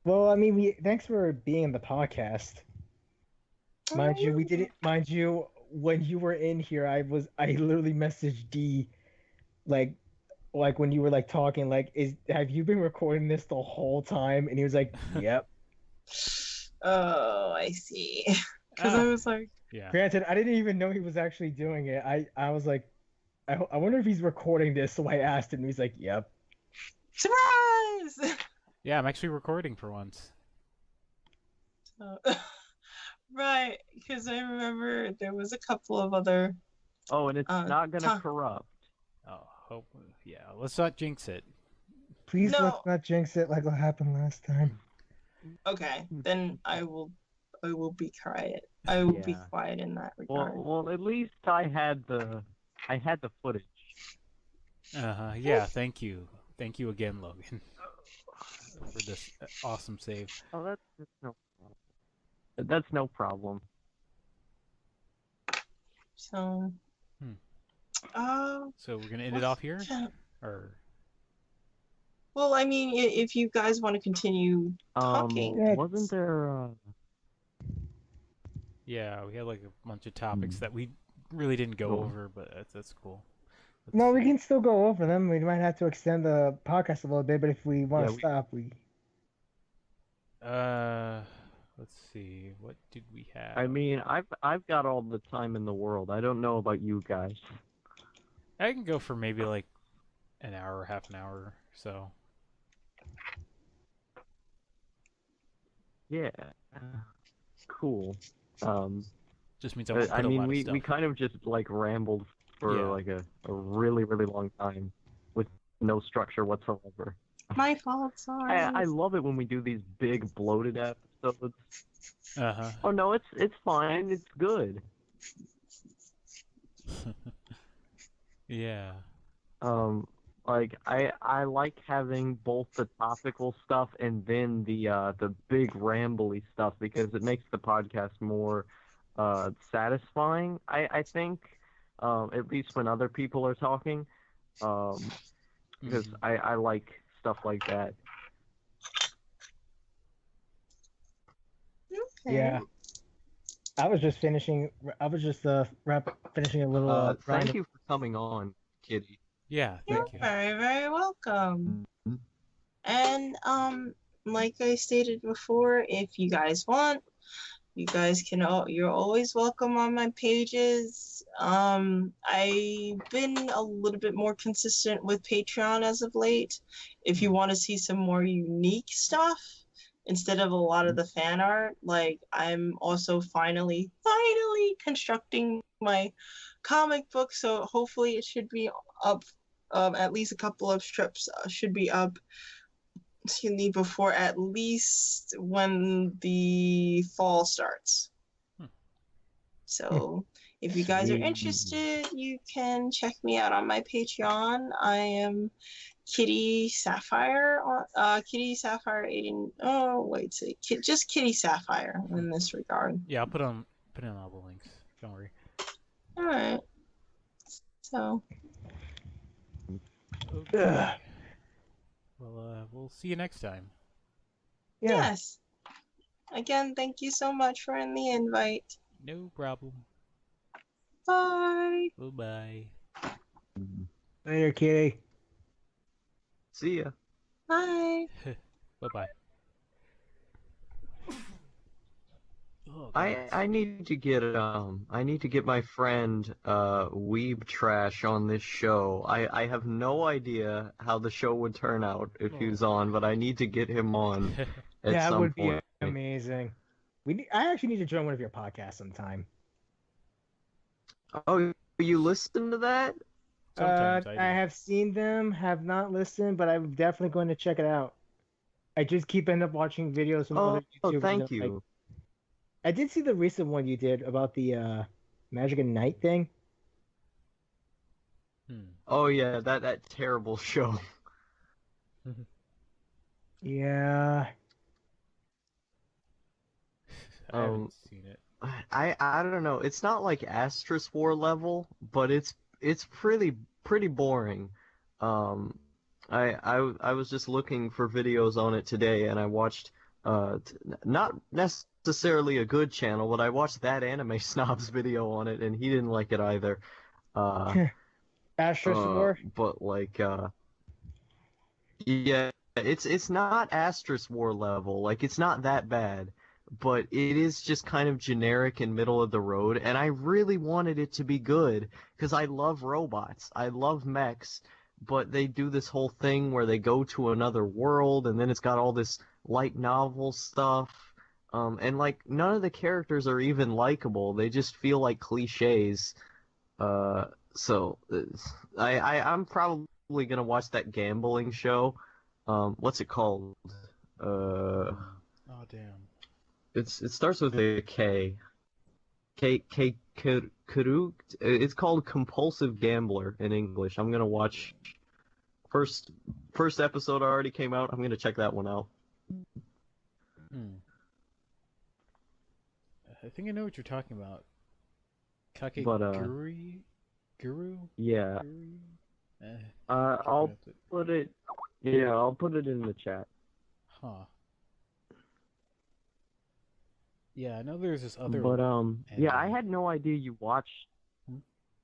Well, I mean, thanks for being in the podcast. Mind you, when you were in here, I literally messaged D, like when you were like talking, like, have you been recording this the whole time? And he was like, yep. Oh, I see. Because I was like, yeah. Granted, I didn't even know he was actually doing it. I was like, I wonder if he's recording this. So I asked him. He's like, "Yep." Surprise! Yeah, I'm actually recording for once. Right, because I remember there was a couple of other. Oh, and it's not gonna Huh. corrupt. Oh, hope. Yeah, let's not jinx it. Please No. let's not jinx it like what happened last time. Okay, then I will be quiet. I will be Yeah. quiet in that regard. Well, at least I had the footage. Yeah, thank you. Thank you again, Logan, for this awesome save. Oh, that's no problem. That's no problem. So. So we're gonna end it off here, or? Well, I mean, if you guys want to continue talking. Wasn't there? Yeah, we had like a bunch of topics that we really didn't go over, but that's cool. No, we can still go over them. We might have to extend the podcast a little bit, but if we want to stop, we. Let's see. What did we have? I mean, I've got all the time in the world. I don't know about you guys. I can go for maybe like an hour, half an hour, or so. Yeah. Cool. Just means I I mean, we we kind of just like rambled for like a really, really long time with no structure whatsoever. My fault, sorry. I love it when we do these big bloated episodes. Oh no, it's fine. It's good. Yeah. Like I like having both the topical stuff and then the big rambly stuff because it makes the podcast more satisfying. I think at least when other people are talking, because I like stuff like that. Okay. Yeah. I was just finishing a little. Thank you for coming on, Kitty. Yeah, thank you. Very, very welcome. And like I stated before, if you guys want, you guys can. You're always welcome on my pages. I've been a little bit more consistent with Patreon as of late. If you want to see some more unique stuff instead of a lot of the fan art, like I'm also finally constructing my comic book, so hopefully it should be up. At least a couple of strips should be up. Excuse me, before at least when the fall starts. So if you guys are interested, you can check me out on my Patreon. I am KittySapphire on KittySapphire 18. Oh wait, just KittySapphire in this regard. Yeah, I'll put in all the links. Don't worry. All right. So. Okay. Well, we'll see you next time. Yeah. Yes. Again, thank you so much for the invite. No problem. Bye. Bye. Later, Kitty. See ya. Bye. Bye. Oh, I need to get my friend Weeb Trash on this show. I have no idea how the show would turn out if he was on, but I need to get him on at That some would point. be amazing. I actually need to join one of your podcasts sometime. Oh, you listen to that? Sometimes I have seen them, have not listened, but I'm definitely going to check it out. I just keep end up watching videos from other YouTubers. Thank you. Like, I did see the recent one you did about the Magic and Night thing. Oh yeah, that terrible show. Yeah. I haven't seen it. I don't know. It's not like Asterisk War level, but it's pretty boring. I was just looking for videos on it today, and I watched not necessarily a good channel, but I watched that Anime Snob's video on it, and he didn't like it either. Asterisk War? But like yeah, it's not Asterisk War level. Like it's not that bad. but it is just kind of generic and middle of the road, and I really wanted it to be good because I love robots, I love mechs, but they do this whole thing where they go to another world, and then it's got all this light novel stuff, and like none of the characters are even likable. They just feel like cliches. So I'm probably gonna watch that gambling show. What's it called? Oh damn. It starts with a K. Karuk. It's called Compulsive Gambler in English. I'm gonna watch first episode already came out. I'm gonna check that one out. I think I know what you're talking about. Guru? Yeah. Guru? I'll put it. Yeah, I'll put it in the chat. Huh. Yeah, I know there's this other. But yeah, I had no idea you watched.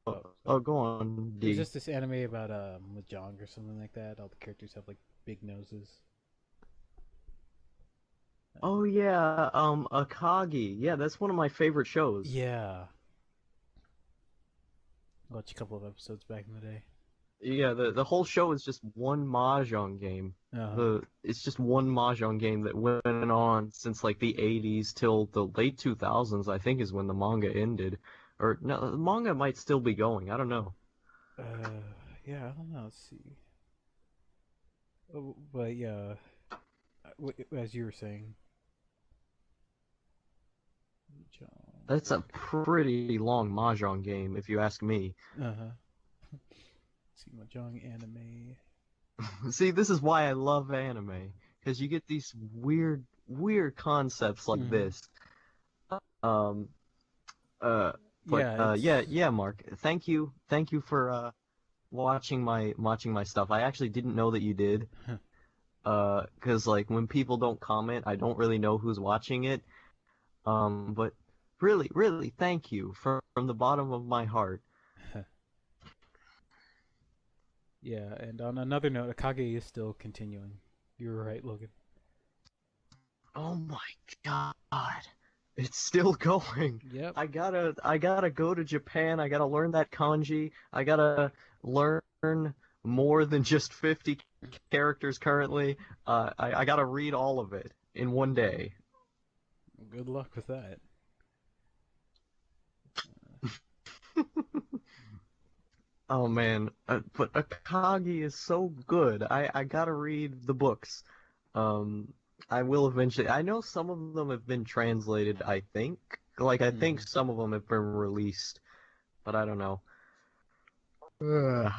Oh, go on, D. There's just this anime about Mahjong or something like that. All the characters have like big noses. Oh yeah, Akagi. Yeah, that's one of my favorite shows. Yeah. I watched a couple of episodes back in the day. Yeah, the whole show is just one mahjong game. It's just one mahjong game that went on since like the 80s till the late 2000s, I think is when the manga ended. Or no, the manga might still be going. I don't know. Yeah, I don't know. Let's see. Oh, but yeah, as you were saying. That's a pretty long mahjong game, if you ask me. See, Mahjong anime. See, this is why I love anime, because you get these weird concepts like this. But yeah, Mark. Thank you for watching my stuff. I actually didn't know that you did. Because like when people don't comment, I don't really know who's watching it. But really, thank you from the bottom of my heart. Yeah, and on another note, Akage is still continuing. You were right, Logan. Oh my god. It's still going. Yep. I gotta go to Japan. I gotta learn that kanji. I gotta learn more than just 50 characters currently. I gotta read all of it in one day. Good luck with that. Oh man, but Akagi is so good. I gotta read the books. I will eventually. I know some of them have been translated, I think. Like, I think some of them have been released, but I don't know. Ugh.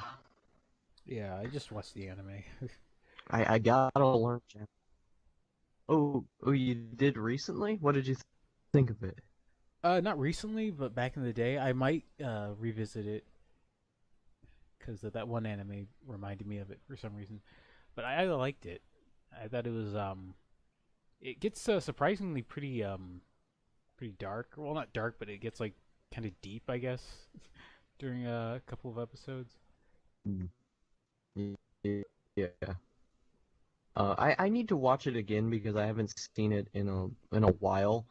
Yeah, I just watched the anime. I gotta learn Japanese. Oh, you did recently? What did you think of it? Not recently, but back in the day. I might revisit it. Because that one anime reminded me of it for some reason. But I liked it. I thought it was, it gets surprisingly pretty dark. Well, not dark, but it gets, like, kind of deep, I guess, during a couple of episodes. Yeah. I need to watch it again because I haven't seen it in a while.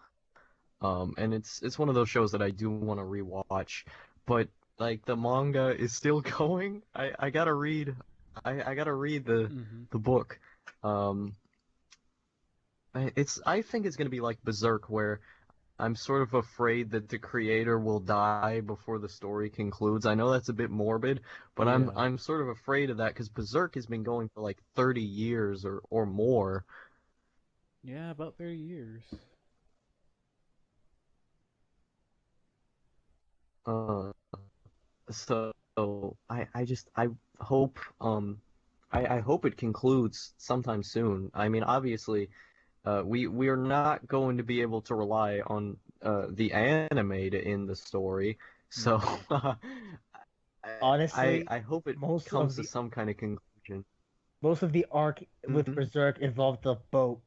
And it's one of those shows that I do want to rewatch, but like the manga is still going. I gotta read. I gotta read the book. I think it's gonna be like Berserk, where I'm sort of afraid that the creator will die before the story concludes. I know that's a bit morbid, but Yeah. I'm sort of afraid of that because Berserk has been going for like 30 years or more. Yeah, about 30 years. So I hope I hope it concludes sometime soon. I mean, obviously, we are not going to be able to rely on the anime to end the story. So Honestly, I hope it most comes of to some kind of conclusion. Most of the arc with Berserk involved the boat.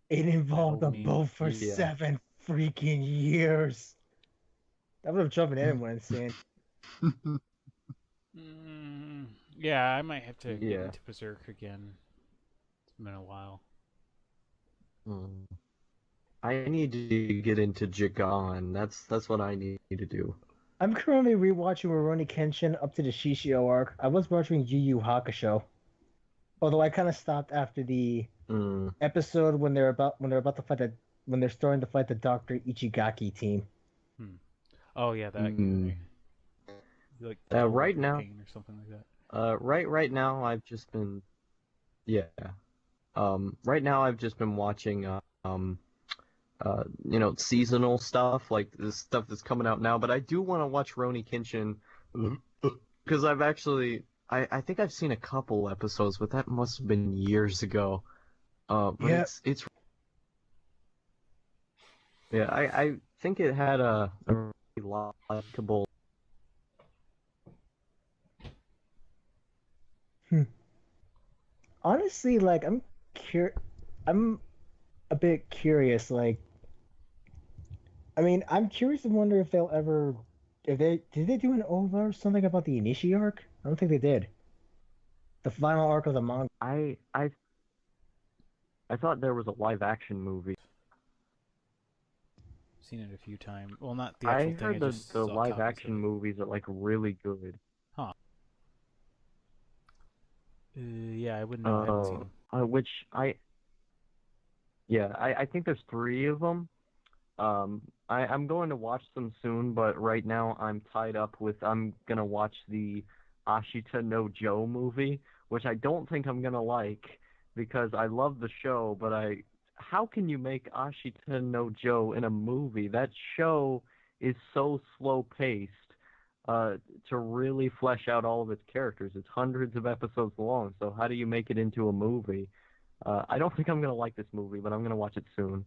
It involved the boat for 7 freaking years. That would have driven anyone insane. Yeah, I might have to get into Berserk again. It's been a while. I need to get into Jagan. That's what I need to do. I'm currently rewatching Rurouni Kenshin up to the Shishio arc. I was watching Yu Yu Hakusho, although I kind of stopped after the episode when they're about to fight when they're starting to fight the Doctor Ichigaki team. Oh yeah, that guy. Like right now, or something like that. right now I've just been, right now I've just been watching seasonal stuff, like the stuff that's coming out now. But I do want to watch Rurouni Kenshin because I think I've seen a couple episodes, but that must have been years ago. But it's I think it had a really likable. Honestly, like I'm a bit curious. Like, I mean, I'm curious to wonder if they'll ever, did they do an OVA or something about the Inishi arc? I don't think they did. The final arc of the manga. I thought there was a live action movie. Seen it a few times. Well, not the actual thing. I heard the live action movies are like really good. Huh. Yeah, I wouldn't know. I haven't seen them. I think there's 3 of them. I'm going to watch them soon, but right now I'm tied up with, I'm gonna watch the Ashita no Joe movie, which I don't think I'm gonna like because I love the show, but how can you make Ashita no Joe in a movie? That show is so slow paced to really flesh out all of its characters. It's hundreds of episodes long, so how do you make it into a movie? I don't think I'm gonna like this movie, but I'm gonna watch it soon.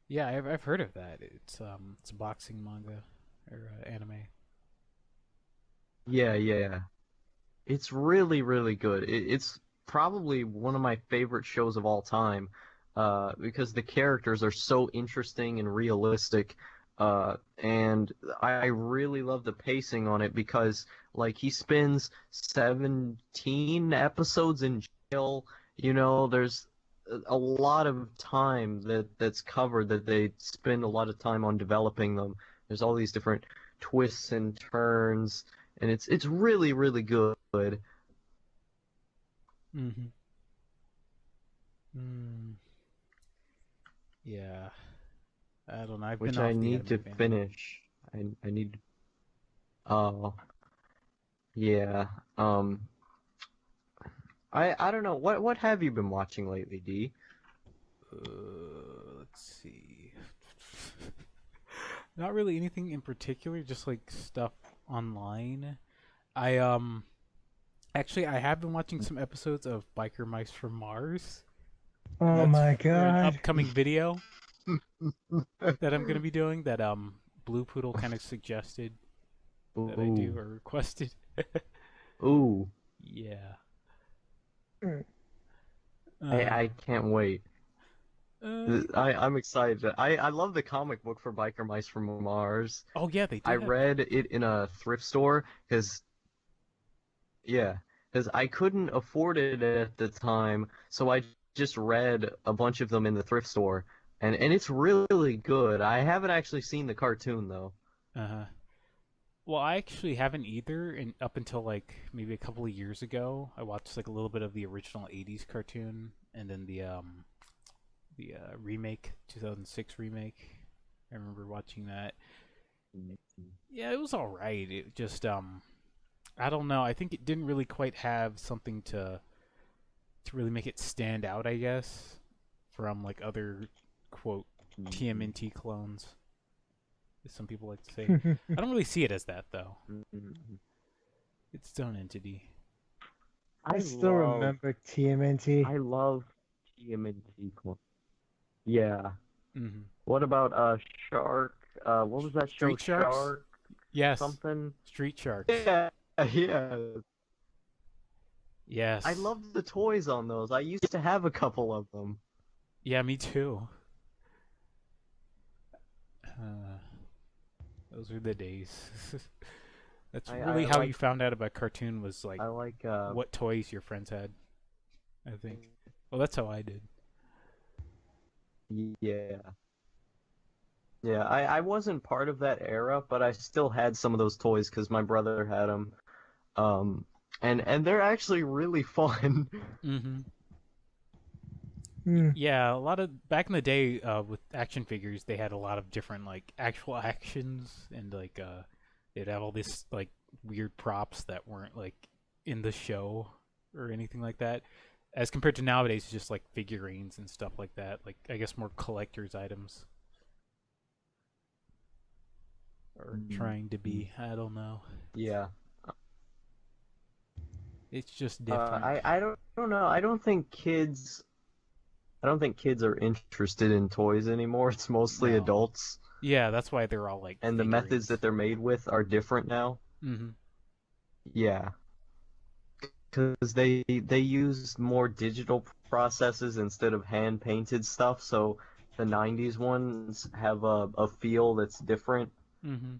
Yeah, I've heard of that. It's a boxing manga or anime. Yeah. It's really, really good. It's probably one of my favorite shows of all time because the characters are so interesting and realistic. And I really love the pacing on it because, like, he spends 17 episodes in jail. There's a lot of time that's covered, that they spend a lot of time on developing them. There's all these different twists and turns, and it's really, really good. Yeah. I don't know. I've Which been off I the need anime to bandwagon. finish. I need. Oh. Yeah. I don't know. What have you been watching lately, D? Let's see. Not really anything in particular, just like stuff online. I actually I have been watching some episodes of Biker Mice from Mars. Oh That's my for an god. upcoming video that I'm gonna be doing that Blue Poodle kind of suggested that I do or requested. Ooh. Yeah. I can't wait. I'm excited. I love the comic book for Biker Mice from Mars. Oh yeah, they did. I read it in a thrift store because I couldn't afford it at the time, so I just read a bunch of them in the thrift store, and it's really good. I haven't actually seen the cartoon though. Well, I actually haven't either, and up until like maybe a couple of years ago, I watched like a little bit of the original '80s cartoon, and then the remake, 2006 remake. I remember watching that. Yeah, it was all right. It just I don't know. I think it didn't really quite have something to really make it stand out, I guess, from like other quote TMNT clones, as some people like to say. I don't really see it as that though. It's its own entity. I still remember TMNT. I love TMNT clones. Yeah. What about Shark? What was that show? Street Sharks? Shark? Yes. Something? Street Sharks. Yeah. Yes. I loved the toys on those. I used to have a couple of them. Yeah, me too. Those were the days. That's really how you found out about cartoon, was like what toys your friends had, I think. Well, that's how I did. Yeah. Yeah, I wasn't part of that era, but I still had some of those toys because my brother had them. And they're actually really fun. Mm-hmm. Hmm. Yeah, a lot of back in the day with action figures, they had a lot of different like actual actions and like they'd have all this like weird props that weren't like in the show or anything like that. As compared to nowadays, it's just like figurines and stuff like that. Like I guess more collector's items. Or trying to be. I don't know. Yeah. It's just different. I don't know. I don't think kids are interested in toys anymore. It's mostly No. adults. Yeah, that's why they're all like. And the methods that they're made with are different now. Mm-hmm. Yeah. Because they use more digital processes instead of hand painted stuff, so the 90s ones have a feel that's different. Mm-hmm.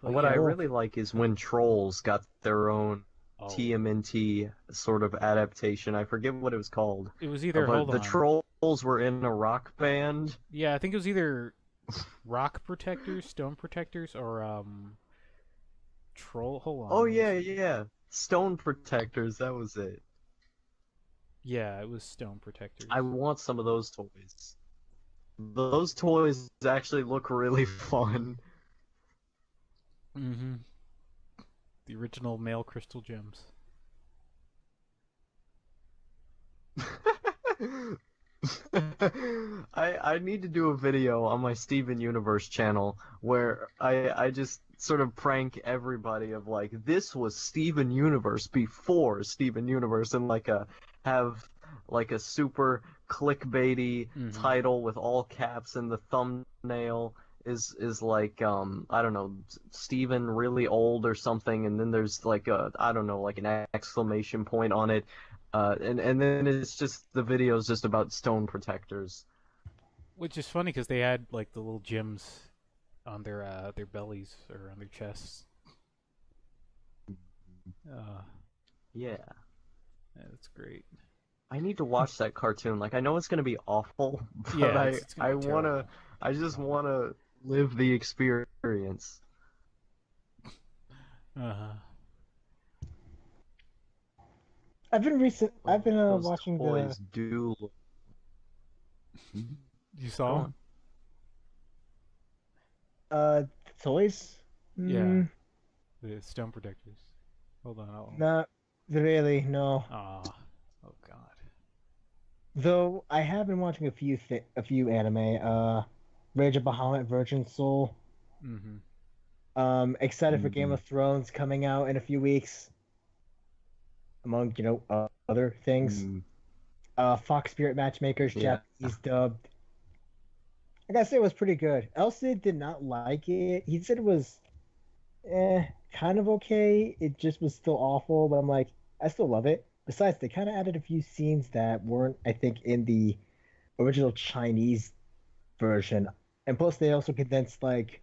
What I really like is when Trolls got their own Oh. TMNT sort of adaptation. I forget what it was called. It was either But hold the on. Trolls were in a rock band. Yeah, I think it was either rock protectors, stone protectors, or troll. Hold on. Oh yeah. Stone Protectors, that was it. Yeah, it was stone protectors. I want some of those toys. Those toys actually look really fun. Mm-hmm. The original male crystal gems. I need to do a video on my Steven Universe channel where I just sort of prank everybody of like, this was Steven Universe before Steven Universe, and have like a super clickbaity title with all caps, and the thumbnail is like I don't know, Steven really old or something, and then there's like I don't know, like an exclamation point on it. And then it's just the video's just about stone protectors. Which is funny because they had like the little gems on their bellies or on their chests. Yeah. That's great. I need to watch that cartoon. Like, I know it's gonna be awful, but Yeah, it's gonna be terrible. I just wanna live the experience. Uh-huh. I've been Those watching toys do look... You saw them? Toys. Yeah. The stone protectors. Hold on. Not really, no. Oh God. Though I have been watching a few anime. Rage of Bahamut, Virgin Soul. Mm-hmm. Excited for Game of Thrones coming out in a few weeks. Among other things. Fox Spirit Matchmakers, Japanese dubbed. I gotta say it was pretty good. Elsid did not like it. He said it was kind of okay. It just was still awful, but I'm like, I still love it. Besides, they kind of added a few scenes that weren't, I think, in the original Chinese version. And plus, they also condensed like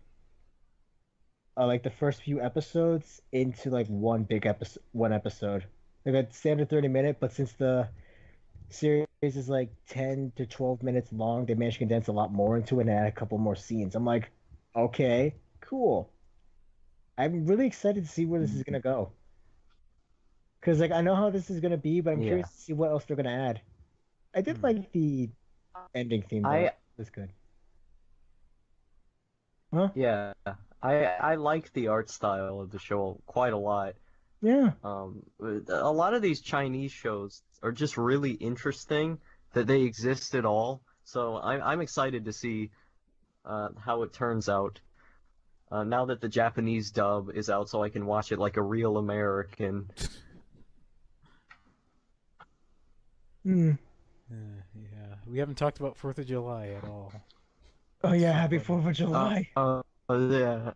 the first few episodes into like one episode. Like a standard 30-minute, but since the series is like 10 to 12 minutes long, they managed to condense a lot more into it and add a couple more scenes. I'm like, okay, cool. I'm really excited to see where this is gonna go. Because like I know how this is gonna be, but I'm curious to see what else they're gonna add. I did like the ending theme. It was good. Huh? Yeah, I like the art style of the show quite a lot. Yeah. A lot of these Chinese shows are just really interesting that they exist at all. So I'm excited to see how it turns out. Now that the Japanese dub is out, so I can watch it like a real American. Yeah, we haven't talked about 4th of July at all. Oh yeah, happy 4th of July. Yeah.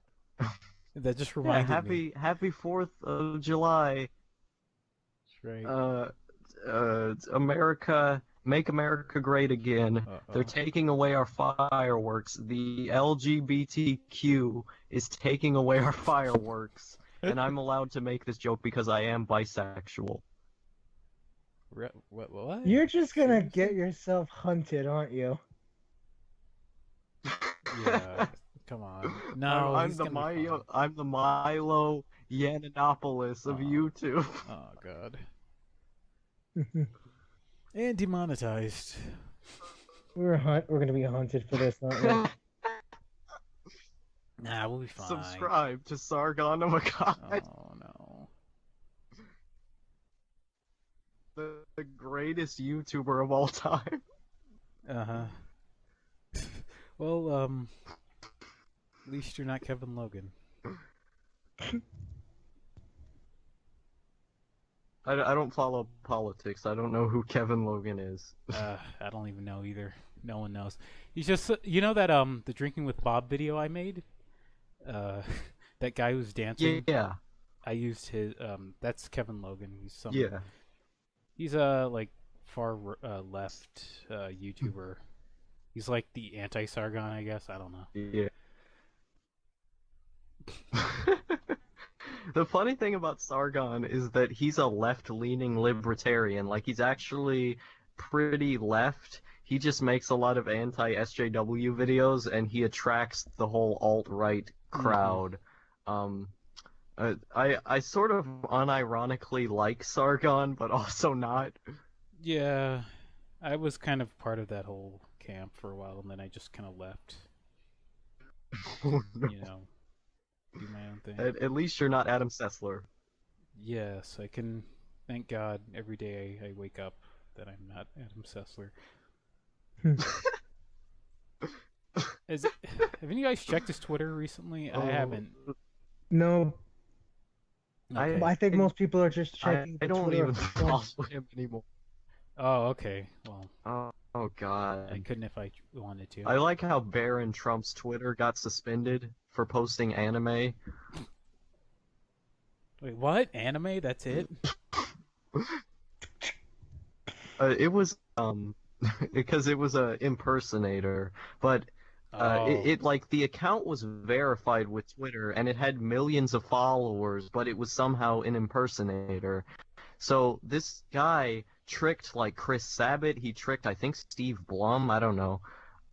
That just reminded me. Happy 4th of July. That's right. America, make America great again. They're taking away our fireworks. The LGBTQ is taking away our fireworks. And I'm allowed to make this joke because I am bisexual. What? You're just gonna Seriously? get yourself hunted, aren't you? Yeah. Come on. No, I'm he's the gonna be fine. I'm the Milo Yiannopoulos of Aw. YouTube. Oh god. And demonetized. We're gonna be hunted for this, aren't we? Nah, we'll be fine. Subscribe to Sargon of Akkad, Oh no. the greatest YouTuber of all time. Uh-huh. Well, at least you're not Kevin Logan. I don't follow politics. I don't know who Kevin Logan is. I don't even know either. No one knows. He's just, you know that the Drinking with Bob video I made? That guy who's dancing? Yeah. I used his, that's Kevin Logan. He's some, Yeah. he's a, like, far left YouTuber. He's like the anti-Sargon, I guess. I don't know. Yeah. The funny thing about Sargon is that he's a left-leaning libertarian. Like, he's actually pretty left. He just makes a lot of anti-SJW videos, and he attracts the whole alt-right crowd. I sort of unironically like Sargon, but also not. Yeah, I was kind of part of that whole camp for a while, and then I just kind of left. Oh, no. You know, do my own thing. At least you're not Adam Sessler. Yes, I can thank God every day I wake up that I'm not Adam Sessler. Have any of you guys checked his Twitter recently? I haven't. No, Okay. I think most people are just checking. I the don't Twitter even accounts. follow him anymore. Oh, okay. Well, Oh God. I couldn't if I wanted to. I like how Barron Trump's Twitter got suspended for posting anime. Wait, what? Anime? That's it? It was because it was a impersonator, but Oh. it like the account was verified with Twitter and it had millions of followers, but it was somehow an impersonator. So this guy tricked like Chris Sabat, he tricked I think Steve Blum, I don't know,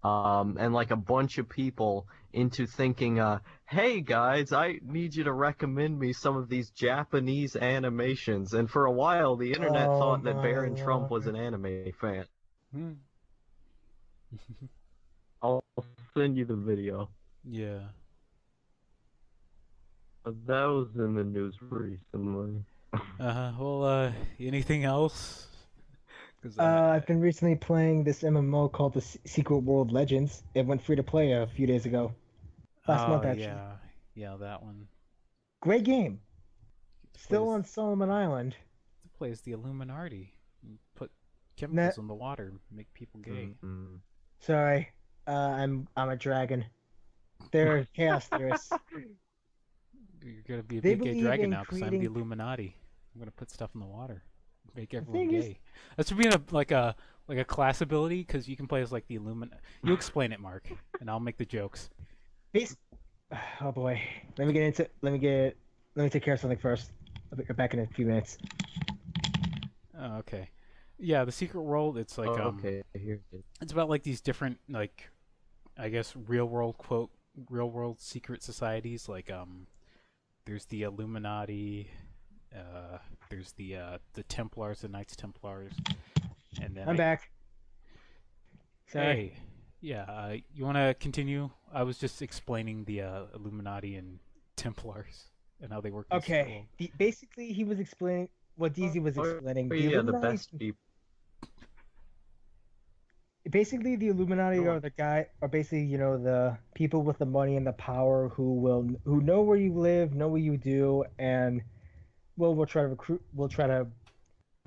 and like a bunch of people into thinking, hey guys, I need you to recommend me some of these Japanese animations. And for a while, the internet Oh thought that my Barron Trump was Lord. an anime fan. Hmm. I'll send you the video. Yeah. That was in the news recently. Well, anything else? 'Cause, I've been recently playing this MMO called the Secret World Legends. It went free to play a few days ago. Last month, actually. Yeah, that one. Great game. Still Plays- on Solomon Island. It plays the Illuminati. You put chemicals in the water, make people gay. Sorry, I'm a dragon. They're chaos theorists. You're gonna be a They big gay believe dragon in now because I'm the creating- Illuminati. I'm gonna put stuff in the water, make everyone thing is- gay. That should be a class ability because you can play as like the Illuminati. You explain it, Mark, and I'll make the jokes. Oh boy, let me take care of something first. I'll be back in a few minutes. Oh, okay. Yeah, the Secret World. It's like okay, here's it. it's about like these different like, I guess real world secret societies. Like there's the Illuminati. There's the Templars, the Knights Templars, and then I'm back. Sorry. Hey, yeah. You want to continue? I was just explaining the Illuminati and Templars and how they work. In the Secret Okay. World. Basically, he was explaining what DZ was explaining. Oh, The yeah, the Illuminati- best people. Basically, the Illuminati are basically the people with the money and the power who know where you live, know what you do, and will try to recruit. Will try to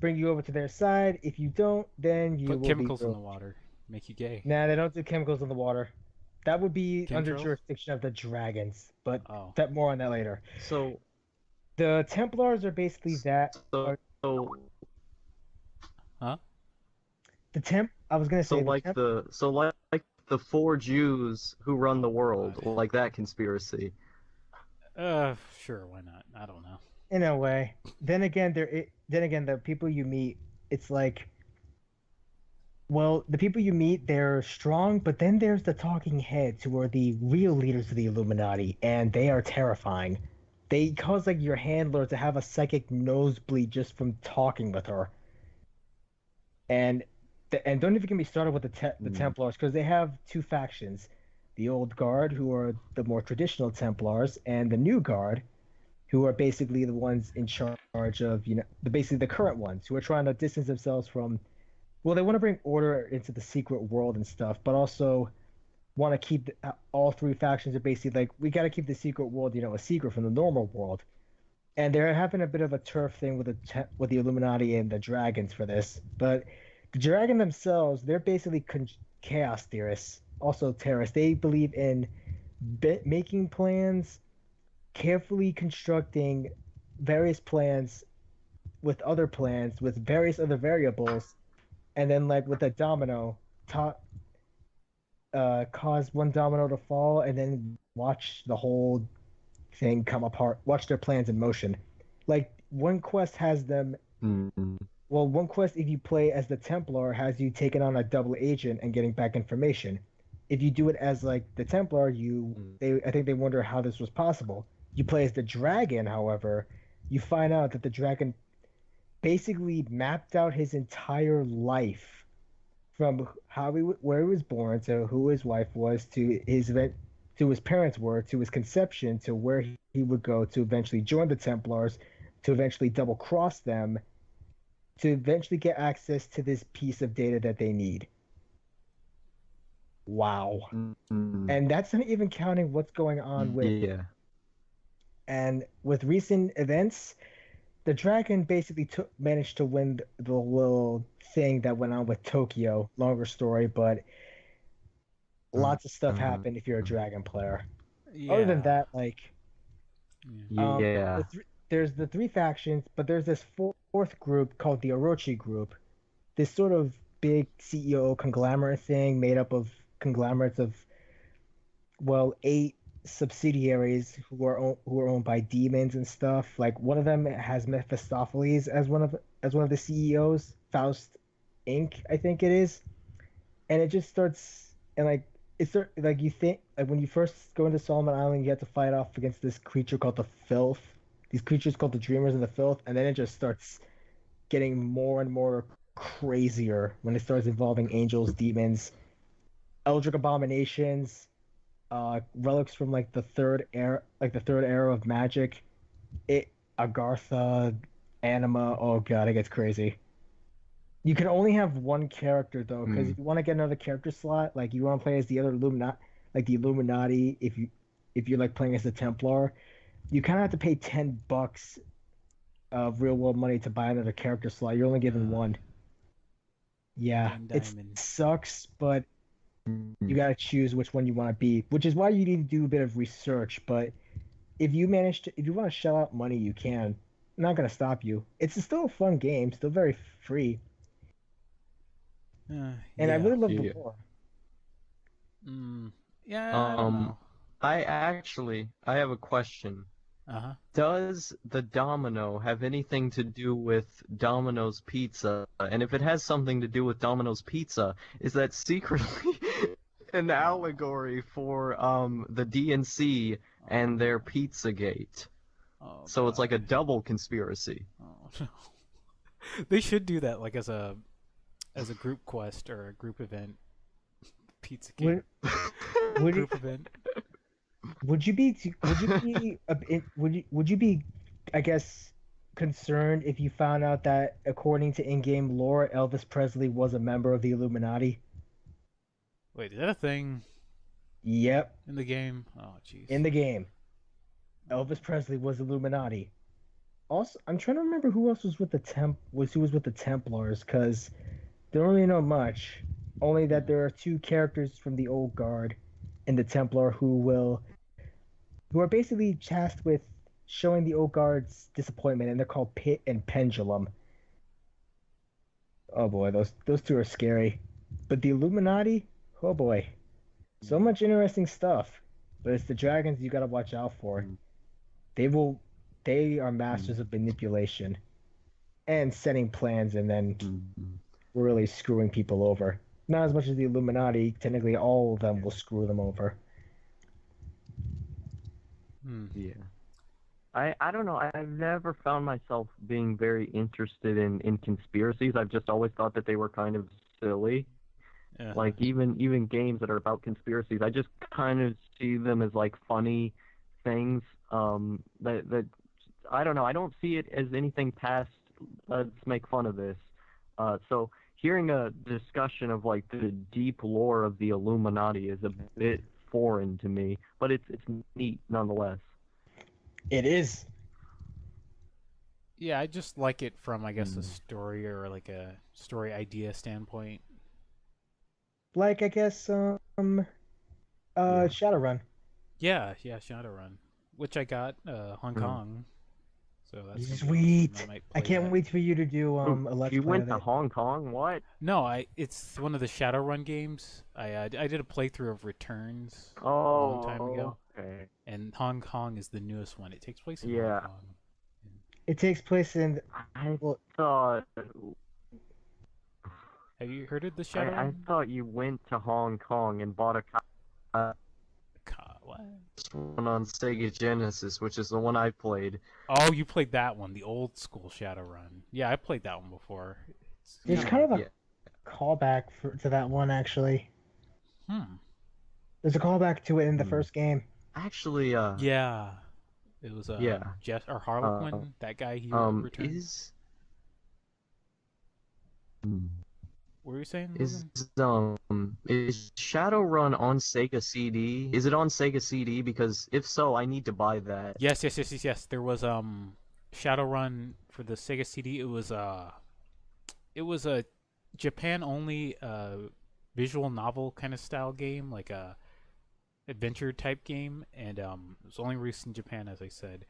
bring you over to their side. If you don't, then you Put will chemicals be in the water, make you gay. Nah, they don't do chemicals in the water. That would be under Chemtrails? jurisdiction of the dragons, but Oh. more on that later. So The Templars are basically that. Huh? I was gonna say like the four Jews who run the world, like that conspiracy. Sure, why not? I don't know. in a way. Then again, the people you meet it's like, well, the people you meet, they're strong, but then there's the talking heads who are the real leaders of the Illuminati, and they are terrifying. They cause like your handler to have a psychic nosebleed just from talking with her. And and don't even get me started with the Templars, because they have two factions: the old guard, who are the more traditional Templars, and the new guard, who are basically the ones in charge of, basically the current ones who are trying to distance themselves from. Well, they want to bring order into the secret world and stuff, but also want to keep all three factions are basically like, we got to keep the secret world, a secret from the normal world. And they're having a bit of a turf thing with the Illuminati and the dragons for this. But the dragon themselves, they're basically chaos theorists, also terrorists. They believe in making plans, carefully constructing various plans with other plans with various other variables, and then like with a domino, cause one domino to fall, and then watch the whole thing come apart. Watch their plans in motion. Like one quest has them. Well, one quest, if you play as the Templar, has you taking on a double agent and getting back information. If you do it as like the Templar, I think they wonder how this was possible. You play as the dragon, however, you find out that the dragon basically mapped out his entire life from where he was born to who his wife was to his parents were, to his conception, to where he would go to eventually join the Templars, to eventually double cross them, to eventually get access to this piece of data that they need. Wow. And that's not even counting what's going on with and with recent events. The dragon basically managed to win the little thing that went on with Tokyo. Longer story, but lots of stuff happened if you're a dragon player. Other than that, like, there's the three factions, but there's this fourth group called the Orochi group. This sort of big CEO conglomerate thing made up of conglomerates of, well, 8 subsidiaries who are owned by demons and stuff. Like one of them has Mephistopheles as one of the CEOs, Faust Inc. I think it is, and it just starts and like you think like when you first go into Solomon Island, you have to fight off against this creature called the Filth. These creatures called the Dreamers and the Filth, and then it just starts getting more and more crazier when it starts involving angels, demons, eldritch abominations. Relics from like the third era of magic, Agartha, Anima. Oh god, it gets crazy. You can only have one character though, because if you want to get another character slot, like you want to play as the other Illuminati, if you're like playing as the Templar, you kind of have to pay $10 of real world money to buy another character slot. You're only given one. Yeah, it sucks, but you gotta choose which one you want to be, which is why you need to do a bit of research. But if you want to shell out money, you can. I'm not gonna stop you. It's still a fun game, still very free. And I really love the lore. I don't know. I have a question. Does the domino have anything to do with Domino's Pizza? And if it has something to do with Domino's Pizza, is that secretly an allegory for the DNC and their Pizzagate? So it's like a double conspiracy. Oh no. They should do that like as a group quest or a group event. Pizzagate. Group event. Would you be I guess concerned if you found out that according to in-game lore, Elvis Presley was a member of the Illuminati? Wait, is that a thing? Yep. In the game? Oh jeez. In the game. Elvis Presley was Illuminati. Also, I'm trying to remember who else was with the Templars, because they don't really know much. Only that there are 2 characters from the old guard in the Templar who are basically tasked with showing the old guard's disappointment, and they're called Pit and Pendulum. Oh boy, those 2 are scary. But the Illuminati, oh boy, so much interesting stuff. But it's the dragons you gotta watch out for. They are masters of manipulation. and setting plans and then Mhm. really screwing people over. Not as much as the Illuminati. Technically, all of them will screw them over. Hmm. Yeah. I don't know. I've never found myself being very interested in conspiracies. I've just always thought that they were kind of silly. Uh-huh. Like even games that are about conspiracies, I just kind of see them as like funny things. That I don't know. I don't see it as anything past let's make fun of this. So hearing a discussion of like the deep lore of the Illuminati is a bit foreign to me, but it's neat nonetheless. It is. Yeah, I just like it from, I guess, a Mm. story or like a story idea standpoint. Like, I guess, Yeah. Shadowrun. Yeah, Shadowrun, which I got Hong Mm. Kong, so that's gonna be Sweet. awesome. I might I play can't that. wait for you to do a Oh, let's you play went of to it. Hong Kong? What? No, it's one of the Shadowrun games. I did a playthrough of Returns a Oh, long time ago, okay. and Hong Kong is the newest one. It takes place in Yeah. Hong Kong. It takes place in. I Well, thought Have you heard of the I Shadowrun? thought you went to Hong Kong and bought a What? one on Sega Genesis, which is the one I played. Oh, you played that one, the old school Shadowrun. Yeah, I played that one before. there's kind of a Yeah. callback to that one, actually. Hmm. There's a callback to it in the Hmm. first game. Actually, Yeah. It was yeah. Jess or Harlequin, that guy he returned. What were you saying, Is Logan? is Shadowrun on Sega CD? Is it on Sega CD? Because if so, I need to buy that. Yes. There was Shadowrun for the Sega CD. It was a Japan only visual novel kind of style game, like a adventure type game, and it was only released in Japan, as I said.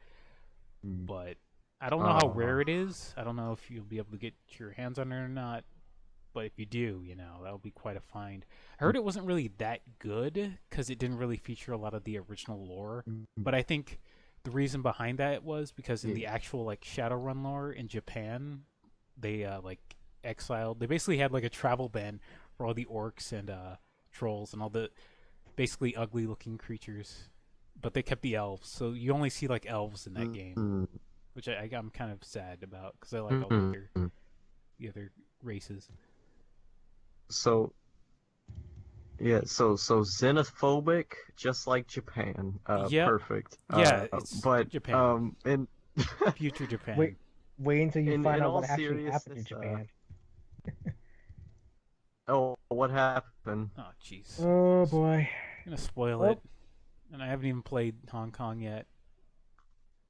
Mm. But I don't know how rare it is. I don't know if you'll be able to get your hands on it or not. But if you do, that'll be quite a find. I heard it wasn't really that good because it didn't really feature a lot of the original lore. But I think the reason behind that was because in the actual like Shadowrun lore in Japan, they like exiled. They basically had like a travel ban for all the orcs and trolls and all the basically ugly looking creatures. But they kept the elves, so you only see like elves in that game, which I'm kind of sad about because I like all the other races. So, yeah, so xenophobic, just like Japan. Yep. Perfect. Yeah, it's but Japan. and Future Japan. Wait until you find in out all what actually happened in seriousness, Japan. oh, what happened? Oh, jeez. Oh boy. I'm gonna spoil Well- it. And I haven't even played Hong Kong yet.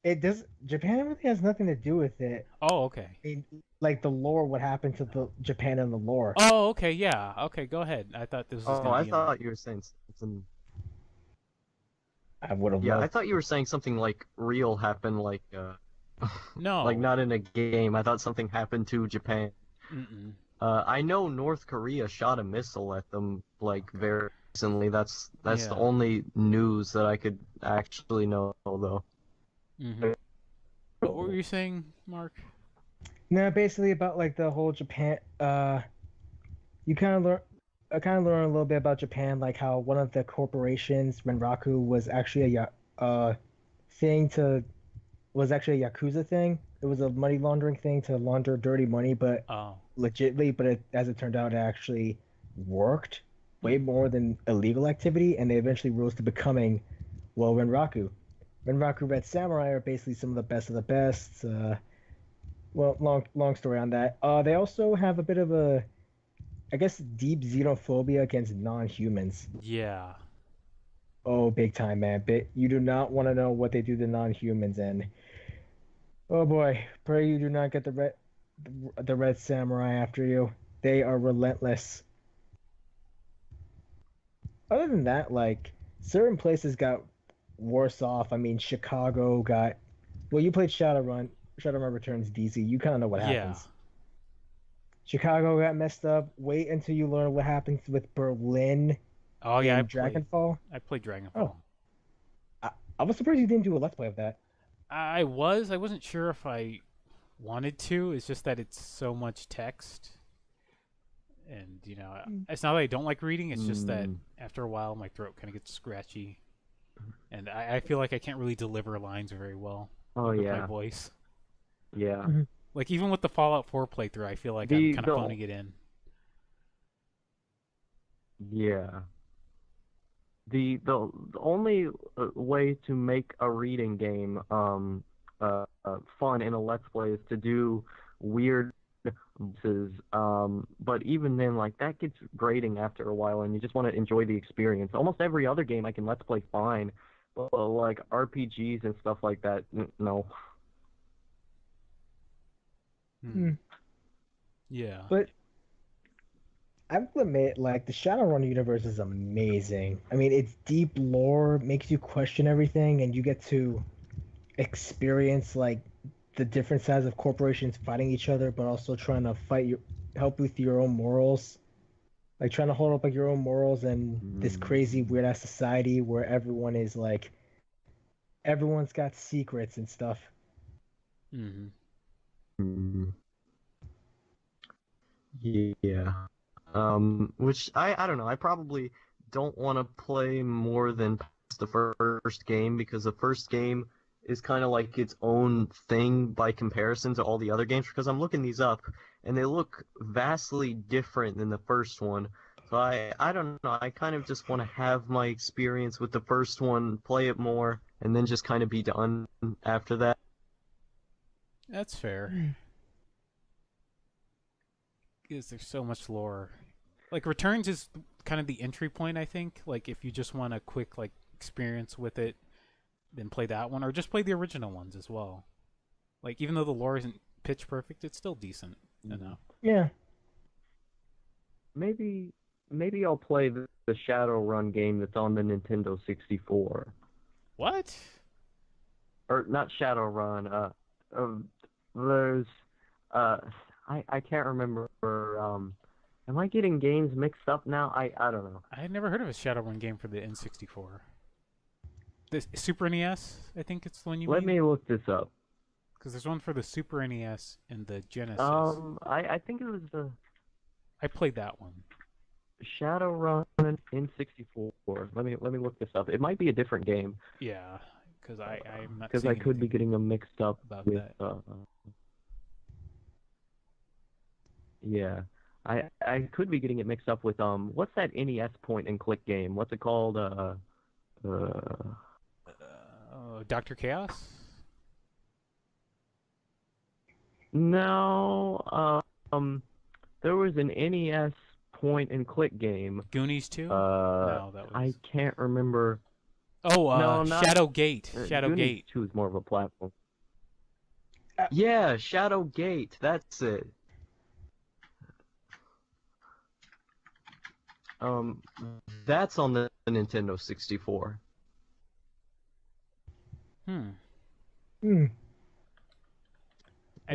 It does. Japan really has nothing to do with it. Oh, okay. I mean, like the lore, what happened to the Japan and the lore. Oh, okay, yeah. Okay, go ahead. I thought this was Oh, gonna I be thought you were saying something. I would have Yeah, I loved. thought you were saying something like real happened, like No. like not in a game. I thought something happened to Japan. Mm-mm. I know North Korea shot a missile at them like very recently. That's the Yeah. only news that I could actually know though. Mm-hmm. What were you saying, Mark? No, basically about like the whole Japan. You kind of learn. I kind of learned a little bit about Japan, like how one of the corporations, Renraku, was actually was actually a yakuza thing. It was a money laundering thing to launder dirty money, but Oh. legitly. But as it turned out, it actually worked way more than illegal activity, and they eventually rose to becoming, well, Renraku. Renraku Red Samurai are basically some of the best of the best. Well, long story on that. They also have a bit of a, I guess, deep xenophobia against non-humans. Yeah. Oh, big time, man. You do not want to know what they do to non-humans, and oh boy, pray you do not get the red samurai after you. They are relentless. Other than that, like certain places got worse off. I mean, Chicago got. Well, you played Shadowrun. Shadowrun Returns DC. You kind of know what happens. Chicago got messed up. Wait until you learn what happens with Berlin. Oh yeah, and Dragonfall. I played Dragonfall. Oh. I was surprised you didn't do a let's play of that. I wasn't sure if I wanted to. It's just that it's so much text. And, you know, it's not that I don't like reading. It's just that after a while, my throat kind of gets scratchy. And I feel like I can't really deliver lines very well with my voice. Yeah. Like, even with the Fallout 4 playthrough, I feel like I'm kind of phoning it in. Yeah. The only way to make a reading game fun in a Let's Play is to do weird voices, but even then, like, that gets grating after a while, and you just want to enjoy the experience. Almost every other game I can Let's Play fine, but like RPGs and stuff like that, no. Yeah. But I have to admit, like, the Shadowrun universe is amazing. I mean, it's deep lore, makes you question everything, and you get to experience, like, the different sides of corporations fighting each other, but also trying to help with your own morals. Like, trying to hold up, like, your own morals in this crazy, weird-ass society where everyone is, like, everyone's got secrets and stuff. Yeah. Which I don't know. I probably don't want to play more than the first game, because the first game is kind of like its own thing by comparison to all the other games, because I'm looking these up and they look vastly different than the first one. So I don't know. I kind of just want to have my experience with the first one, play it more, and then just kind of be done after that. That's fair. Because there's so much lore. Like, Returns is kind of the entry point, I think. Like, if you just want a quick, like, experience with it, then play that one, or just play the original ones as well. Like, even though the lore isn't pitch perfect, it's still decent, you know? Yeah. Maybe I'll play the Shadowrun game that's on the Nintendo 64. What? Or not Shadowrun. There's I can't remember. Am I getting games mixed up now? I don't know. I had never heard of a Shadowrun game for the N64. The Super NES, I think it's the one you mean? Let me look this up. Because there's one for the Super NES and the Genesis. I think it was the... I played that one. Shadowrun N64. Let me look this up. It might be a different game. Yeah, because I'm not. Because I could be getting them mixed up about with. that. Yeah, I could be getting it mixed up with what's that NES point and click game? What's it called? Dr. Chaos? No, there was an NES point and click game. Goonies 2? No, that was... I can't remember. Oh, no, not... Shadowgate. Shadowgate. Goonies 2 is more of a platform. Yeah, Shadowgate. That's it. That's on the Nintendo 64. I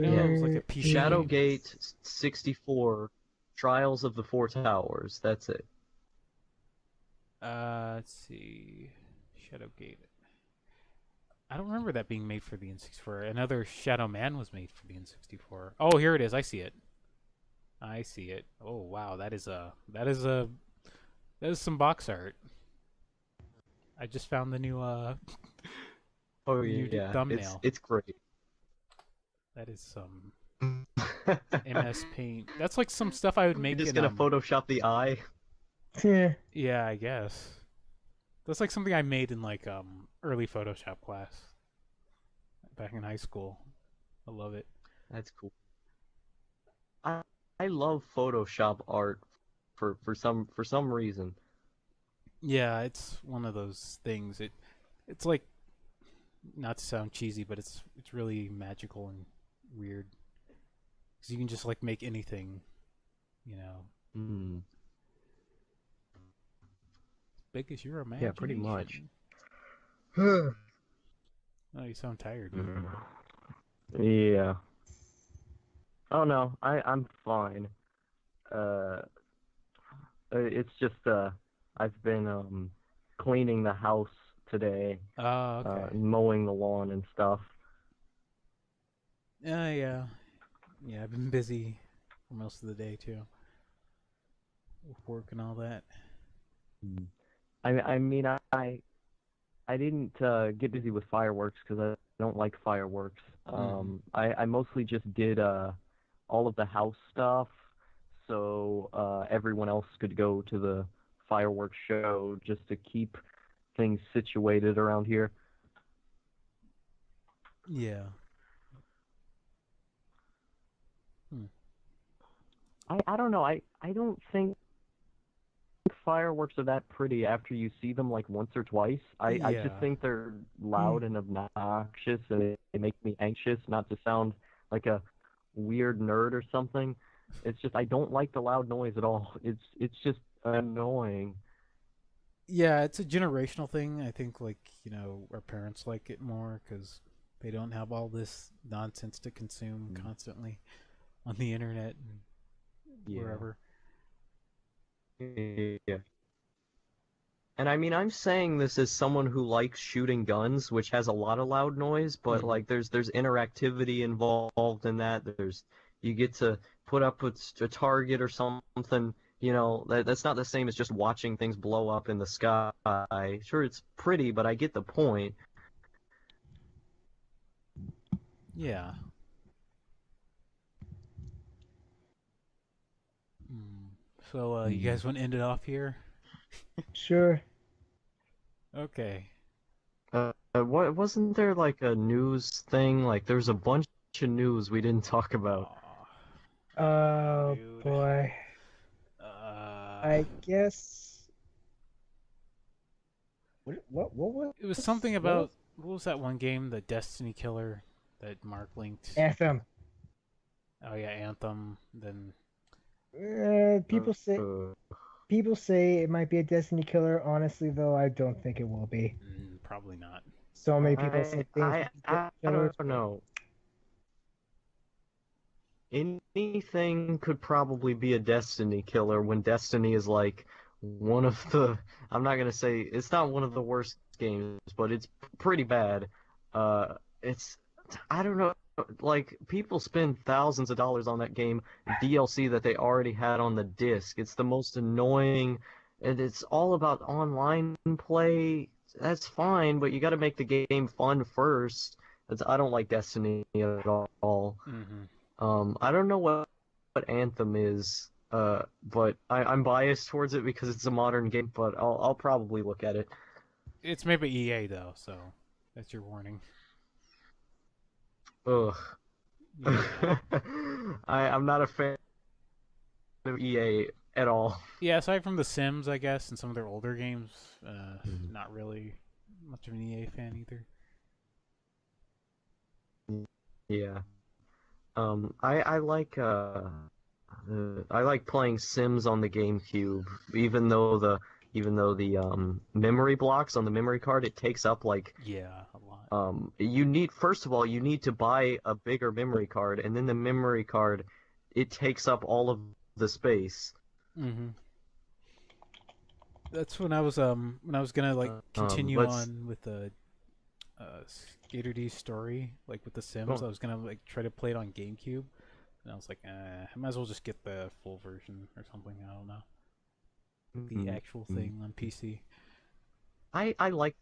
know it was like a PC. Shadowgate 64, Trials of the Four Towers. That's it. Let's see. Shadowgate. I don't remember that being made for the N64. Another Shadow Man was made for the N64. Oh, here it is. I see it. I see it. Oh, wow. That is some box art. I just found the new oh yeah, thumbnail. It's great. That is some MS Paint. That's like some stuff I would make. You're just gonna Photoshop the eye. Yeah, I guess. That's like something I made in like early Photoshop class back in high school. I love it. That's cool. I love Photoshop art for some reason. Yeah, it's one of those things. It's like, not to sound cheesy, but it's really magical and weird. Because you can just like make anything, you know. Big as your imagination. Yeah, pretty much. Oh, you sound tired. Yeah. Oh no, I'm fine. It's just I've been cleaning the house today. Oh, okay. Mowing the lawn and stuff. Yeah. Yeah, I've been busy for most of the day too, with work and all that. I mean, I didn't get busy with fireworks because I don't like fireworks. I mostly just did all of the house stuff, so everyone else could go to the fireworks show just to keep things situated around here. Yeah. I don't know. I don't think fireworks are that pretty after you see them like once or twice. I just Yeah. think they're loud and obnoxious, and they make me anxious, not to sound like a weird nerd or something. It's just I don't like the loud noise at all. It's just annoying. Yeah, it's a generational thing. I think, like, our parents like it more because they don't have all this nonsense to consume constantly on the internet and wherever. Yeah. And I mean, I'm saying this as someone who likes shooting guns, which has a lot of loud noise, but like there's interactivity involved in that. You get to put up with a target or something, that's not the same as just watching things blow up in the sky. Sure, it's pretty, but I get the point. Yeah. So, you guys want to end it off here? Sure. Okay. What wasn't there like a news thing? Like there's a bunch of news we didn't talk about. Oh Dude. boy. I guess. What was? It was something about what was that one game, the Destiny killer that Mark linked? Anthem. Oh yeah, Anthem. Then people say it might be a Destiny killer. Honestly, though, I don't think it will be. Probably not. So many people say things. I don't know. Anything could probably be a Destiny killer when Destiny is like one of the. I'm not gonna say it's not one of the worst games, but it's pretty bad. I don't know. Like people spend thousands of dollars on that game, DLC that they already had on the disc. It's the most annoying, and it's all about online play. That's fine, but you got to make the game fun first. I don't like Destiny at all. I don't know what Anthem is, but I'm biased towards it because it's a modern game. But I'll probably look at it. It's made by EA though, so that's your warning. Ugh. Yeah. I'm not a fan of EA at all. Yeah, aside from The Sims, I guess, and some of their older games, not really much of an EA fan either. Yeah. I like playing Sims on the GameCube, even though the memory blocks on the memory card, it takes up like a lot. First of all you need to buy a bigger memory card, and then the memory card, it takes up all of the space. That's when I was gonna continue on with the Skater D story, like with the Sims. I was gonna try to play it on GameCube, and I was like, I might as well just get the full version or something. I don't know, the actual thing on PC. I like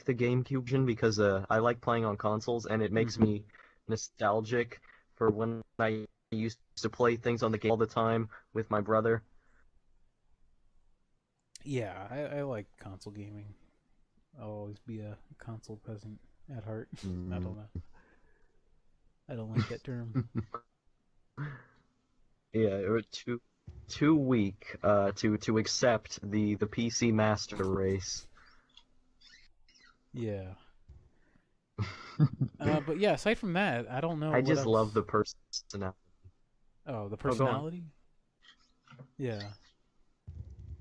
the GameCube version because I like playing on consoles, and it makes me nostalgic for when I used to play things on the game all the time with my brother. Yeah, I like console gaming. I'll always be a console peasant at heart. I don't know. I don't like that term. Yeah, it was too weak to accept the PC master race. Yeah. But yeah, aside from that, I don't know. I just love the personality. Oh, the personality? Yeah.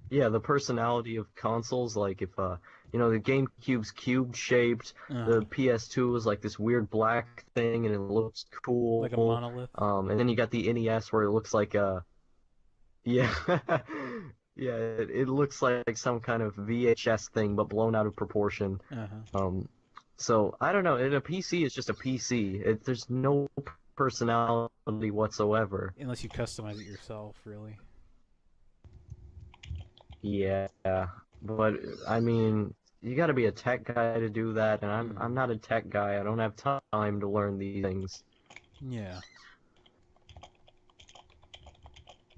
Yeah, the personality of consoles, like if the GameCube's cube shaped, the PS2 was like this weird black thing and it looks cool. Like a monolith. And then you got the NES where it looks like yeah. Yeah, it looks like some kind of VHS thing but blown out of proportion. So I don't know. And a PC is just a PC. There's no personality whatsoever. Unless you customize it yourself, really. Yeah, but I mean, you got to be a tech guy to do that, and I'm not a tech guy. I don't have time to learn these things. Yeah.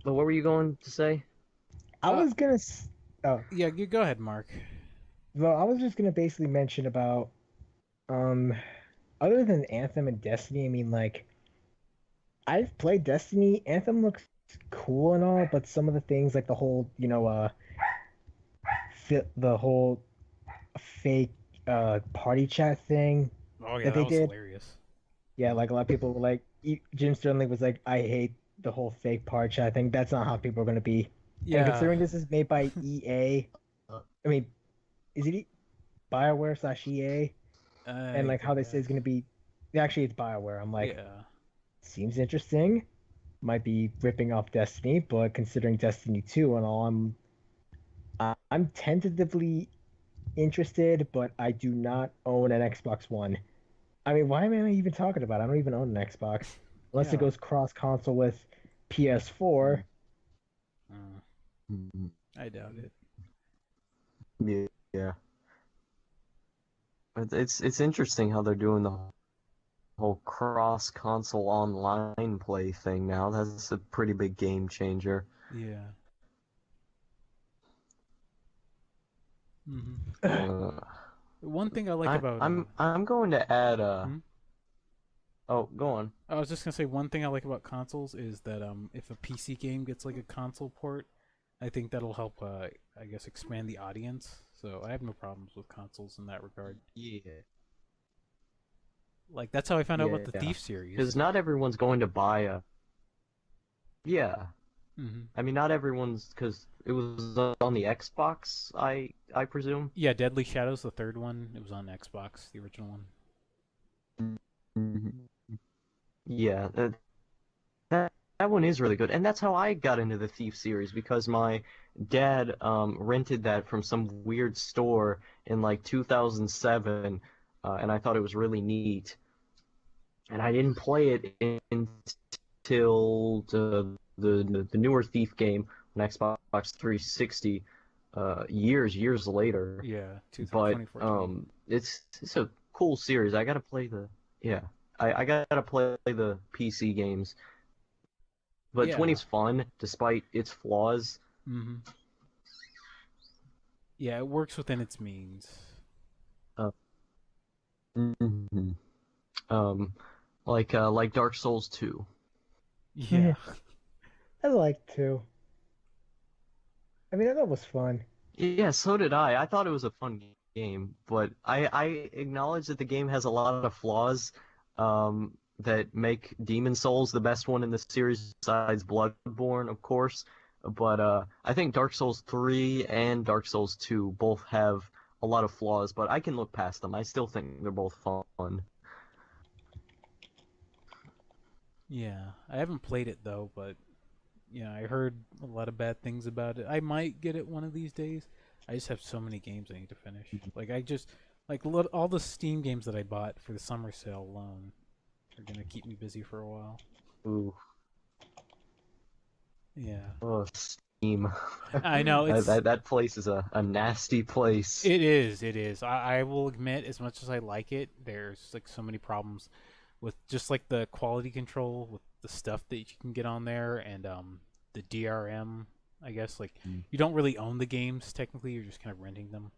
But what were you going to say? I was gonna. Yeah, you go ahead, Mark. Well, I was just gonna basically mention about, other than Anthem and Destiny. I mean, like, I've played Destiny. Anthem looks cool and all, but some of the things, like the whole, the whole fake party chat thing Oh yeah, that they was did. hilarious. Yeah, like a lot of people were like, Jim Sterling was like, I hate the whole fake party chat thing. That's not how people are gonna be. Yeah. And considering this is made by EA, I mean, is it BioWare/EA? And like how they say it's gonna be, actually it's BioWare. I'm like, yeah. Seems interesting. Might be ripping off Destiny, but considering Destiny 2 and all, I'm tentatively interested, but I do not own an Xbox One. I mean, why am I even talking about it? I don't even own an Xbox. Unless it goes cross-console with PS4. I doubt it. Yeah. But it's interesting how they're doing the whole cross-console online play thing now. That's a pretty big game changer. Yeah. One thing I like about I'm going to add Oh, go on. I was just gonna say one thing I like about consoles is that if a PC game gets like a console port, I think that'll help I guess expand the audience. So I have no problems with consoles in that regard. Yeah. Like that's how I found out about the Thief series. Because not everyone's going to buy a. Yeah. I mean, not everyone's, because it was on the Xbox, I presume. Yeah, Deadly Shadows, the third one, it was on Xbox, the original one. Yeah, that one is really good, and that's how I got into the Thief series, because my dad rented that from some weird store in like 2007, and I thought it was really neat, and I didn't play it until the newer Thief game on Xbox 360 years later. Yeah, but 2014. it's a cool series. I gotta play I gotta play the PC games. But 20's fun despite its flaws. Yeah, it works within its means. Like Dark Souls 2. Yeah. I like 2. I mean, I thought it was fun. Yeah, so did I. I thought it was a fun game, but I acknowledge that the game has a lot of flaws that make Demon Souls the best one in the series besides Bloodborne, of course. But I think Dark Souls 3 and Dark Souls 2 both have a lot of flaws, but I can look past them. I still think they're both fun. Yeah, I haven't played it though, but I heard a lot of bad things about it. I might get it one of these days. I just have so many games I need to finish. All the Steam games that I bought for the summer sale alone are gonna keep me busy for a while. Ooh. Yeah. Oh, Steam. I know that place is a nasty place. It is. I will admit, as much as I like it, there's like so many problems with just like the quality control with the stuff that you can get on there, and the DRM. I guess you don't really own the games technically; you're just kind of renting them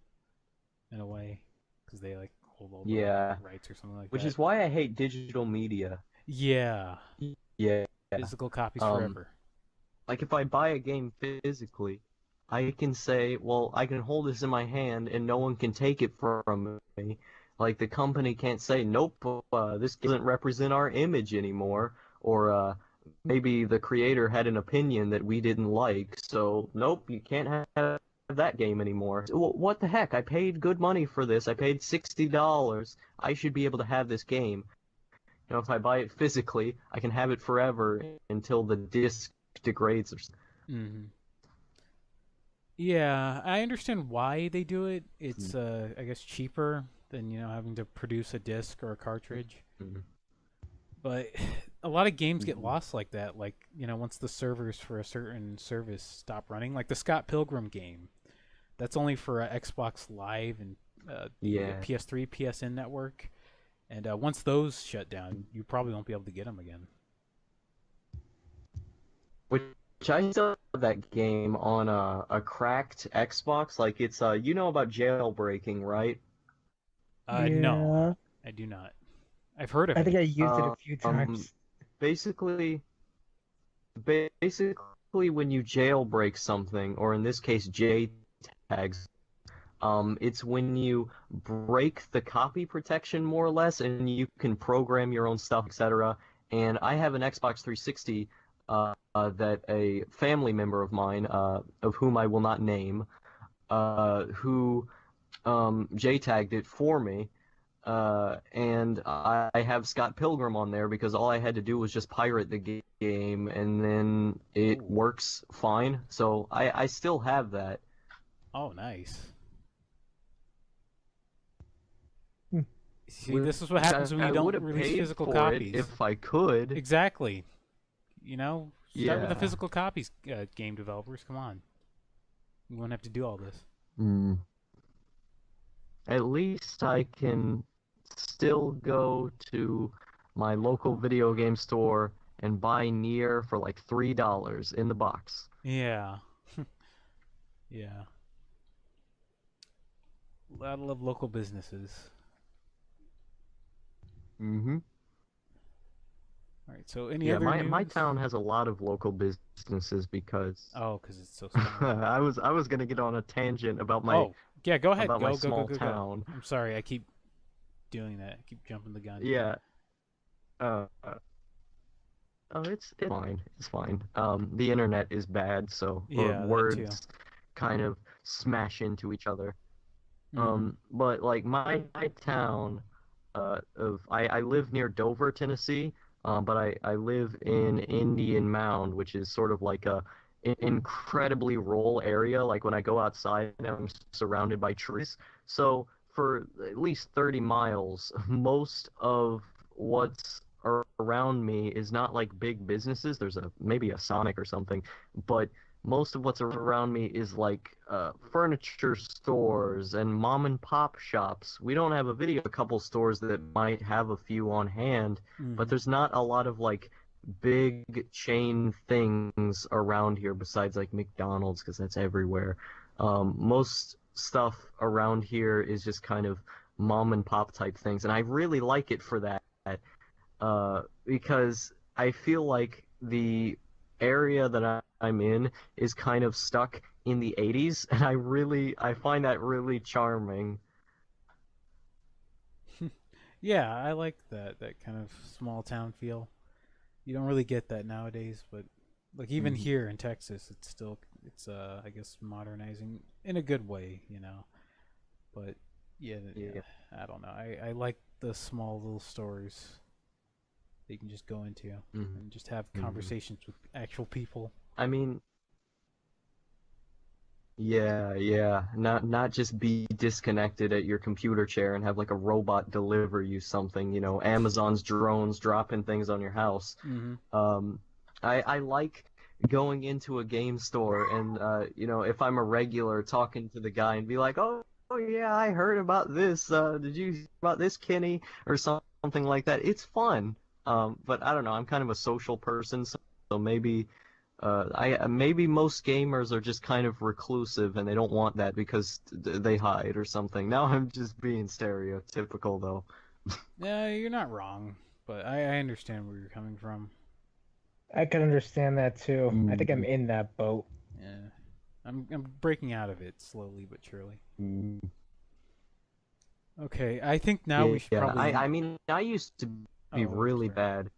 in a way because they like hold all the rights or something like that. Which is why I hate digital media. Yeah. Yeah. Physical copies forever. Like if I buy a game physically, I can say, well, I can hold this in my hand and no one can take it from me. Like the company can't say, nope, this doesn't represent our image anymore, or maybe the creator had an opinion that we didn't like, so nope, you can't have that game anymore. What the heck? I paid good money for this. I paid $60. I should be able to have this game. If I buy it physically, I can have it forever until the disc degrades or something. Yeah, I understand why they do it. It's I guess cheaper than having to produce a disc or a cartridge. Mm-hmm. But a lot of games get lost like that. Like once the servers for a certain service stop running, like the Scott Pilgrim game, that's only for Xbox Live and PS3, PSN network. And once those shut down, you probably won't be able to get them again. Which I still have that game on a cracked Xbox. Like it's you know about jailbreaking, right? No, I do not. I've heard of it. I think I used it a few times. Basically, when you jailbreak something, or in this case, JTAGs, it's when you break the copy protection more or less, and you can program your own stuff, etc. And I have an Xbox 360 that a family member of mine, of whom I will not name, who JTAG'd it for me. And I have Scott Pilgrim on there because all I had to do was just pirate the game, and then it works fine. So I still have that. Oh, nice. See, this is what happens when you don't release physical copies. If I could. Exactly. Start with the physical copies, game developers. Come on. You won't have to do all this. At least I can still go to my local video game store and buy Nier for like $3 in the box. Yeah. Yeah. I love local businesses. Mm-hmm. All right, so any other news? My town has a lot of local businesses because... Oh, because it's so small. I was going to get on a tangent about my... Oh, yeah, go ahead. About go, my go, small go, go, town. Go. I'm sorry, I keep doing that. I keep jumping the gun. Yeah. It's fine. It's fine. The internet is bad, so words kind of smash into each other. But like my town, I live near Dover, Tennessee, but I live in Indian Mound, which is sort of like a incredibly rural area. Like when I go outside, I'm surrounded by trees. So for at least 30 miles, most of what's around me is not like big businesses. There's maybe a Sonic or something, but most of what's around me is like furniture stores and mom and pop shops. We don't have a couple stores that might have a few on hand, but there's not a lot of like big chain things around here besides like McDonald's, because that's everywhere. Most stuff around here is just kind of mom and pop type things, and I really like it for that, because I feel like the area that I'm in is kind of stuck in the 80s, and I find that really charming. Yeah, I like that kind of small town feel. You don't really get that nowadays, but like even here in Texas, it's I guess modernizing in a good way, But yeah, I don't know. I like the small little stores that you can just go into and just have conversations with actual people. I mean, yeah. Not just be disconnected at your computer chair and have like a robot deliver you something, Amazon's drones dropping things on your house. I like going into a game store and, if I'm a regular, talking to the guy and be like, oh yeah, I heard about this. Did you hear about this, Kenny? Or something like that. It's fun. But I don't know. I'm kind of a social person, so maybe maybe most gamers are just kind of reclusive and they don't want that because they hide or something. Now I'm just being stereotypical, though. Yeah, you're not wrong, but I understand where you're coming from. I can understand that too. I think I'm in that boat. Yeah, I'm breaking out of it slowly but surely. Okay, I think now we should probably. I mean, I used to be really bad.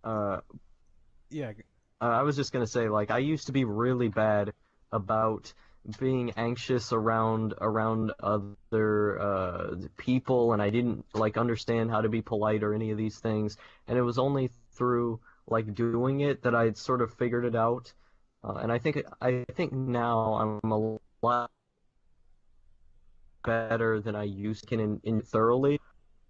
Yeah. I was just gonna say, like, I used to be really bad about being anxious around other people, and I didn't like understand how to be polite or any of these things. And it was only through like doing it that I'd sort of figured it out. And I think now I'm a lot better than I used to in thoroughly,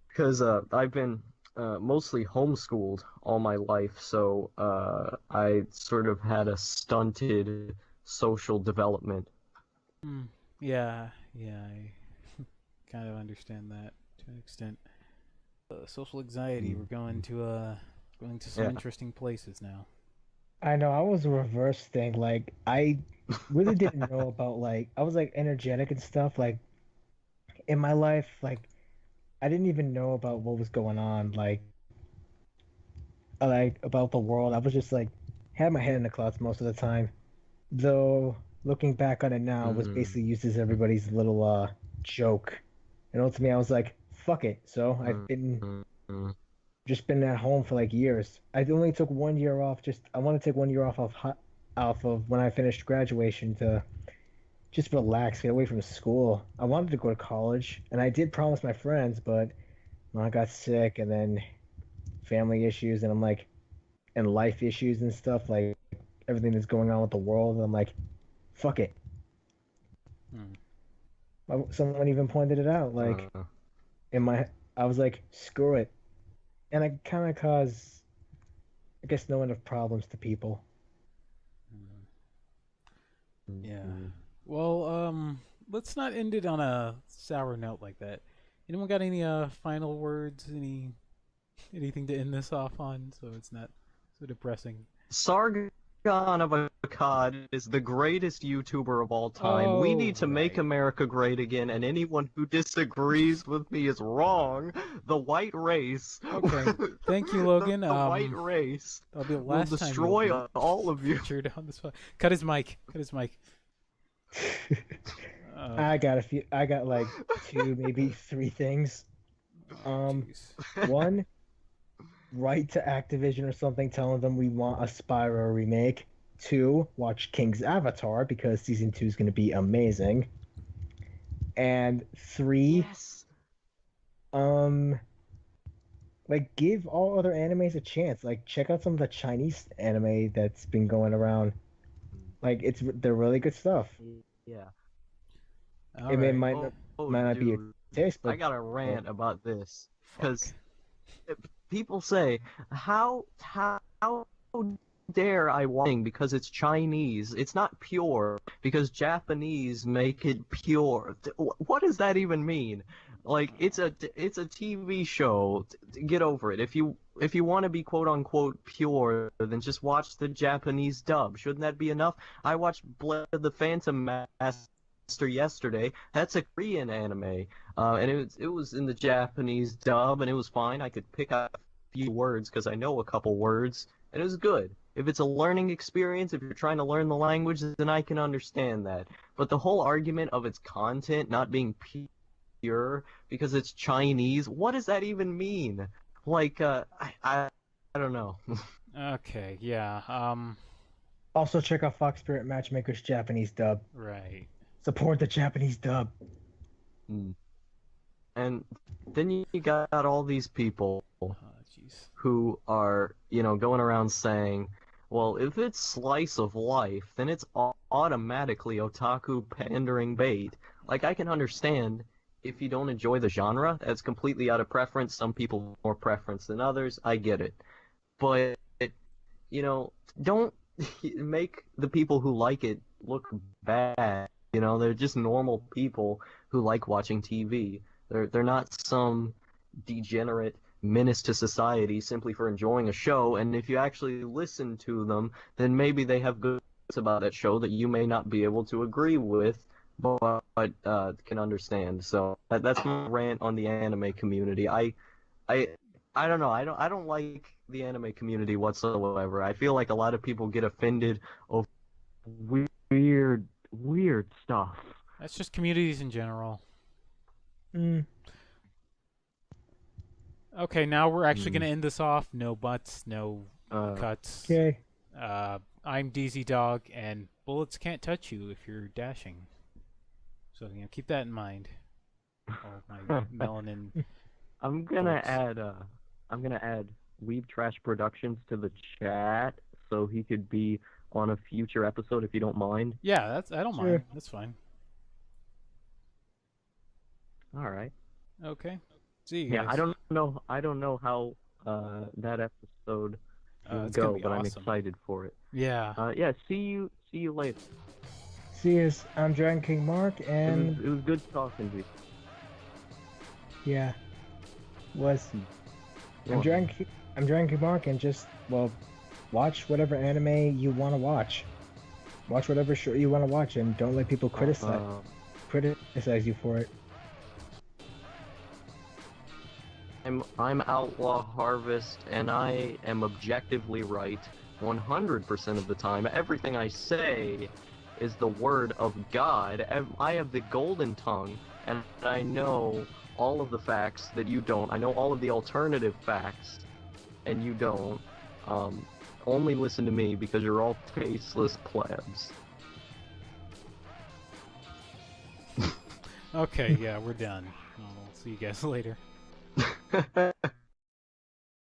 because I've been mostly homeschooled all my life, so I sort of had a stunted social development. Yeah, I kind of understand that to an extent. Social anxiety. We're going to some Yeah. interesting places now. I know I was a reverse thing. Like I really didn't know about like I was like energetic and stuff. Like in my life, like I didn't even know about what was going on. Like about the world. I was just like had my head in the clouds most of the time. Though looking back on it now, it was basically used as everybody's little joke. And ultimately, I was like, fuck it. So I've been just been at home for like years. I only took 1 year off. Just I want to take 1 year off of when I finished graduation to just relax, get away from school. I wanted to go to college, and I did promise my friends, but I got sick, and then family issues, and I'm like, and life issues and stuff, like everything that's going on with the world. And I'm like, fuck it. Someone even pointed it out, like I was like, screw it, and I kind of caused, I guess, no end of problems to people. Yeah. Well, let's not end it on a sour note like that. Anyone got any final words? Anything to end this off on, so it's not so depressing? Sargon of Akkad is the greatest YouTuber of all time. We need to make America great again, and anyone who disagrees with me is wrong. The white race. Okay. Thank you, Logan. The white race. That'll be the will last time destroy you'll be all of you. featured on this. Cut his mic. I got a few. I got like 2, maybe 3 things. One, write to Activision or something, telling them we want a Spyro remake. 2, watch King's Avatar because season 2 is going to be amazing. And 3, like give all other animes a chance. Like check out some of the Chinese anime that's been going around. Like they're really good stuff. Yeah. Might not be your taste, but I got a rant about this because people say, "How dare I watch because it's Chinese? It's not pure because Japanese make it pure." What does that even mean? Like it's a TV show. Get over it. If you want to be quote unquote pure, then just watch the Japanese dub. Shouldn't that be enough? I watched Blade of the Phantom Master yesterday. That's a Korean anime, and it was in the Japanese dub, and it was fine. I could pick up a few words because I know a couple words, and it was good. If it's a learning experience, if you're trying to learn the language, then I can understand that. But the whole argument of its content not being pure because it's Chinese, what does that even mean? Like, I don't know. Okay, yeah. Also check out Fox Spirit Matchmaker's Japanese dub. Right. Support the Japanese dub. And then you got all these people who are, going around saying, well, if it's slice of life, then it's automatically otaku pandering bait. Like, I can understand if you don't enjoy the genre, that's completely out of preference. Some people have more preference than others. I get it. But, don't make the people who like it look bad. They're just normal people who like watching TV. They're not some degenerate menace to society simply for enjoying a show. And if you actually listen to them, then maybe they have good things about that show that you may not be able to agree with, but can understand. So that's my rant on the anime community. I don't know. I don't like the anime community whatsoever. I feel like a lot of people get offended over weird stuff. That's just communities in general. Okay, now we're actually going to end this off. No butts, no cuts. Okay. I'm DZ Dog, and bullets can't touch you if you're dashing. So keep that in mind. All my melanin. I'm gonna add Weeb Trash Productions to the chat so he could be on a future episode if you don't mind. Yeah, I don't mind. That's fine. All right. Okay. See you Yeah, guys. I don't know how that episode will It's gonna go, be but I'm awesome. excited for it. Yeah. Yeah, see you later. See you. I'm Dragonking Mark, and It was good talking to you. yeah, was I'm Well, Dragonking Mark, and just watch whatever anime you want to watch. Watch whatever show you want to watch, and don't let people criticize you for it. I'm Outlawharvest, and I am objectively right 100% of the time. Everything I say is the word of God. I have the golden tongue, and I know all of the facts that you don't. I know all of the alternative facts, and you don't. Only listen to me because you're all faceless plebs. Okay, yeah, we're done. We'll see you guys later.